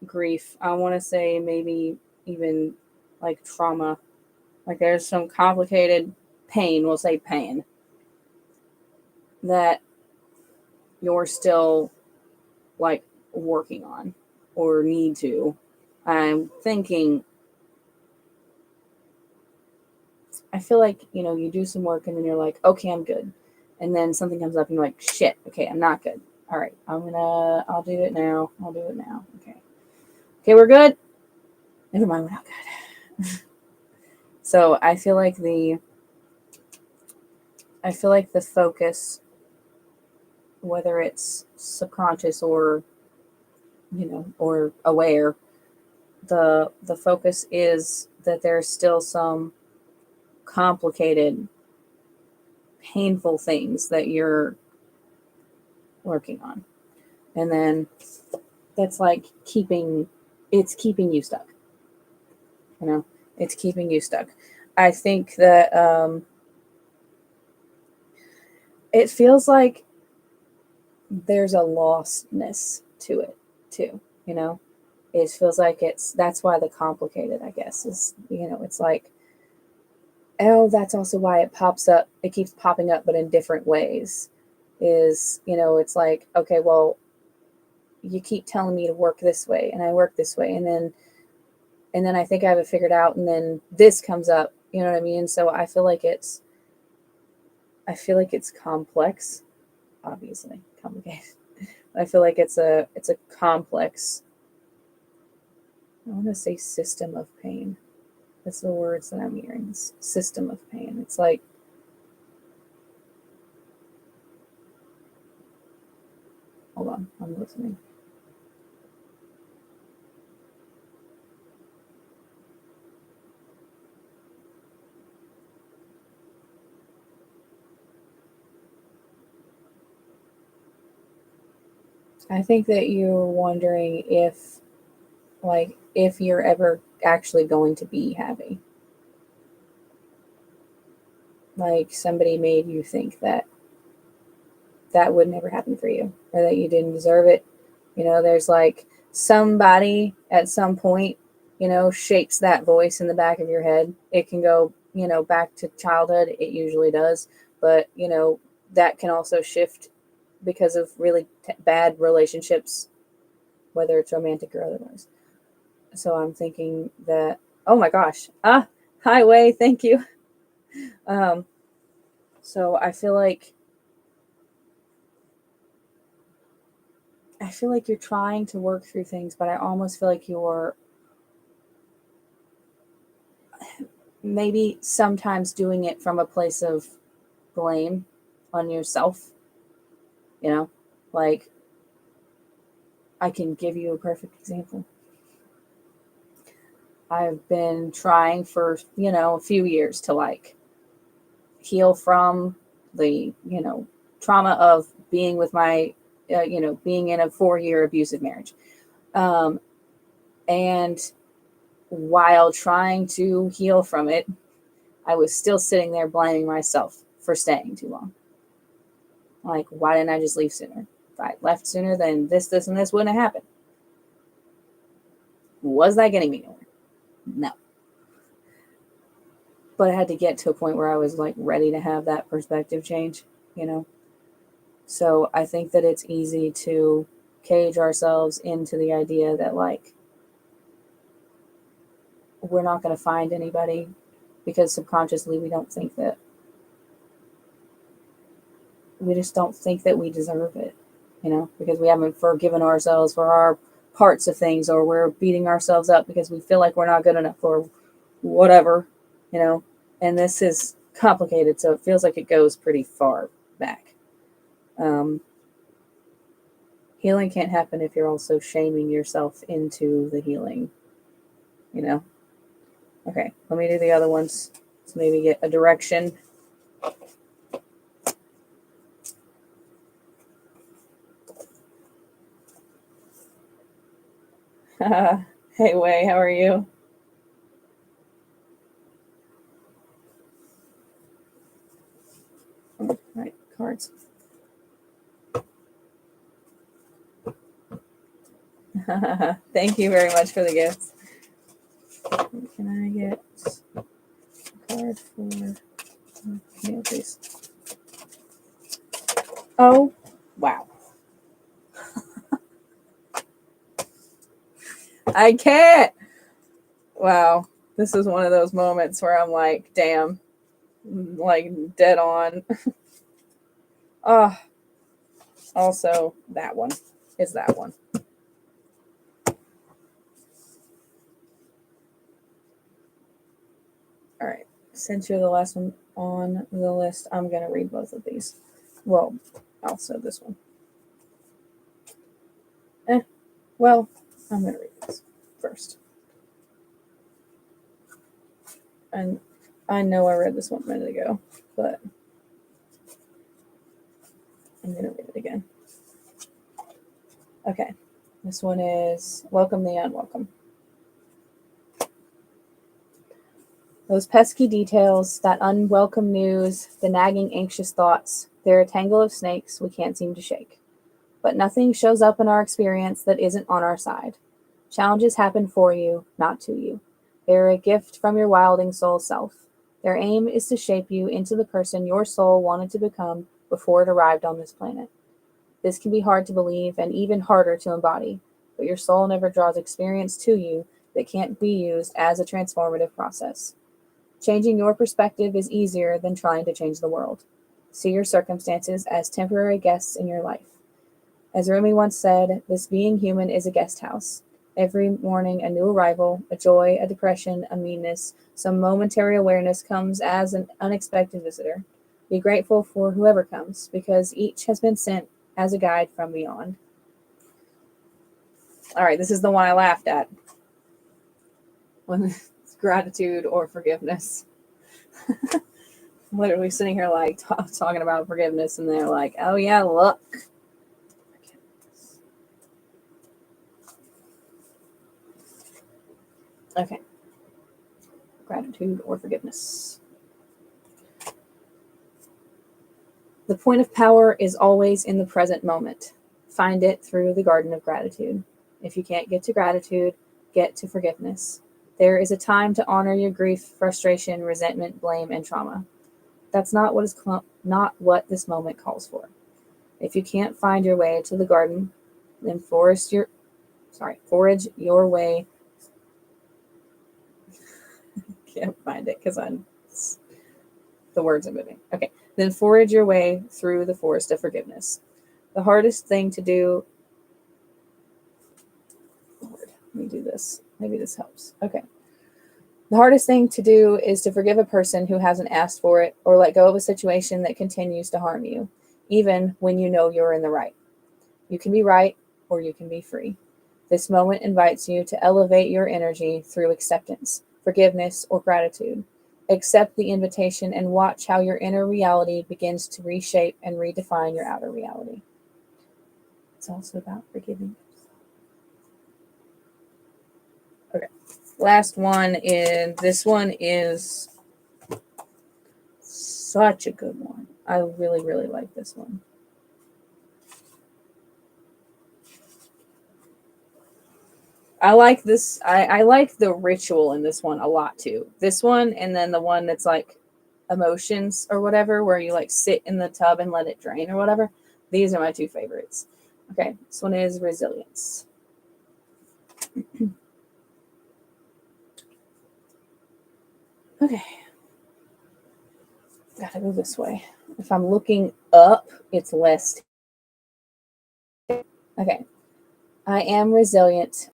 grief. I want to say maybe even like trauma. Like there's some complicated pain, we'll say pain, that you're still like working on or need to. I'm thinking, I feel like, you do some work and then you're like, okay, I'm good. And then something comes up and you're like, shit, okay, I'm not good. All right, I'll do it now. Okay. Okay, we're good. Never mind, we're not good. So I feel like the focus, whether it's subconscious or, or aware, the focus is that there's still some complicated, painful things that you're working on. And then that's like keeping you stuck. It's keeping you stuck. I think that it feels like there's a lostness to it too. It feels like that's why the complicated, I guess, is, it's like, oh, that's also why it pops up. It keeps popping up, but in different ways. Is, it's like, okay, well, you keep telling me to work this way and I work this way. And then I think I have it figured out. And then this comes up, you know what I mean? So I feel like it's complex, obviously complicated. I feel like it's a complex, I want to say system of pain. That's the words that I'm hearing. System of pain. It's like, hold on, I'm listening. I think that you're wondering if, Like, if you're ever actually going to be happy. Like, somebody made you think that that would never happen for you or that you didn't deserve it. There's like somebody at some point, shapes that voice in the back of your head. It can go, back to childhood. It usually does. But, that can also shift because of really bad relationships, whether it's romantic or otherwise. So I'm thinking that, oh my gosh, highway, thank you. Um, so I feel like you're trying to work through things, but I almost feel like you're maybe sometimes doing it from a place of blame on yourself. You know, like, I can give you a perfect example. I've been trying for, a few years to like heal from the, trauma of being with my, being in a 4-year abusive marriage. Um, and while trying to heal from it, I was still sitting there blaming myself for staying too long. Like, why didn't I just leave sooner? If I left sooner, then this, and this wouldn't have happened. Was that getting me nowhere? No. But I had to get to a point where I was like ready to have that perspective change, So I think that it's easy to cage ourselves into the idea that like we're not going to find anybody because subconsciously we just don't think that we deserve it, because we haven't forgiven ourselves for our parts of things, or we're beating ourselves up because we feel like we're not good enough or whatever, and this is complicated, so it feels like it goes pretty far back. Healing can't happen if you're also shaming yourself into the healing, Okay, let me do the other ones. Let's maybe get a direction. Hey, Wei, how are you? All right, cards. Thank you very much for the gifts. Can I get a card for Camille, please? Oh, wow. I can't. Wow. This is one of those moments where I'm like, damn, like dead on. Oh, also that one is that one. All right. Since you're the last one on the list, I'm going to read both of these. Well, also this one. Well, I'm going to read this first. And I know I read this one a minute ago, but I'm going to read it again. Okay. This one is Welcome the Unwelcome. Those pesky details, that unwelcome news, the nagging anxious thoughts, they're a tangle of snakes we can't seem to shake. But nothing shows up in our experience that isn't on our side. Challenges happen for you, not to you. They're a gift from your wilding soul self. Their aim is to shape you into the person your soul wanted to become before it arrived on this planet. This can be hard to believe and even harder to embody, but your soul never draws experience to you that can't be used as a transformative process. Changing your perspective is easier than trying to change the world. See your circumstances as temporary guests in your life. As Rumi once said, this being human is a guest house. Every morning, a new arrival, a joy, a depression, a meanness, some momentary awareness comes as an unexpected visitor. Be grateful for whoever comes, because each has been sent as a guide from beyond. All right, this is the one I laughed at. When it's gratitude or forgiveness. Literally sitting here like talking about forgiveness, and they're like, oh yeah, look. Okay. Gratitude or forgiveness. The point of power is always in the present moment. Find it through the garden of gratitude. If you can't get to gratitude, get to forgiveness. There is a time to honor your grief, frustration, resentment, blame, and trauma. That's not what this moment calls for. If you can't find your way to the garden, then forage your way. Can't find it because the words are moving. Okay, then forage your way through the forest of forgiveness. The hardest thing to do. Lord, let me do this. Maybe this helps. Okay. The hardest thing to do is to forgive a person who hasn't asked for it or let go of a situation that continues to harm you, even when you know you're in the right. You can be right or you can be free. This moment invites you to elevate your energy through acceptance, forgiveness, or gratitude. Accept the invitation and watch how your inner reality begins to reshape and redefine your outer reality. It's also about forgiving. Okay. Last one is this one is such a good one. I really, really like this one. I like this. I like the ritual in this one a lot too. This one and then the one that's like emotions or whatever, where you like sit in the tub and let it drain or whatever. These are my two favorites. Okay, this one is resilience. Okay. Gotta go this way. If I'm looking up, it's less. Okay. I am resilient.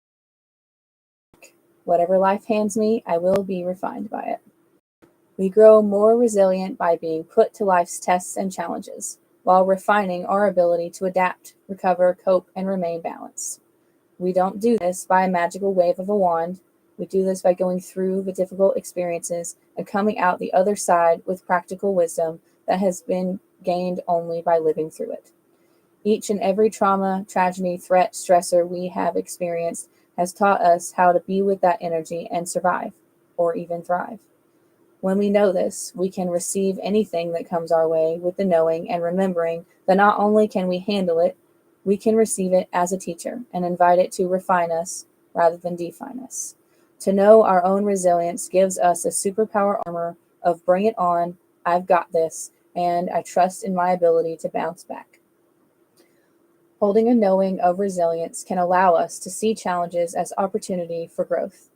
Whatever life hands me, I will be refined by it. We grow more resilient by being put to life's tests and challenges, while refining our ability to adapt, recover, cope, and remain balanced. We don't do this by a magical wave of a wand. We do this by going through the difficult experiences and coming out the other side with practical wisdom that has been gained only by living through it. Each and every trauma, tragedy, threat, stressor we have experienced has taught us how to be with that energy and survive, or even thrive. When we know this, we can receive anything that comes our way with the knowing and remembering that not only can we handle it, we can receive it as a teacher and invite it to refine us rather than define us. To know our own resilience gives us a superpower armor of bring it on, I've got this, and I trust in my ability to bounce back. Holding a knowing of resilience can allow us to see challenges as opportunity for growth.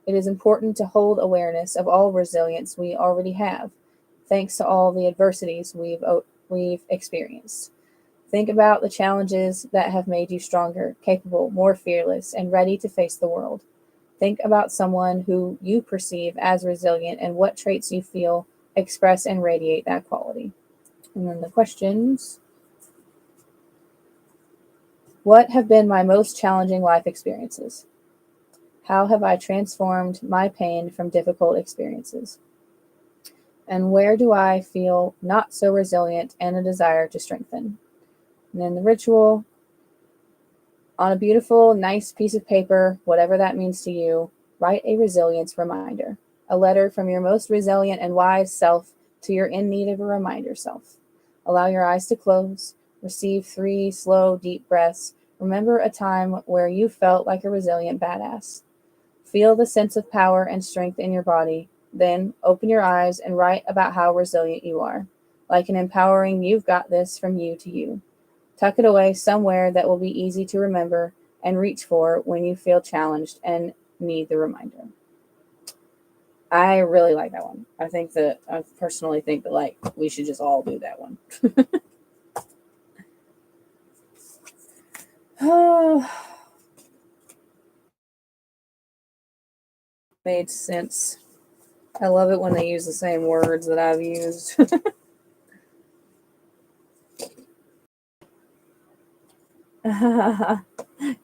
It is important to hold awareness of all resilience we already have, thanks to all the adversities we've experienced. Think about the challenges that have made you stronger, capable, more fearless, and ready to face the world. Think about someone who you perceive as resilient and what traits you feel express and radiate that quality. And then the questions. What have been my most challenging life experiences? How have I transformed my pain from difficult experiences? And where do I feel not so resilient and a desire to strengthen? And then the ritual. On a beautiful, nice piece of paper, whatever that means to you, write a resilience reminder, a letter from your most resilient and wise self to your in need of a reminder self. Allow your eyes to close. Receive 3 slow, deep breaths. Remember a time where you felt like a resilient badass. Feel the sense of power and strength in your body. Then open your eyes and write about how resilient you are, like an empowering you've got this from you to you. Tuck it away somewhere that will be easy to remember and reach for when you feel challenged and need the reminder. I really like that one. I personally think that like we should just all do that one. Oh, made sense. I love it when they use the same words that I've used.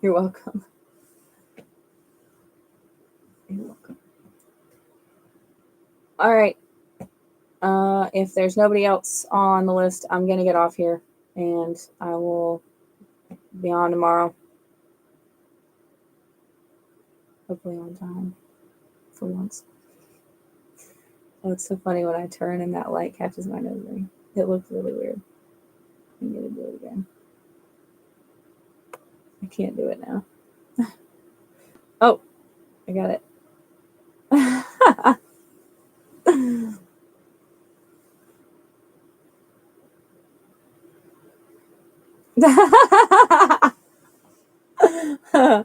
You're welcome. You're welcome. All right. If there's nobody else on the list, I'm going to get off here and I will be on tomorrow. Hopefully on time. for once. Oh, it's so funny when I turn and that light catches my nose ring. It looks really weird. I need to do it again. I can't do it now. Oh, I got it. All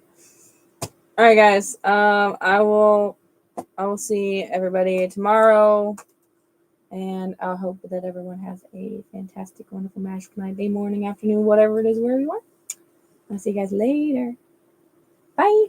right, guys. I will see everybody tomorrow, and I hope that everyone has a fantastic, wonderful, magical night, day, morning, afternoon, whatever it is, wherever you are. I'll see you guys later. Bye.